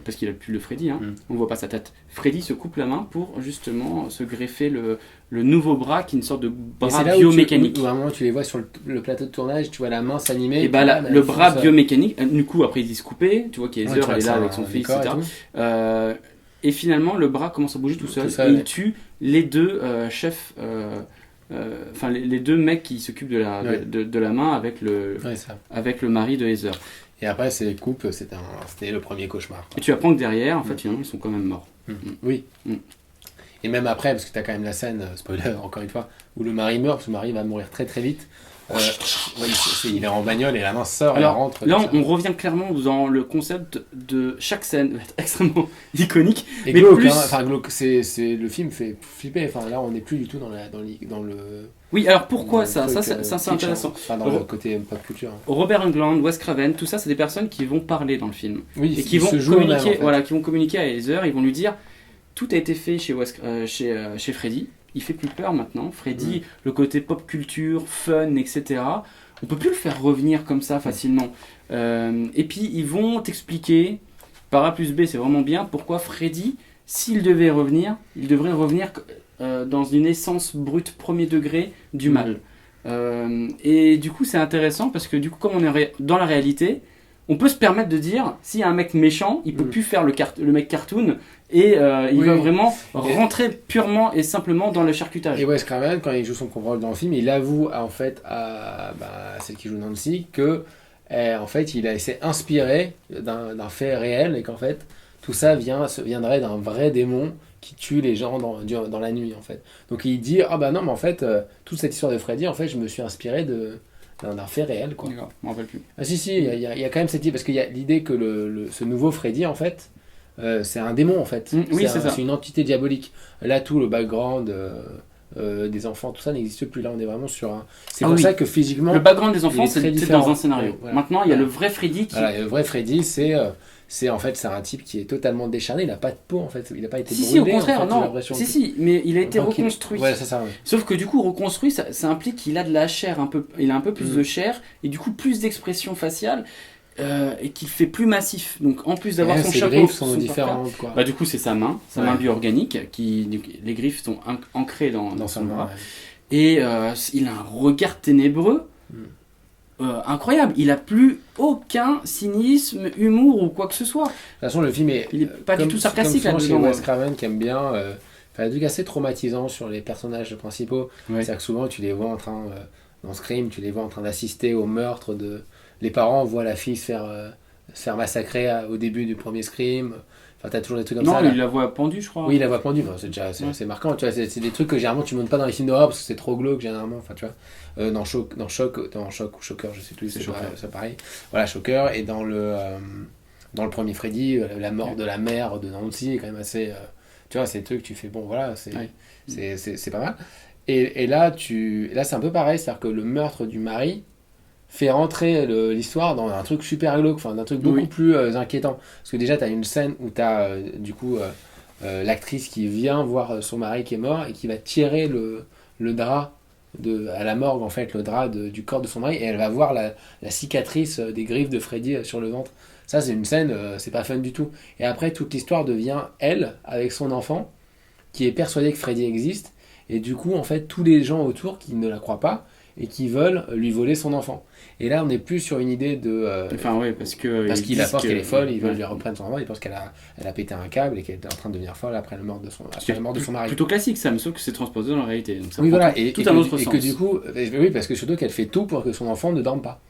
parce qu'il a plus le Freddy, hein, Mm. on voit pas sa tête. Freddy se coupe la main pour justement se greffer le nouveau bras qui est une sorte de Et bras c'est là biomécanique. où à un moment tu les vois sur le plateau de tournage, tu vois la main s'animer. Et puis là, le bras ils font ça. biomécanique, du coup après ils disent couper, tu vois Ouais, qu'Heather tu vois elle est que là c'est avec un son fils, décor et etc. tout. Et finalement le bras commence à bouger tout seul, Tout seul, et ouais. il tue les deux chefs, enfin les deux mecs qui s'occupent de Ouais. de la main avec Ouais, ça. avec le mari de Heather. Et après, c'est coupe, c'était le premier cauchemar. Et tu apprends que derrière, en fait, finalement, ils sont quand même morts. Oui. Mm. Et même après, parce que tu as quand même la scène, spoiler encore une fois, où le mari meurt, parce que le mari va mourir très très vite. il est en bagnole et la main sort et elle Alors, rentre. là, comme ça. on revient clairement dans le concept de chaque scène va être extrêmement iconique. Et mais glauque, plus- hein. Enfin, glauque, le film fait flipper. Enfin, là, on n'est plus du tout dans le. Oui, alors pourquoi dans ça le ça, truc, c'est kitsch, hein. intéressant. Enfin, dans le côté pop culture. Hein. Robert Englund, Wes Craven, tout ça, c'est des personnes qui vont parler dans le film. Oui, Et qui il vont se joue communiquer, eux-mêmes, en fait. voilà, qui vont communiquer à Heather, ils vont lui dire tout a été fait chez Freddy, il fait plus peur maintenant. Freddy, le côté pop culture, fun, etc. On peut plus le faire revenir comme ça facilement. Et puis ils vont t'expliquer par A plus B, c'est vraiment bien pourquoi Freddy, s'il devait revenir, il devrait revenir dans une essence brute premier degré du mal. Et du coup c'est intéressant parce que du coup comme on est dans la réalité, on peut se permettre de dire s'il y a un mec méchant, il peut plus faire le mec cartoon et il va vraiment rentrer purement et simplement dans le charcutage. Et Wes Craven, quand il joue son propre rôle dans le film, il avoue en fait à celle qui joue Nancy que en fait il s'est inspiré d'un fait réel et qu'en fait tout ça viendrait d'un vrai démon qui tue les gens dans la nuit en fait. Donc il dit ah bah non mais en fait toute cette histoire de Freddy en fait je me suis inspiré d'un fait réel quoi. D'accord, je m'en rappelle plus. Ah si il y a quand même cette idée parce qu'il y a l'idée que ce nouveau Freddy en fait c'est un démon en fait. Oui, c'est ça. C'est une entité diabolique. Là tout le background des enfants tout ça n'existe plus. Là on est vraiment sur un. C'est pour ça que physiquement. Le background des il enfants est très c'est différent. dans un scénario. Voilà. Maintenant il y a le vrai Freddy qui. Voilà, et le vrai Freddy c'est en fait c'est un type qui est totalement décharné. Il a pas de peau en fait. Il a pas été brûlé. Si au contraire en fait, j'ai non. l'impression que- Si mais il a été Enfin, qu'il- reconstruit. Ouais c'est ça. Ouais. Sauf que du coup reconstruit ça implique qu'il a de la chair un peu, il a un peu plus de chair et du coup plus d'expression faciale et qu'il fait plus massif. Donc en plus d'avoir Et son ses chapeau, griffes sont son différentes quoi. bah du coup c'est sa main bio-organique qui les griffes sont ancrées dans Dans son son bras. bras. Et il a un regard ténébreux incroyable. Il a plus aucun cynisme, humour ou quoi que ce soit. De toute façon le film est Il est pas du tout sarcastique comme souvent là-dedans. chez Wes Craven qui aime bien faire des trucs assez traumatisants sur les personnages principaux. Ouais. C'est-à-dire que souvent tu les vois en train dans Scream, tu les vois en train d'assister au meurtre de. Les parents voient la fille se faire massacrer au début du premier Scream. Enfin, t'as toujours des trucs comme Non, ça. Là. il la voit pendue, je crois. Oui, il la voit pendue. Enfin, c'est déjà c'est marquant. Tu vois, c'est des trucs que généralement tu montes pas dans les films d'horreur parce que c'est trop glauque généralement. Enfin, tu vois, dans Choc ou Shocker, je sais plus. C'est pareil. Voilà, Shocker. Et dans le premier Freddy, la mort de la mère de Nancy est quand même assez. Tu vois, c'est des trucs tu fais bon, voilà, c'est pas mal. Et là, c'est un peu pareil, c'est-à-dire que le meurtre du mari fait rentrer l'histoire dans un truc super glauque, enfin d'un truc beaucoup plus inquiétant. Parce que déjà, tu as une scène où tu as du coup l'actrice qui vient voir son mari qui est mort et qui va tirer le drap à la morgue, en fait, le drap du corps de son mari, et elle va voir la cicatrice des griffes de Freddy sur le ventre. Ça, c'est une scène, c'est pas fun du tout. Et après, toute l'histoire devient elle, avec son enfant, qui est persuadée que Freddy existe, et du coup, en fait, tous les gens autour qui ne la croient pas et qui veulent lui voler son enfant. Et là, on n'est plus sur une idée de... Enfin, oui, parce qu'ils pensent qu'elle est folle, ils veulent lui reprendre son enfant, ils pensent qu'elle a pété un câble et qu'elle est en train de devenir folle après la mort de son mari. Plutôt classique, ça, mais sauf que c'est transposé dans la réalité. Donc ça Oui, prend voilà, tout un autre et sens. que du coup, oui, parce que surtout qu'elle fait tout pour que son enfant ne dorme pas.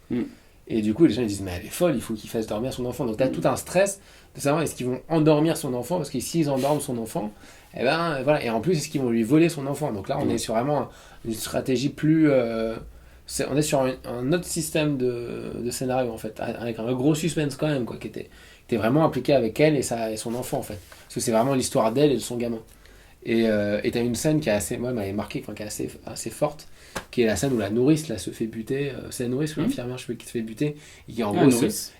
Et du coup, les gens ils disent, mais elle est folle, il faut qu'il fasse dormir son enfant. Donc, tu as tout un stress de savoir est-ce qu'ils vont endormir son enfant, parce que s'ils endorment son enfant, et ben voilà, et en plus, est-ce qu'ils vont lui voler son enfant. Donc là, on est sur vraiment une stratégie plus. On est sur un autre système de scénario, en fait, avec un gros suspense quand même, quoi, qui était vraiment impliqué avec elle et son enfant, en fait. Parce que c'est vraiment l'histoire d'elle et de son gamin. Et t'as une scène qui est assez, moi, m'avait marqué, qui est assez forte, qui est la scène où la nourrice là se fait buter. C'est la nourrice ou l'infirmière, je sais pas, qui se fait buter, et qui en gros,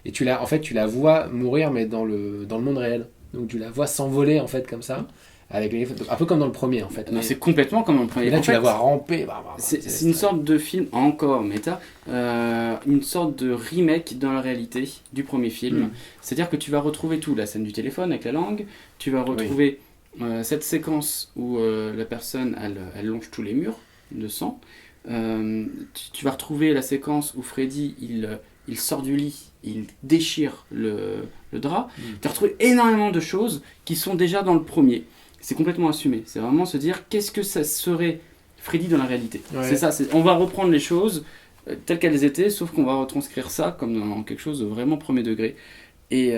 et tu la vois mourir, mais dans le monde réel. Donc tu la vois s'envoler en fait comme ça, avec un peu comme dans le premier en fait. Non, c'est complètement comme dans le premier. Et là en tu fait, la vois ramper. C'est une sorte de film encore méta, une sorte de remake dans la réalité du premier film. C'est-à-dire que tu vas retrouver tout, la scène du téléphone avec la langue, tu vas retrouver cette séquence où la personne elle longe tous les murs de sang. Tu vas retrouver la séquence où Freddy il sort du lit, il déchire le drap. Tu vas retrouver énormément de choses qui sont déjà dans le premier. C'est complètement assumé. C'est vraiment se dire qu'est-ce que ça serait Freddy dans la réalité. C'est ça. On va reprendre les choses telles qu'elles étaient, sauf qu'on va retranscrire ça comme dans quelque chose de vraiment premier degré. Et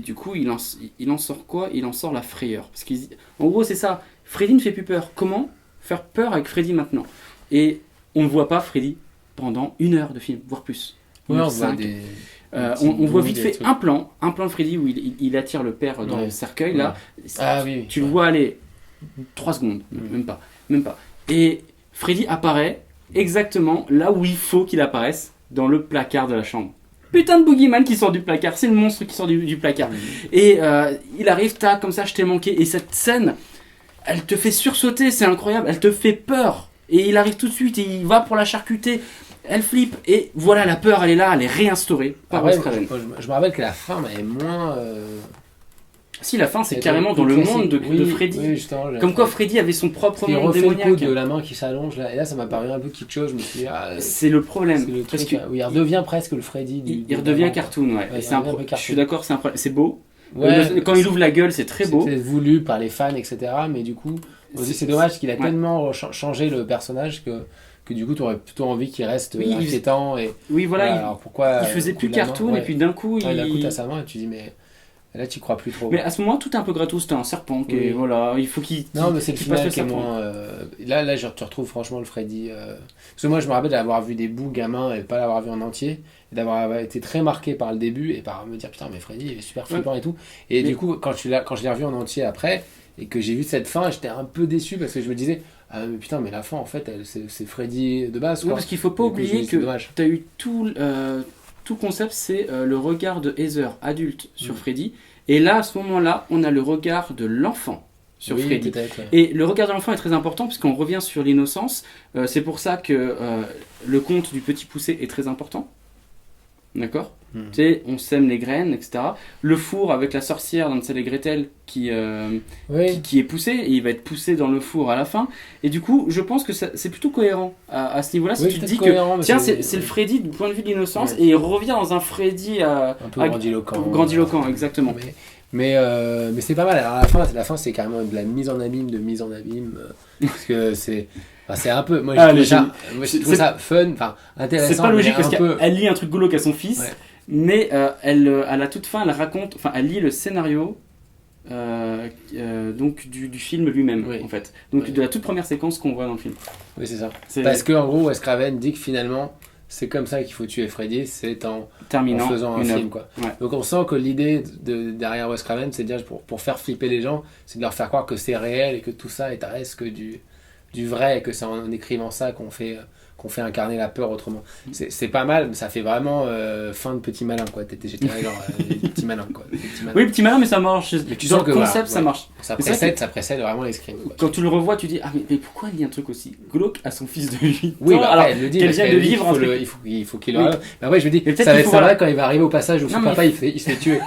du coup, il en sort quoi ? Il en sort la frayeur. Parce qu'en gros, c'est ça. Freddy ne fait plus peur. Comment faire peur avec Freddy maintenant ? Et on ne voit pas Freddy pendant 1 heure de film, voire plus. Ouais, on 1h05. voit des. On voit vite des fait trucs. un plan de Freddy où il attire le père dans Ouais. le cercueil là. Ah oui. Tu le vois aller 3 secondes, même pas. Et Freddy apparaît exactement là où il faut qu'il apparaisse, dans le placard de la chambre. Putain de boogeyman qui sort du placard, c'est le monstre qui sort du placard. Et il arrive, comme ça, je t'ai manqué. Et cette scène, elle te fait sursauter, c'est incroyable, elle te fait peur. Et il arrive tout de suite et il va pour la charcuter. Elle flippe et voilà, la peur, elle est là, elle est réinstaurée par Après, Wes Craven. je me rappelle que la fin m'avait moins. Si, la fin, c'est était carrément dans plus le classique. monde de Oui, Freddy. oui, justement, Comme quoi Freddy avait son propre il monde refait le coup démoniaque. de la main qui s'allonge là, et là ça m'a paru un peu quelque chose. Je me suis dit, C'est le problème. c'est le parce truc, que où il redevient presque le Freddy du. il redevient cartoon, ouais. Ouais, Et c'est un il redevient un peu je cartoon. suis d'accord, c'est un problème. C'est beau. Ouais, Quand il ouvre la gueule, c'est très beau. c'est voulu par les fans, etc. Mais du coup, aussi, c'est dommage qu'il a ouais. tellement changé le personnage que du coup, tu aurais plutôt envie qu'il reste Oui, inquiétant. Et, Oui, voilà, alors pourquoi il faisait coup plus de la main, cartoon ouais. et puis d'un coup, Ouais, d'un coup, il. t'as sa main et tu dis, mais là, tu crois plus trop. Mais à ce moment, tout est un peu gratos. T'as un serpent qui Oui. est. Voilà, il faut qu'il. Non, mais c'est le qu'il passe final qui est serpent. moins. Là, tu retrouves franchement le Freddy. Parce que moi, je me rappelle d'avoir vu des bouts gamin et de pas l'avoir vu en entier. Et d'avoir été très marqué par le début et par me dire putain, mais Freddy, il est super flippant et tout. Et Mais- du coup, quand je l'ai revu en entier après et que j'ai vu cette fin, j'étais un peu déçu parce que je me disais, ah, mais putain, mais la fin, en fait, c'est Freddy de base. Oui, Quoi. parce qu'il faut pas Du coup, je me oublier dis, c'est que dommage. t'as eu tout concept, c'est le regard de Heather, adulte, sur Freddy. Et là, à ce moment-là, on a le regard de l'enfant sur Oui, Freddy. peut-être. Ouais. Et le regard de l'enfant est très important puisqu'on revient sur l'innocence. C'est pour ça que le conte du petit poussé est très important. D'accord. Tu sais, on sème les graines, etc. Le four avec la sorcière d'Hansel et Gretel qui est poussé, et il va être poussé dans le four à la fin. Et du coup, je pense que c'est plutôt cohérent à ce niveau-là. Si tu te dis que, tiens, c'est le Freddy du point de vue de l'innocence, et il revient dans un Freddy un peu grandiloquent. grandiloquent, exactement. Mais c'est pas mal. Alors la fin c'est carrément de la mise en abîme, parce que c'est un peu. Moi je trouve ça fun, enfin intéressant. C'est pas logique mais parce un peu... qu'elle lit un truc glauque à son fils, Ouais. mais à la toute fin, elle lit le scénario donc du film lui-même, Oui. en fait. Donc Oui. de la toute première séquence qu'on voit dans le film. Oui, c'est ça. Parce que en gros, Wes Craven dit que finalement, c'est comme ça qu'il faut tuer Freddy, c'est en terminant faisant un une film, œuvre. quoi. Ouais. Donc on sent que l'idée derrière Wes Craven, c'est de dire pour faire flipper les gens, c'est de leur faire croire que c'est réel et que tout ça est reste que du vrai, et que c'est en écrivant ça qu'on fait incarner la peur autrement. C'est pas mal, mais ça fait vraiment fin de petit malin, quoi. J'étais là, genre petit malin, quoi. Petit malin. Oui, petit malin, mais ça marche. Mais tu Dans sens le que, concept, voilà, ça ouais. marche. Ça Mais c'est vrai précède vraiment les screams, quoi. Quand tu le revois, tu dis mais pourquoi elle lit un truc aussi glauque à son fils de 8 Oui, ans bah alors après, elle le dit, qu'elle parce vient qu'elle de dit vivre un truc. il faut qu'il le Oui. relève. Mais après, je me dis, Mais peut-être ça va qu'il être faut, sympa voilà. quand il va arriver au passage où son Non, mais papa il se fait tuer.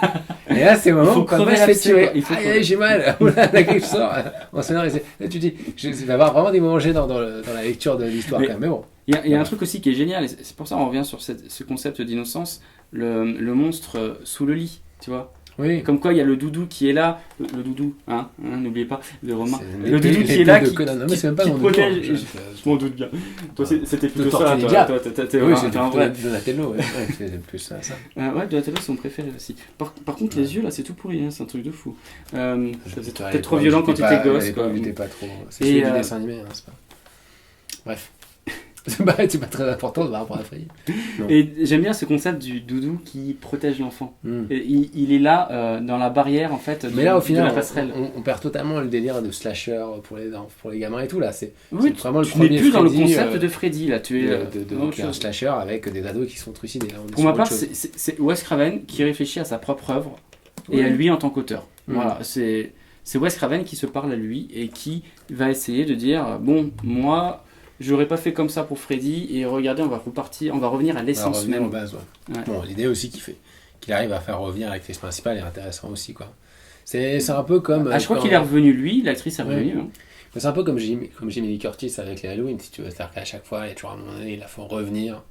Et là, c'est le Il moment faut où quand crever il se fait l'abcès, tuer. quoi. Il faut Aïe, crever. j'ai mal. Oula, la gueule sort. On se là, tu dis, il va y avoir vraiment des moments gênants dans la lecture de l'histoire, Mais- quand même. Mais bon. Il y a un truc aussi qui est génial, et c'est pour ça qu'on revient sur ce concept d'innocence, le monstre sous le lit, tu vois. Oui. Comme quoi il y a le doudou qui est là, le doudou, n'oubliez pas, le Romain. C'est Le doudou qui l'épée est là, de qui Conan. Non, mais c'est même pas qui mon protège. doudou, hein. Je m'en doute bien. Toi, c'était plutôt Le ça, Tortue toi, Ninja. t'es Oui, un- c'est t'es un vrai. Donatello. Ouais, c'est plus ça. Ouais, Donatello, c'est mon préféré aussi. Par contre, les yeux là, c'est tout pourri, hein, c'est un truc de fou. C'est peut-être trop violent quand tu étais gosse, quoi. J'étais pas trop. C'est Et, celui du dessin animé, hein, c'est pas. Bref. C'est pas très important de par rapport à Freddy. Non. Et j'aime bien ce concept du doudou qui protège l'enfant. Hmm. Et il est là dans la barrière en fait Mais là, au de final, la passerelle. on perd totalement le délire de slasher pour les gamins et tout. Là, c'est Oui, vraiment le tu n'es premier plus dans le Freddy, concept de Freddy là. Tu es dans autre un chose. slasher avec des ados qui sont trucidés. Là, on est Pour sur ma autre part, chose. c'est Wes Craven qui réfléchit à sa propre œuvre et Oui. à lui en tant qu'auteur. Mm. Voilà, c'est Wes Craven qui se parle à lui et qui va essayer de dire bon, moi, j'aurais pas fait comme ça pour Freddy et regardez, on va revenir à On va l'essence revenir même. aux bases, ouais. Ouais. Bon, l'idée aussi qu'il arrive à faire revenir l'actrice principale est intéressant aussi, quoi. C'est un peu comme. Ah, je crois quand- qu'il est revenu lui, l'actrice est Ouais. revenue. Hein. C'est un peu comme Jamie Lee Curtis avec les Halloween, si tu veux. C'est-à-dire qu'à chaque fois, il y a toujours un moment donné, il la faut revenir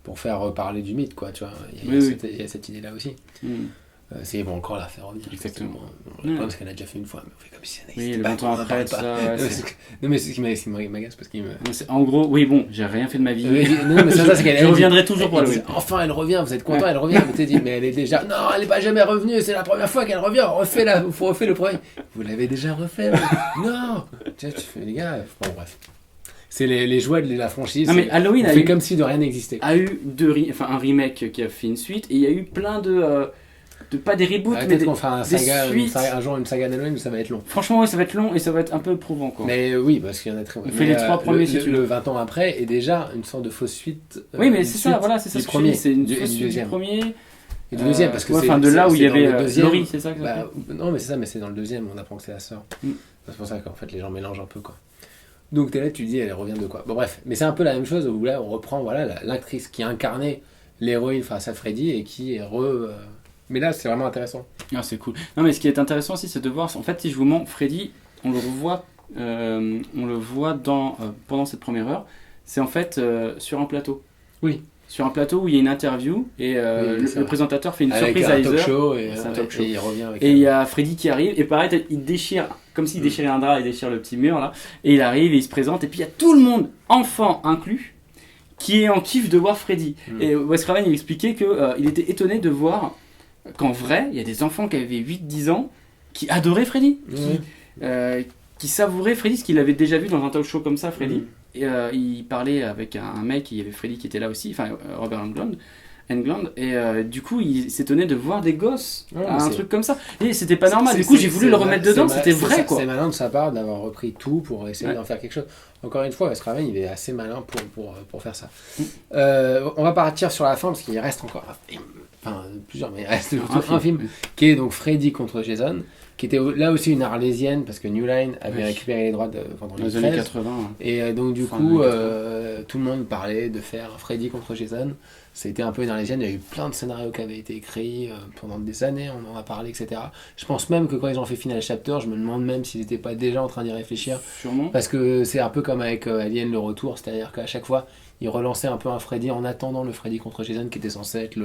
pour faire reparler du mythe, quoi. Tu vois. Il y a cette idée-là aussi. Mm. C'est bon, encore la faire revenir. Exactement. Le problème, c'est qu'elle a déjà fait une fois, mais on fait comme si ça Oui, n'existait le pas. 20 ans on en après, parle tout pas. ça. Ouais, Non, mais c'est ce qui m'agace parce qu'il me. En gros, oui, bon, j'ai rien fait de ma vie. Non, mais c'est ça, c'est qu'elle Je reviendrai toujours pour elle Halloween. dit, enfin, elle revient, vous êtes content, elle revient. Mais tu dis, mais elle est déjà. Non, elle n'est pas jamais revenue, c'est la première fois qu'elle revient. Faut refaire le premier. Vous l'avez déjà refait. Non. Tu sais, tu fais, les gars. Bon, bref. C'est les joies de la franchise. Non mais Halloween on a fait eu, comme si de rien n'existait. a eu un remake qui a fait une suite et il y a eu plein de pas des reboots mais Peut-être qu'on fera suites. un jour une saga d'Halloween, mais ça va être long. Franchement ouais, ça va être long et ça va être un peu éprouvant quoi. Mais oui, parce qu'il y en a très. On fait les 3 premiers si tu veux. Le 20 ans après est déjà une sorte de fausse suite. Oui mais c'est ça, voilà, c'est ça du ce que je premier, dis, c'est une du fausse suite du deuxième. premier. Et du deuxième, parce que enfin de là où il y dans avait le deuxième, Laurie, c'est ça que ça bah, non mais c'est ça, mais c'est dans le deuxième, on apprend que c'est la sœur. Mm. C'est pour ça qu'en fait les gens mélangent un peu quoi. Donc t'es là, tu te dis elle revient de quoi. Bon bref, mais c'est un peu la même chose où là on reprend voilà l'actrice qui incarnait l'héroïne face à Freddy et qui est mais là c'est vraiment intéressant. Ah c'est cool. Non mais ce qui est intéressant aussi c'est de voir, en fait si je vous mens, Freddy, on le voit pendant cette première heure, c'est en fait sur un plateau. Oui. Sur un plateau où il y a une interview et le présentateur fait une avec surprise à un talk Heather. show C'est un talk show. et il revient avec Et il y a Freddy qui arrive et pareil il déchire, comme s'il déchirait un drap, il déchire le petit mur là, et il arrive et il se présente et puis il y a tout le monde, enfant inclus, qui est en kiff de voir Freddy. Et Wes Craven il expliquait qu'il était étonné de voir qu'en vrai il y a des enfants qui avaient 8-10 ans qui adoraient Freddy, qui savouraient Freddy, ce qu'il avait déjà vu dans un talk show comme ça Freddy. Et il parlait avec un mec, il y avait Freddy qui était là aussi, enfin Robert Englund, et du coup il s'étonnait de voir des gosses à un truc comme ça. Et c'était pas normal, du coup j'ai voulu le remettre dedans, c'était vrai quoi. C'est malin de sa part d'avoir repris tout pour essayer Ouais. d'en faire quelque chose. Encore une fois, Wes Craven il est assez malin pour faire ça. On va partir sur la fin parce qu'il reste encore plusieurs, mais il reste un film qui est donc Freddy contre Jason, qui était là aussi une arlésienne parce que New Line avait récupéré les droits de Vendredi Dans les 13. années 80. Et donc du Fin coup, des années tout le monde parlait de faire Freddy contre Jason. C'était un peu une arlésienne, il y a eu plein de scénarios qui avaient été écrits pendant des années, on en a parlé, etc. Je pense même que quand ils ont fait Final Chapter, je me demande même s'ils n'étaient pas déjà en train d'y réfléchir. Sûrement. Parce que c'est un peu comme avec Alien le retour, c'est-à-dire qu'à chaque fois, ils relançaient un peu un Freddy en attendant le Freddy contre Jason qui était censé être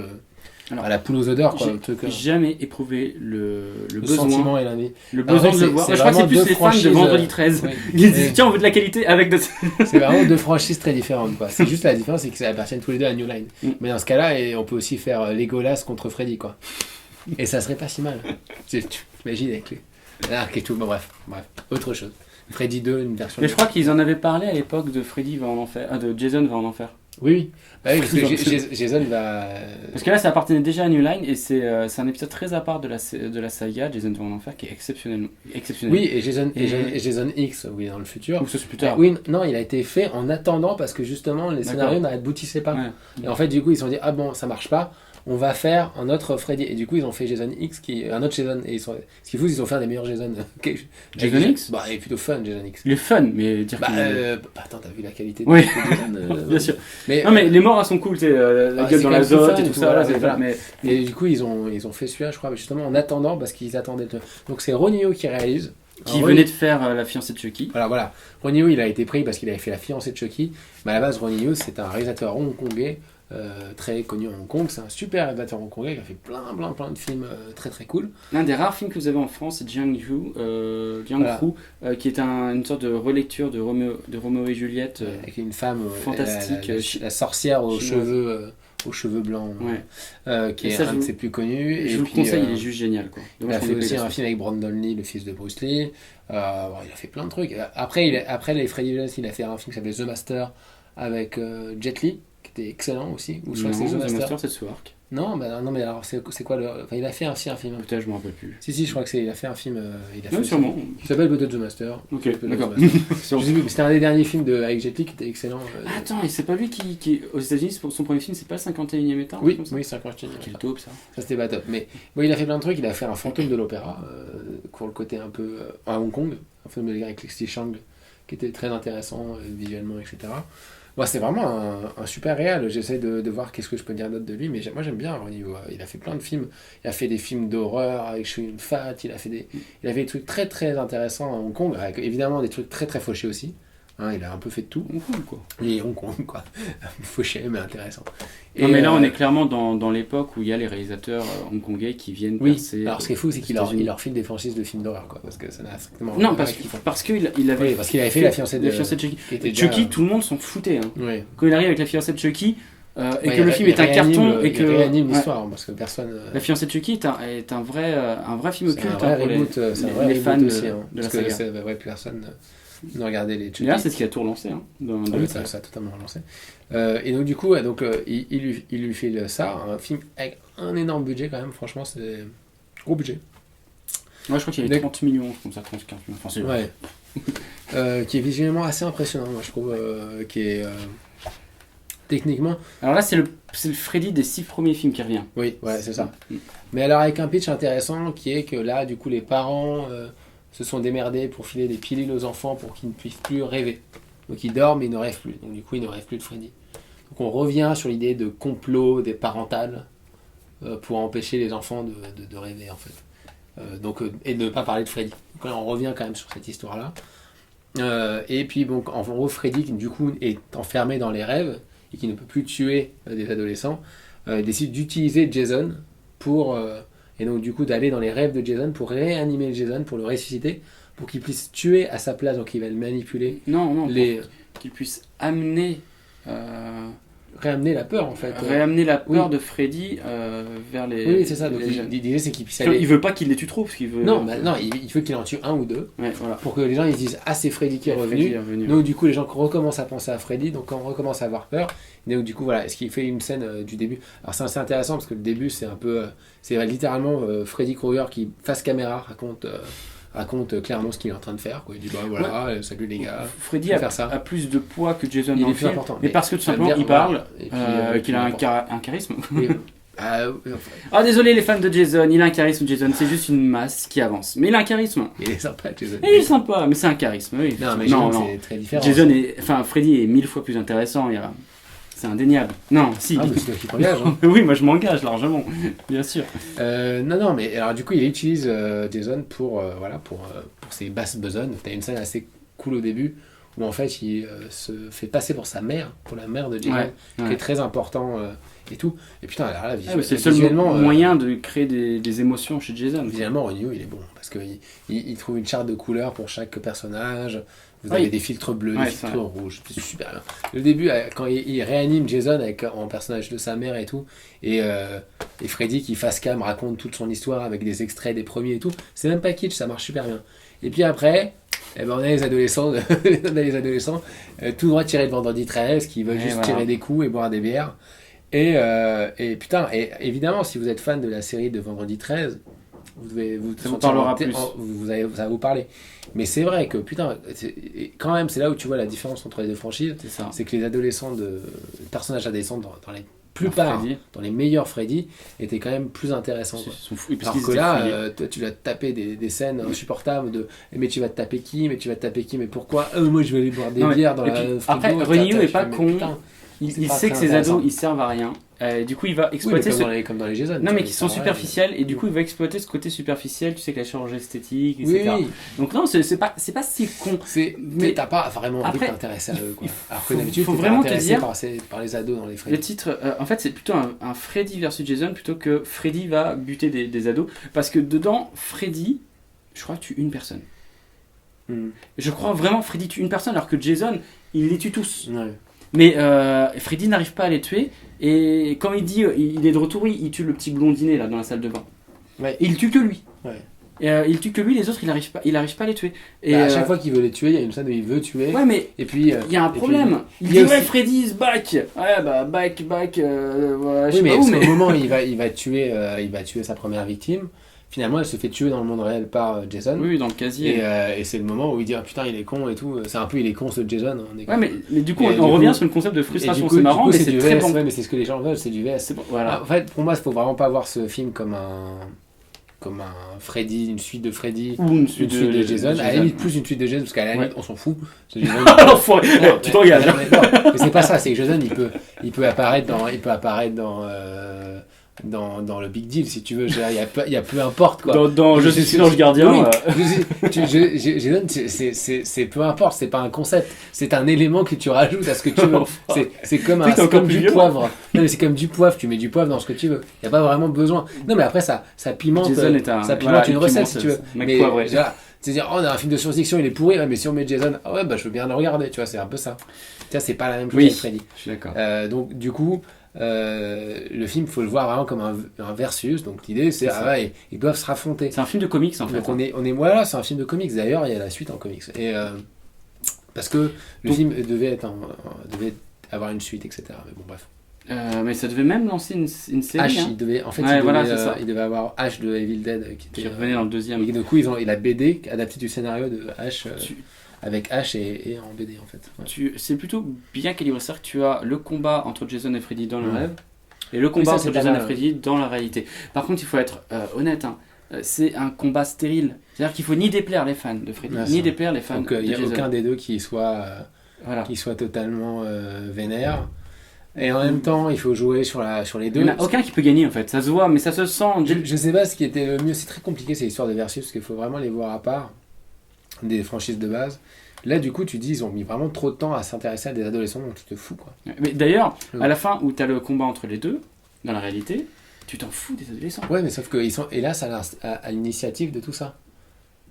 la poule aux odeurs. Quoi, J'ai jamais éprouvé le sentiment et l'envie. le besoin de le voir. Je crois que c'est plus les fans de Vendredi 13. Oui. Ils disent tiens on veut de la qualité avec de... C'est vraiment deux franchises très différentes. Quoi. C'est juste la différence, c'est qu'ils appartiennent tous les deux à New Line. Mais dans ce cas-là, on peut aussi faire Legolas contre Freddy. Quoi. Et ça serait pas si mal. Tu imagines avec l'arc et tout. Bon, bref, autre chose. Freddy 2, une version. Mais je crois qu'ils en avaient parlé à l'époque de Freddy va en enfer, de Jason va en enfer. Oui. Bah oui, parce que Jason va. Parce que là, ça appartenait déjà à New Line et c'est un épisode très à part de la saga Jason va en enfer qui est exceptionnel. Oui, et Jason X, oui, dans le futur. Ou ça c'est plus tard. Oui, non, il a été fait en attendant parce que justement les scénarios n'aboutissaient pas. Ouais. Et en fait, du coup, ils se sont dit ah bon, ça marche pas. On va faire un autre Freddy. Et du coup, ils ont fait Jason X, un autre Jason. Et ce qui est fou, ils ont fait des meilleurs Jason. Jason X Bah, il est plutôt fun, Jason X. Il est fun, mais dire qu'il Attends, t'as vu la qualité de Oui. Jason bien sûr. Mais, Non, mais les morts, elles sont cool, tu sais, la gueule dans l'azote et tout ça. Voilà, Voilà, mais et du coup, ils ont fait celui-là, je crois, justement en attendant, parce qu'ils attendaient. Donc, c'est Ronnie Yu qui réalise. qui venait de faire La fiancée de Chucky. Voilà. Ronnie Yu, il a été pris parce qu'il avait fait La fiancée de Chucky. Mais à la base, Ronnie Yu, c'est un réalisateur hongkongais. Très connu à Hong Kong, c'est un super réalisateur hongkongais qui a fait plein de films très très cool. L'un des rares films que vous avez en France, c'est Jiang Hu, qui est une sorte de relecture de Roméo et Juliette. Avec une femme fantastique, la sorcière aux cheveux blancs, qui est un de ses plus connus. Et je vous le conseille, il est juste génial. Quoi. Il a fait aussi un film avec Brandon Lee, le fils de Bruce Lee. Il a fait plein de trucs. Après les Freddy Vs, il a fait un film qui s'appelait The Master avec Jet Li, qui était excellent aussi. Ou je crois que c'est The Master, c'est Swark. Non, mais alors c'est quoi il a fait aussi un film. Peut-être, je me rappelle plus. Si, je crois que il a fait un film. Sûrement. Qui s'appelle peut-être The Master. Ok, d'accord. Je sais plus, c'était un des derniers films avec Jet Li qui était excellent. Attends, et c'est pas lui qui aux États-Unis, pour son premier film, c'est pas le 51e état? Oui, 51e. Quel taupe ça. Ça c'était pas top. Mais bon, il a fait plein de trucs. Il a fait un fantôme de l'opéra, pour le côté un peu à Hong Kong. Un film avec Lexi Chang qui était très intéressant visuellement, etc. Bon, c'est vraiment un super réal. J'essaie de voir qu'est-ce que je peux dire d'autre de lui, mais moi j'aime bien Ronnie Yu. Il a fait plein de films. Il a fait des films d'horreur avec Chun Fat. Il a fait des trucs très très intéressants à Hong Kong, avec évidemment des trucs très très fauchés aussi. Il a un peu fait de tout. Hong Kong, quoi. Et Hong Kong, quoi. Fauché, mais intéressant. Non, mais là, on est clairement dans l'époque où il y a les réalisateurs hongkongais qui viennent percer. Alors, ce qui est fou, c'est qu'il leur file des franchises de films d'horreur, quoi. Parce que ça n'a strictement rien. Non, parce qu'il avait. Oui, parce qu'il avait fait La fiancée de Chucky. Chucky, tout le monde s'en foutait. Hein. Oui. Quand il arrive avec La fiancée de Chucky, et que le film est un carton et que. Il réanime l'histoire, parce que personne. La fiancée de Chucky est un vrai film occulte pour les fans de la saga. Parce que personne de regarder les Chucky. D'ailleurs, c'est ce qui a tout relancé. Hein, Ah oui, ça a totalement relancé. Et donc du coup, il lui fait ça, un film avec un énorme budget quand même, franchement c'est gros budget. Ouais, je crois qu'il y avait 30 millions, comme ça, 30, 40 millions. Enfin, c'est Ouais. Qui est visuellement assez impressionnant, moi je trouve, qui est techniquement... Alors là, c'est le Freddy des 6 premiers films qui revient. Oui, ouais, c'est ça. Mais alors avec un pitch intéressant qui est que là, du coup, les parents se sont démerdés pour filer des pilules aux enfants pour qu'ils ne puissent plus rêver. Donc ils dorment mais ils ne rêvent plus. Donc du coup, ils ne rêvent plus de Freddy. Donc on revient sur l'idée de complot des parentales pour empêcher les enfants de rêver en fait. Et de ne pas parler de Freddy. Donc là, on revient quand même sur cette histoire-là. Et puis donc, en gros, Freddy qui du coup est enfermé dans les rêves et qui ne peut plus tuer des adolescents, décide d'utiliser Jason pour et donc du coup d'aller dans les rêves de Jason pour réanimer Jason, pour le ressusciter, pour qu'il puisse tuer à sa place. Donc il va le manipuler. Non, qu'il puisse amener... réamener la peur en fait. Réamener la peur oui. de Freddy vers les... Oui, c'est ça. Donc les jeunes. l'idée c'est qu'il puisse aller... Il veut pas qu'il les tue trop, parce qu'il veut... Non, il veut qu'il en tue un ou deux. Ouais, voilà. Pour que les gens ils se disent « Ah, c'est Freddy qui est revenu Freddy est revenu. » Donc du coup, les gens recommencent à penser à Freddy, donc on recommence à avoir peur. Et donc du coup, voilà, ce qui fait une scène du début. Alors c'est assez intéressant parce que le début, c'est un peu... c'est littéralement Freddy Krueger qui, face caméra, raconte clairement ce qu'il est en train de faire. Quoi. Il dit bah voilà, salut les gars. Freddy a plus de poids que Jason il dans est le plus film, important. mais parce que tout simplement il parle, et puis, qu'il a un charisme. Et, Ah désolé les fans de Jason, il a un charisme Jason, c'est juste une masse qui avance. Mais il a un charisme. il est sympa Jason. Il est sympa, mais c'est un charisme, oui. Non mais non, c'est très différent. Freddy est 1000 fois plus intéressant, c'est indéniable. Non, si. Ah mais c'est toi qui t'engages. Hein. Oui, moi je m'engage largement, bien sûr. Non, mais alors du coup, il utilise Jason pour ses basses besognes. T'as une scène assez cool au début où en fait il se fait passer pour sa mère, pour la mère de Jason, qui est très important et tout. Et putain, alors là, c'est le seul moyen de créer des émotions chez Jason. Visuellement, Renew, il est bon parce qu'il trouve une charte de couleurs pour chaque personnage. Vous avez des filtres bleus, des filtres rouges, c'est super bien. Le début, quand il réanime Jason en personnage de sa mère et tout, et Freddy qui face cam raconte toute son histoire avec des extraits des premiers et tout, c'est même pas kitsch, ça marche super bien. Et puis après, on a les adolescents, tout droit tirés de Vendredi 13, qui veulent juste tirer des coups et boire des bières. Et évidemment, si vous êtes fan de la série de Vendredi 13, ça va vous parler. Mais c'est vrai que quand même, c'est là où tu vois la différence entre les deux franchises. C'est que les personnages adolescents dans les plupart, dans les meilleurs Freddy, étaient quand même plus intéressants. Quoi. Ils sont fous. Alors que là, toi, tu vas te taper des scènes insupportables de mais tu vas te taper qui, mais pourquoi moi je vais aller boire des bières dans la frigo. Après, Renew est pas con. Il sait que ces ados ils servent à rien. Du coup, il va exploiter comme dans les Jason. Non, mais qui sont superficiels et du coup, il va exploiter ce côté superficiel. Tu sais que la chirurgie esthétique, etc. Oui. Donc non, c'est pas si con. Mais t'as pas vraiment envie de t'intéresser à eux. Quoi. Alors que d'habitude, faut vraiment te dire par les ados dans les Freddy. Le titre, en fait, c'est plutôt un Freddy versus Jason plutôt que Freddy va buter des ados, parce que dedans, Freddy, je crois, tue une personne. Je crois vraiment Freddy tue une personne alors que Jason, il les tue tous. Ouais. Mais Freddy n'arrive pas à les tuer, et quand il dit il est de retour, il tue le petit blondinet là dans la salle de bain. Ouais. Et il tue que lui. Ouais. Il tue que lui, les autres il n'arrive pas à les tuer. Et à chaque fois qu'il veut les tuer, il y a une scène où il veut tuer. Ouais, mais et puis il y a un problème. Il dit ouais, Freddy is back. Ouais, bah back. Voilà, oui, mais au moment où il va tuer sa première victime. Finalement, elle se fait tuer dans le monde réel par Jason. Oui, dans le casier. Et c'est le moment où il dit ah, putain, il est con et tout. C'est un peu il est con ce Jason. Ouais, mais du coup, on revient sur le concept de frustration. C'est marrant, mais c'est très bon. Ouais, mais c'est ce que les gens veulent, c'est du VS. Voilà. En fait, pour moi, il faut vraiment pas voir ce film comme un Freddy, une suite de Freddy ou une suite de Jason. À la limite, plus une suite de Jason, parce qu'à la limite, on s'en fout. L'enfoiré, tu t'engages. Mais c'est pas ça, c'est que Jason, il peut apparaître dans le Big Deal, si tu veux. Il y a peu importe quoi. Dans Je suis l'ange gardien. Jason, c'est peu importe, c'est pas un concept, c'est un élément que tu rajoutes à ce que tu veux. C'est comme du poivre. Non, mais c'est comme du poivre, tu mets du poivre dans ce que tu veux. Il y a pas vraiment besoin. Non, mais après ça pimente. Ça pimente une recette si tu veux. Mais c'est-à-dire, on a un film de science-fiction, il est pourri, mais si on met Jason, je veux bien le regarder, tu vois, c'est un peu ça. Tu vois, c'est pas la même chose avec Freddy. Je suis d'accord. Donc, du coup, le film, il faut le voir vraiment comme un versus. Donc, l'idée, c'est ils doivent se raffronter. C'est un film de comics, en fait. Donc, voilà, c'est un film de comics. D'ailleurs, il y a la suite en comics. Parce que le Donc- film devait avoir une suite, etc. Mais bon, bref. Mais ça devait même lancer une série. H, hein. il devait, en fait, Ouais, voilà, c'est ça. il devait avoir H de Evil Dead qui Qui était. revenait dans le deuxième. Et du coup, il a BD adapté du scénario de H Tu- avec H et en BD en fait. Ouais. C'est plutôt bien calibré. C'est-à-dire que tu as le combat entre Jason et Freddy dans le Mm. rêve et le combat ça, c'est entre pas Jason et mal. Freddy dans la réalité. Par contre, il faut être honnête. Hein. C'est un combat stérile. C'est-à-dire qu'il faut ni déplaire les fans de Freddy, Ouais, ni ça. déplaire les fans Donc de il n'y a Jason. aucun des deux qui soit Voilà. totalement vénère. Et en même temps, il faut jouer sur les Il deux. n'y en a aucun qui peut gagner en fait. Ça se voit, mais ça se sent. Je sais pas ce qui était le mieux. C'est très compliqué ces histoires de versus parce qu'il faut vraiment les voir à part des franchises de base. Là, du coup, tu dis ils ont mis vraiment trop de temps à s'intéresser à des adolescents, donc tu te fous quoi. Mais d'ailleurs, Ouais. à la fin où tu as le combat entre les deux, dans la réalité, tu t'en fous des adolescents. Ouais, mais sauf qu'ils sont hélas à l'initiative de tout ça.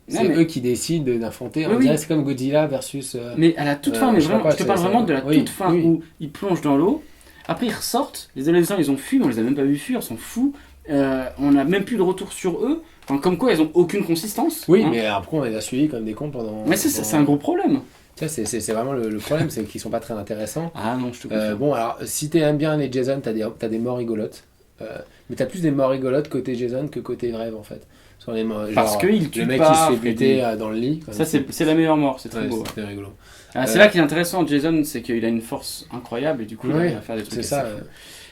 C'est Ouais, mais- eux qui décident d'affronter. Oui, On dirait oui. c'est comme Godzilla versus. Mais à la toute fin, mais je sais vraiment, pas, je te parle vraiment de la oui, toute fin oui. où ils plongent dans l'eau. Après, ils ressortent. Les adolescents, ils ont fui, mais on les a même pas vu fuir, on s'en fout. On n'a même plus de retour sur eux. Enfin, comme quoi, ils ont aucune consistance. Oui, hein. mais après on les a suivis comme des cons pendant. Mais c'est un gros problème. Tu sais, c'est vraiment le problème, c'est qu'ils sont pas très intéressants. Ah non, je te confirme. Bon, alors si t'aimes bien les Jason, t'as des morts rigolotes. Mais t'as plus des morts rigolotes côté Jason que côté rêve en fait. Sur les morts, Parce genre, qu'il tue le mec pas, qui se fait Freddy. buter dans le lit. Ça, c'est la meilleure mort, c'est très Ouais, beau. c'était rigolo. Ah, c'est là qu'il est intéressant, Jason, c'est qu'il a une force incroyable et du coup, il Ouais, arrive à faire des trucs. C'est assez ça. fous.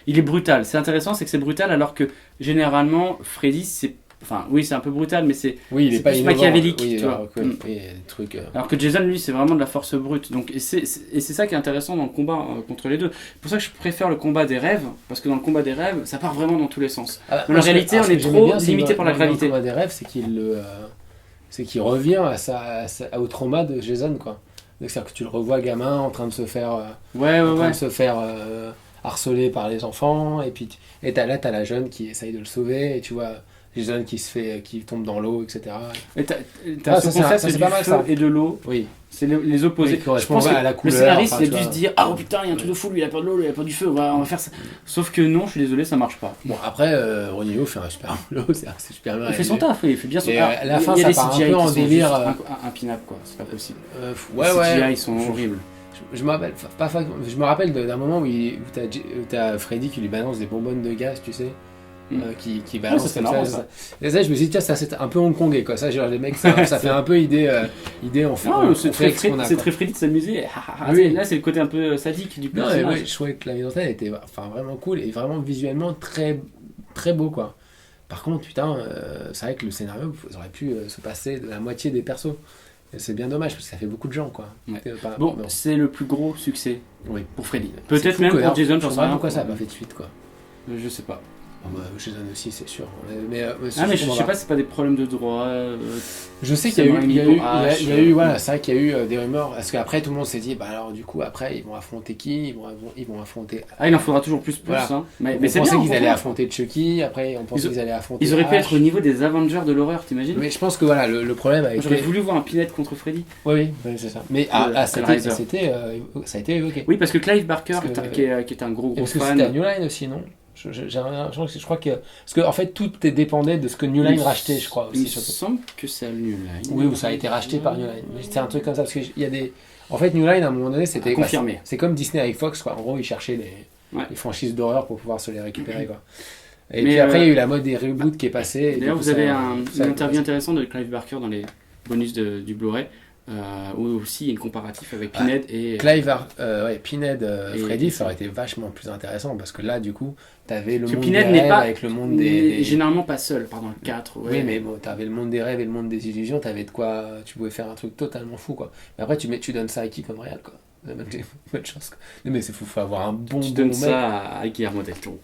Il est brutal. C'est intéressant, c'est que c'est brutal alors que généralement, Freddy, c'est. Enfin, oui, c'est un peu brutal, mais c'est. Oui, il est C'est pas plus innovant. machiavélique, Oui, tu alors, vois. oui, Mm. oui, il y a des trucs. Alors que Jason, lui, c'est vraiment de la force brute. Donc, et c'est ça qui est intéressant dans le combat contre les deux. C'est pour ça que je préfère le combat des rêves, parce que dans le combat des rêves, ça part vraiment dans tous les sens. Ah, Dans moi, la réalité, alors, on ce est que j'aimais trop bien, c'est limité dans- par la dans gravité. Le combat des rêves, c'est qu'il revient au trauma de Jason, quoi. Donc, c'est-à-dire que tu le revois gamin en train de se faire, Ouais, ouais, en train ouais. de se faire harceler par les enfants, et puis t'as la jeune qui essaye de le sauver, et tu vois Jason qui tombe dans l'eau, etc. Et t'as Ah, ce ça, concept c'est du pas mal, feu ça. et de l'eau, Oui. c'est les opposés. Oui, qui correspond Je pense que à la le couleur, scénariste enfin, il a tu dû vois. se dire ah oh putain il y a un truc de fou, lui il a pas de l'eau, lui il a pas du feu, on va faire ça. Sauf que non, je suis désolé, ça marche pas. Bon, après, Ronnie Hu fait un super boulot, c'est super bien Il fait son réalisé. taf, oui, il fait bien son Et, taf. à la fin, il y a ça des part un CGI peu qui en sont délire, juste un pin-up quoi, c'est pas possible. Ouais, Les ouais. CGI ils sont horribles. Je me rappelle, je me rappelle d'un moment où t'as Freddy qui lui balance des bonbonnes de gaz, tu sais, Mm. qui balance ça, c'est comme marrant, ça. Et ça, je me suis dit, tiens, ça c'est un peu hongkongais, quoi. Ça, genre, les mecs, ça fait un peu idée, on fait, Non, on c'est fait très, ce qu'on a, c'est quoi. très Freddy de s'amuser. Oui. Là, c'est le côté un peu sadique du Non, mais personnage. ouais, je trouvais que la mise en scène était vraiment cool et vraiment visuellement très, très beau, quoi. Par contre, putain, c'est vrai que le scénario, ils auraient pu se passer de la moitié des persos. Et c'est bien dommage parce que ça fait beaucoup de gens, quoi. Ouais. Bon, Bon, c'est le plus gros succès oui. pour Freddy. C'est Peut-être fou même que, pour alors, Jason, je j'en sais sais pas rien. pourquoi ça n'a pas fait de suite, quoi. Je sais pas. Jason aussi, c'est sûr. Ah, mais je sais pas, c'est pas des problèmes de droit. Je sais qu'il y a eu, Sam il y a Raimi eu, pour il y a H, eu, voilà, c'est vrai qu'il y a eu des rumeurs, parce qu'après tout le monde s'est dit, bah alors du coup après ils vont affronter qui ils vont affronter. Ah, il en faudra toujours plus, Voilà. hein. Mais On c'est pensait bien, qu'ils au allaient contraire. affronter Chucky, après on pensait qu'ils allaient affronter. Ils auraient pu Ash. être au niveau des Avengers de l'horreur, t'imagines? Mais je pense que voilà, le problème a Moi, J'aurais été. voulu voir un Pinhead contre Freddy. Oui, c'est ça. Mais Hellraiser. ça a été évoqué. Oui, parce que Clive Barker, Parce que- qui est un gros Et parce que fan. c'était à New Line aussi, non je crois que. Parce que en fait tout dépendait de ce que New Line rachetait, je crois Il me aussi. surtout. semble que c'est à New Line. Oui, ou ça a été racheté par New Line. Mais c'est un truc comme ça, parce qu'il y a des. En fait, New Line, à un moment donné, c'était. Confirmé. C'est comme Disney avec Fox, quoi. En gros, ils cherchaient Ouais. les franchises d'horreur pour pouvoir se les récupérer, quoi. Et Mais, puis après, il y a eu la mode des reboots qui est passée. et D'ailleurs, du coup, vous avez ça- une ça- interview intéressante de Clive Barker dans les bonus du Blu-ray, où aussi il y a une comparatif avec Pinhead et. Pinhead, Et- Freddy, ça aurait été vachement plus intéressant parce que là, du coup, t'avais le Parce que monde Pinhead des n'est rêves pas- avec le monde n'est des. généralement pas seul, pardon, le 4. Ouais. Oui, mais bon, t'avais le monde des rêves et le monde des illusions, t'avais de quoi. Tu pouvais faire un truc totalement fou, quoi. Mais après, tu donnes ça à qui comme réel, quoi. Bonne chance, quoi. Non, mais c'est fou, faut avoir un bon Tu bon donnes mec. ça à Guillermo del Toro.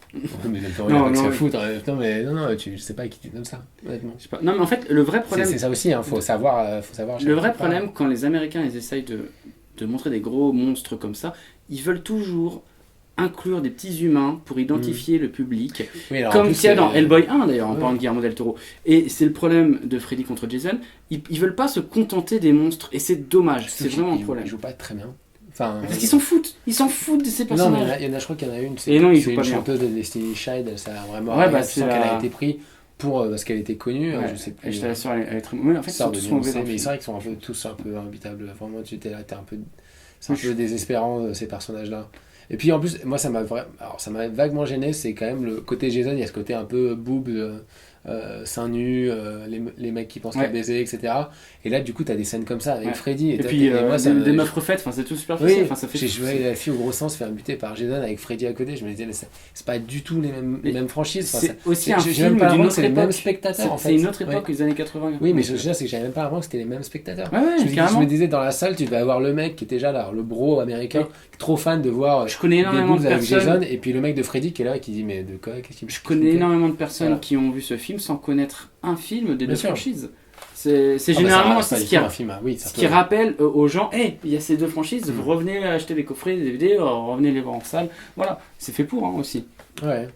Mais Del Toro, Non, il a pas que non, ça à oui. foutre. Putain, mais non, je sais pas à qui tu donnes ça, honnêtement. Je sais pas. Non, mais en fait, le vrai problème. C'est ça aussi, hein, faut savoir. Le vrai problème, quand les Américains ils essayent de montrer des gros monstres comme ça, ils veulent toujours inclure des petits humains pour identifier le public. Oui, alors, en Comme plus, qu'il y a dans c'est- Hellboy 1 d'ailleurs, en Ouais. parlant de Guillermo del Toro. Et c'est le problème de Freddy contre Jason. Ils veulent pas se contenter des monstres et c'est dommage. C'est vraiment un problème. Ils jouent pas très bien. Enfin, Parce qu'ils s'en foutent. Ils s'en foutent de ces Non, mais personnages. je crois qu'il y en a une. Et non, ils c'est jouent une pas bien. chanteuse de Destiny Child, ça a vraiment. Ouais, bah, tu c'est sens qu'elle la- a été prise parce qu'elle était connue, Ouais, je sais plus. je t'assure, elle est très. Mais en fait, ils sont Sort de tous mauvais Beyoncé, dans le mais film. c'est vrai qu'ils sont tous un peu imbitables. Vraiment, t'es un peu, c'est un peu désespérant ces personnages-là. Et puis en plus, moi ça m'a vaguement gêné, c'est quand même le côté Jason, il y a ce côté un peu boob, seins nus, les mecs qui pensent qu'à baiser, etc. Et là, du coup, t'as des scènes comme ça avec Freddy. Et puis moi, des meufs refaites, enfin, c'est tout super facile. Oui, Enfin, ça fait j'ai joué la fille au gros sens se faire buter par Jason avec Freddy à côté. Je me disais, mais c'est pas du tout les mêmes franchises. Enfin, c'est aussi un j'ai film même pas d'une l'impression que autre c'est les mêmes époque. spectateurs. En fait. C'est une autre époque, les années 80. Oui, mais je veux dire, c'est que j'avais même pas l'impression que c'était les mêmes spectateurs. Ouais, je carrément. me disais, dans la salle, tu devais avoir le mec qui était déjà là, le bro américain, trop fan de voir je connais des énormément boobs de avec personnes. Jason, et puis le mec de Freddy qui est là et qui dit, mais de quoi, qu'est-ce qu'il me Je connais énormément de personnes Voilà. qui ont vu ce film sans connaître un film des Bien deux sûr. franchises. C'est généralement aussi ce qui rappelle aux gens, hey, il y a ces deux franchises, vous revenez acheter des coffrets, des DVD, revenez les voir en salle. Voilà, c'est fait pour aussi. Ouais.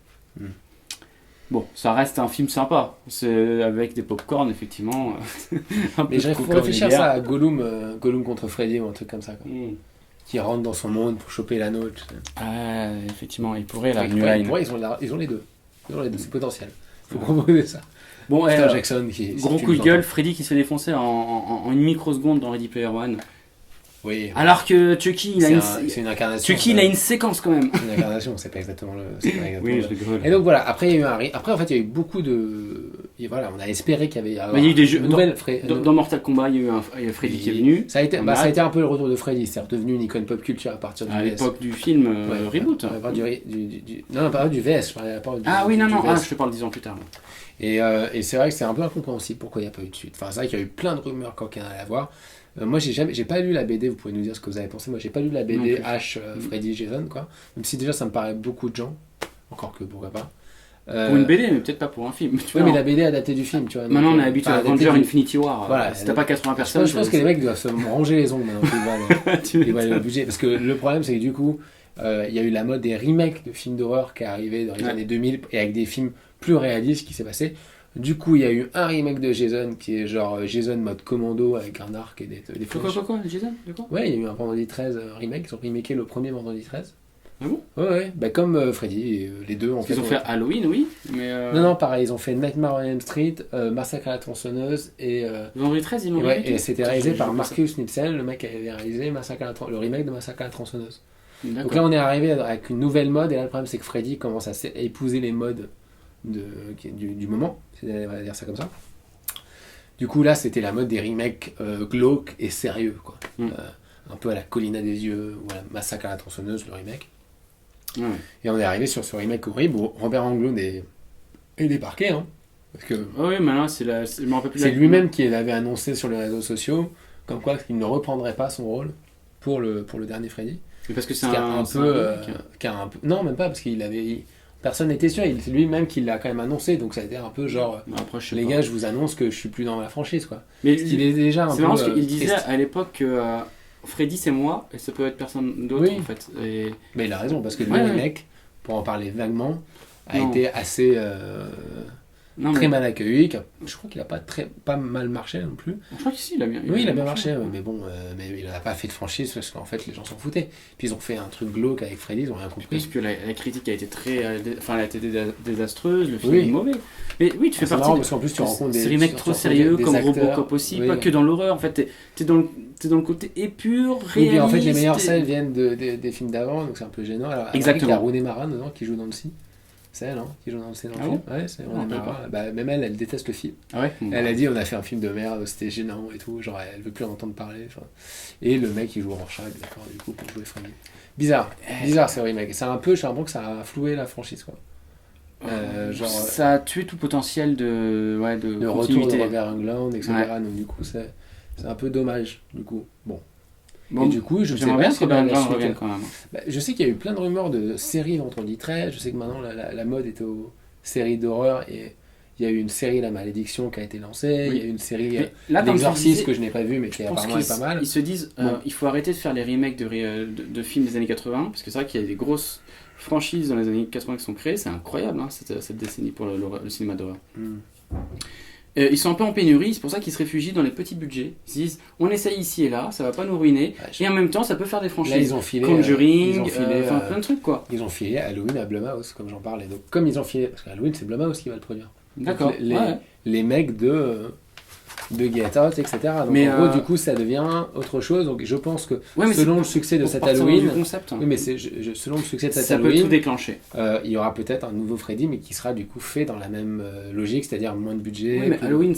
Bon, ça reste un film sympa, c'est avec des pop-corn effectivement. Mais il faut réfléchir ça à Gollum contre Freddy ou un truc comme ça. Quoi. Qui rentre dans son monde pour choper l'anneau. Tu sais. Ah, effectivement, il pourrait la New Line. Ils ont les deux. C'est potentiel. Faut proposer ça. Bon, Peter Jackson qui gros coup de gueule, Freddy qui se fait défoncer en une microseconde dans Ready Player One. Oui. Alors que Chucky, c'est une incarnation. Chucky, il a une séquence quand même. C'est une incarnation, c'est pas exactement le. Oui, je rigole. Et donc voilà, après il y a eu après en fait il y a eu beaucoup de. Et voilà, on a espéré qu'il y avait. Il y a eu des jeux. Nouvelles dans Mortal Kombat, il y a eu Freddy qui est venu. Ça a été un peu le retour de Freddy, c'est redevenu une icône pop culture à partir à l'époque du film Reboot. Non, pas du VS, je parlais pas du. Ah oui, non, je te parle 10 ans plus tard. Et c'est vrai que c'est un peu incompréhensible pourquoi il n'y a pas eu de suite. Enfin, c'est vrai qu'il y a eu plein de rumeurs quand il y en allait avoir. Moi, j'ai pas lu la BD, vous pouvez nous dire ce que vous avez pensé. Moi, j'ai pas lu la BD H, Freddy, Jason, quoi. Même si déjà ça me paraît beaucoup de gens, encore que pourquoi pas. Pour une BD, mais peut-être pas pour un film. Oui, mais la BD a daté du film, tu vois. Maintenant, on est habitué à Avenger Infinity War. Voilà, si t'as pas 80 personnes. Je pense que les mecs doivent se ranger les ongles maintenant qu'ils voient le budget. Parce que le problème, c'est que du coup, il y a eu la mode des remakes de films d'horreur qui est arrivé dans les années 2000 et avec des films plus réalistes qui s'est passé. Du coup, il y a eu un remake de Jason qui est genre Jason mode commando avec un arc et des flèches. Quoi Jason Ouais, il y a eu un Vendredi 13 remake. Ils ont remaké le premier Vendredi 13. Ah bon? Ouais. Bah, comme Freddy, les deux en fait. Ils ont fait Halloween, oui. Mais Non, pareil, ils ont fait Nightmare on Elm Street, Massacre à la tronçonneuse et. Vendredi 13, ils l'ont remaké. Et c'était réalisé par Marcus Nielsen, le mec qui avait réalisé le remake de Massacre à la tronçonneuse. Donc là, on est arrivé avec une nouvelle mode, et là, le problème, c'est que Freddy commence à épouser les modes du moment, on va dire ça comme ça. Du coup, là, c'était la mode des remakes glauques et sérieux, quoi. Un peu à la Colline à des yeux, ou à la Massacre à la tronçonneuse, le remake. Et on est arrivé sur ce remake horrible où Robert Englund est débarqué, hein. Parce que oui, maintenant, je me rappelle plus. C'est lui-même qui l'avait annoncé sur les réseaux sociaux, comme quoi il ne reprendrait pas son rôle pour le dernier Freddy. Mais parce que c'est non, même pas, parce qu'il avait. Personne n'était sûr, c'est lui-même qui l'a quand même annoncé, donc ça a été un peu genre. Après, les gars, je vous annonce que je suis plus dans la franchise, quoi. Mais il est déjà un peu. C'est marrant parce qu'il disait à l'époque que Freddy c'est moi, et ça peut être personne d'autre en fait. Mais il a raison, parce que le mec, pour en parler vaguement, a été assez. Très mal accueilli, je crois qu'il a pas mal marché non plus. Je crois qu'ici il a bien. Oui, il a bien marché, mais bon, mais il n'a pas fait de franchise parce qu'en fait les gens s'en foutaient. Puis ils ont fait un truc glauque avec Freddy, ils ont rien compris. Parce que la critique a été elle a été désastreuse, le film est mauvais. Mais oui, tu fais partie. Parce qu'en plus tu rencontres des remakes trop sérieux comme Robocop aussi, pas que dans l'horreur. En fait, t'es dans le côté épure, réaliste. Oui, puis en fait les meilleures scènes viennent des films d'avant, donc c'est un peu gênant. Alors, exactement. Il y a Rooney Mara dedans qui joue dans le C. C'est elle, hein, qui joue dans le film. Ouais, c'est même elle déteste le film. Ah ouais, elle a dit on a fait un film de merde, c'était gênant et tout, genre elle veut plus en entendre parler. Et le mec il joue Rorschach, d'accord, du coup pour jouer Freddy. Bizarre c'est remake. C'est un peu, j'ai l'impression que ça a floué la franchise, quoi. Ça a tué tout potentiel de retour de Robert Englund, etc. Donc du coup c'est un peu dommage, du coup. Bon. Et du coup, je sais bien que Robert Englund revienne quand même. Je sais qu'il y a eu plein de rumeurs de séries Vendredi 13. Je sais que maintenant la mode est aux séries d'horreur et il y a eu une série La Malédiction qui a été lancée. Il y a eu une série L'Exorciste que je n'ai pas vue mais qui apparemment est pas mal. Ils se disent il faut arrêter de faire les remakes de films des années 80 parce que c'est vrai qu'il y a des grosses franchises dans les années 80 qui sont créées. C'est incroyable cette décennie pour le cinéma d'horreur. Ils sont un peu en pénurie, c'est pour ça qu'ils se réfugient dans les petits budgets. Ils se disent, on essaye ici et là, ça va pas nous ruiner, et en même temps, ça peut faire des franchises. Là, ils ont filé Conjuring, plein de trucs, quoi. Ils ont filé Halloween à Blumhouse, comme j'en parlais. Donc, comme ils ont filé, parce que Halloween, c'est Blumhouse qui va le produire. D'accord. Les, ouais. les mecs de Get Out, etc. Donc Mais, en gros, du coup, ça devient autre chose. Donc je pense que Ouais, mais selon c'est le succès de pour cet partir Halloween, du concept, hein. oui, mais selon le succès de cet Ça peut tout Halloween, déclencher. il y aura peut-être un nouveau Freddy, mais qui sera du coup fait dans la même logique, c'est-à-dire moins de budget. Oui, mais plus- Halloween,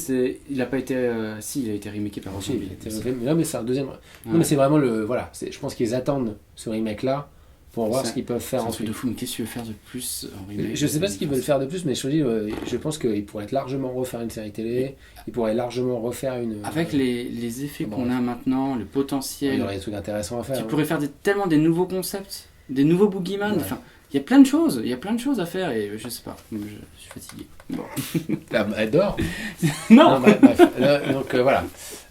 il a pas été. Si, il a été remaké par Ah, si, Rob il a été Zombie. refait, mais là, mais c'est un deuxième. Ouais. Non, mais c'est vraiment le. Voilà, je pense qu'ils attendent ce remake-là pour voir C'est- ce qu'ils peuvent C'est faire un truc ensuite. de fou, mais qu'est-ce que tu veux faire de plus en remake? Je sais pas ce qu'ils veulent faire de plus, mais je pense qu'ils pourraient largement refaire une série télé, ils pourraient largement refaire une. Avec les effets Bon. qu'on a maintenant, le Il y potentiel, aurait des trucs intéressants à faire. qui hein. pourraient faire tellement des nouveaux concepts, des nouveaux boogeyman. Ouais. Enfin, il y a plein de choses, à faire et je sais pas, je suis fatigué. Bon. Ah, bah, elle dort. Non, Bref. Donc voilà.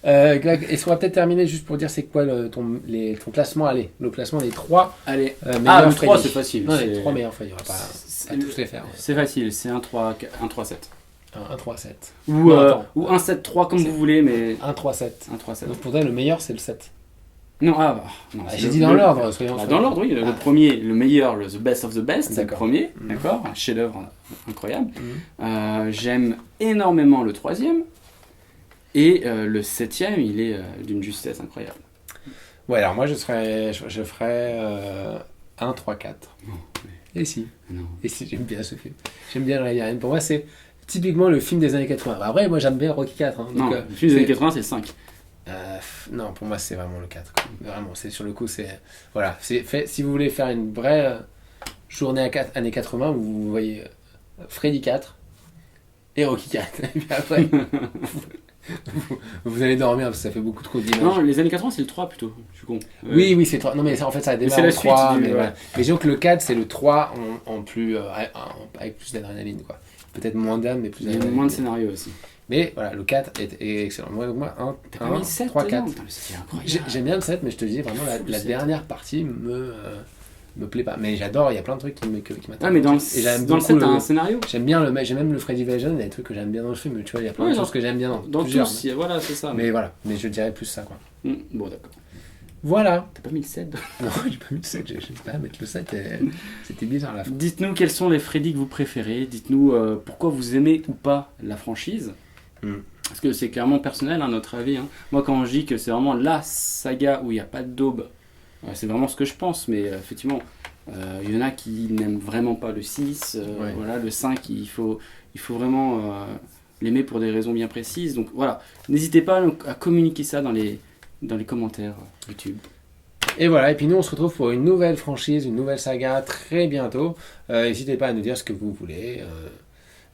Est-ce qu'on va peut-être terminer juste pour dire c'est quoi ton classement? Allez, le classement des 3 allez. meilleurs Le 3, Freddy. c'est facile. Non, c'est- les 3 meilleurs Freddy, on va pas c'est- tous les faire. C'est facile, c'est un 3-7. 1, 3, 7. Ou, Non, attends. ou un 7-3 comme C'est- vous voulez, mais 1, 3, 7. un 3-7. Donc pour toi, le meilleur, c'est le 7. Non, non. c'est J'ai le- dit dans le- l'ordre, soyons Dans l'ordre, oui. Le premier, le meilleur, the best of the best, c'est le D'accord. premier, Mhm. d'accord, un chef-d'œuvre incroyable. Mhm. J'aime énormément le troisième, et le septième, il est d'une justesse incroyable. Ouais, alors moi, je ferais 1, 3, 4. Non, Et si Non. Et si, j'aime bien ce film. J'aime bien le Ryan. Pour moi, c'est typiquement le film des années 80. Bah, après, moi, j'aime bien Rocky 4. Hein, Non, donc, le film des années c'est- 80, c'est le 5. non, pour moi, c'est vraiment le 4. Quoi. Vraiment, c'est sur le coup, c'est. Voilà. Si vous voulez faire une vraie journée années 80, vous voyez Freddy 4 et Rocky 4. Et puis après, vous allez dormir parce que ça fait beaucoup trop d'images. Non, les années 80, c'est le 3 plutôt. Je suis con. Oui, c'est 3. Non, mais ça, en fait, ça démarre c'est la en 3. suite du- Mais, ouais. voilà. Mais disons que le 4, c'est le 3 en plus, avec plus d'adrénaline. Quoi. Peut-être moins d'âme, mais plus Il y a d'adrénaline. moins de scénarios aussi. Mais voilà, le 4 est excellent. Moi, 1, T'as pas mis le 7 3, dedans 4. Putain, mais c'est incroyable. J'aime bien le 7, mais je te dis vraiment, Fou, le la 7. dernière partie me plaît pas. Mais j'adore, il y a plein de trucs qui m'attendent. Ah, mais dans Et j'aime le beaucoup 7, t'as un scénario. J'aime même le Freddy Version, il y a des trucs que j'aime bien dans le film. Tu vois, il y a plein Ouais, de dans- choses que j'aime bien Dans plusieurs. tous, voilà, c'est ça. Mais voilà, mais je dirais plus ça, quoi. Bon, d'accord. Voilà. T'as pas mis le 7? Non, j'ai pas mis le 7, j'ai pas mettre le 7, c'était bizarre à la fin. Dites-nous quels sont les Freddy que vous préférez. Dites-nous pourquoi vous aimez ou pas la franchise. Mm. Parce que c'est clairement personnel, hein, notre avis. Hein. Moi, quand je dis que c'est vraiment la saga où il n'y a pas de daube, c'est vraiment ce que je pense. Mais effectivement, il y en a qui n'aiment vraiment pas le 6. Ouais. Voilà, le 5, il faut vraiment l'aimer pour des raisons bien précises. Donc voilà, n'hésitez pas à communiquer ça dans les commentaires YouTube. Et voilà, et puis nous on se retrouve pour une nouvelle franchise, une nouvelle saga très bientôt. N'hésitez pas à nous dire ce que vous voulez.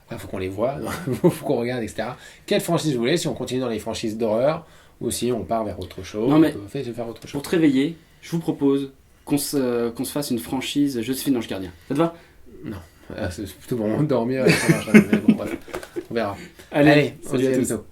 Après, il faut qu'on les voit, il faut qu'on regarde, etc. Quelle franchise vous voulez, si on continue dans les franchises d'horreur, ou si on part vers autre chose, Non, mais- on peut faire autre Pour chose. te réveiller, je vous propose qu'on se fasse une franchise Joséphine l'Ange Gardien. Ça te va? C'est plutôt pour dormir, ça marche, mais bon, bref, on verra. Allez, on se salut dit à à tous. bientôt.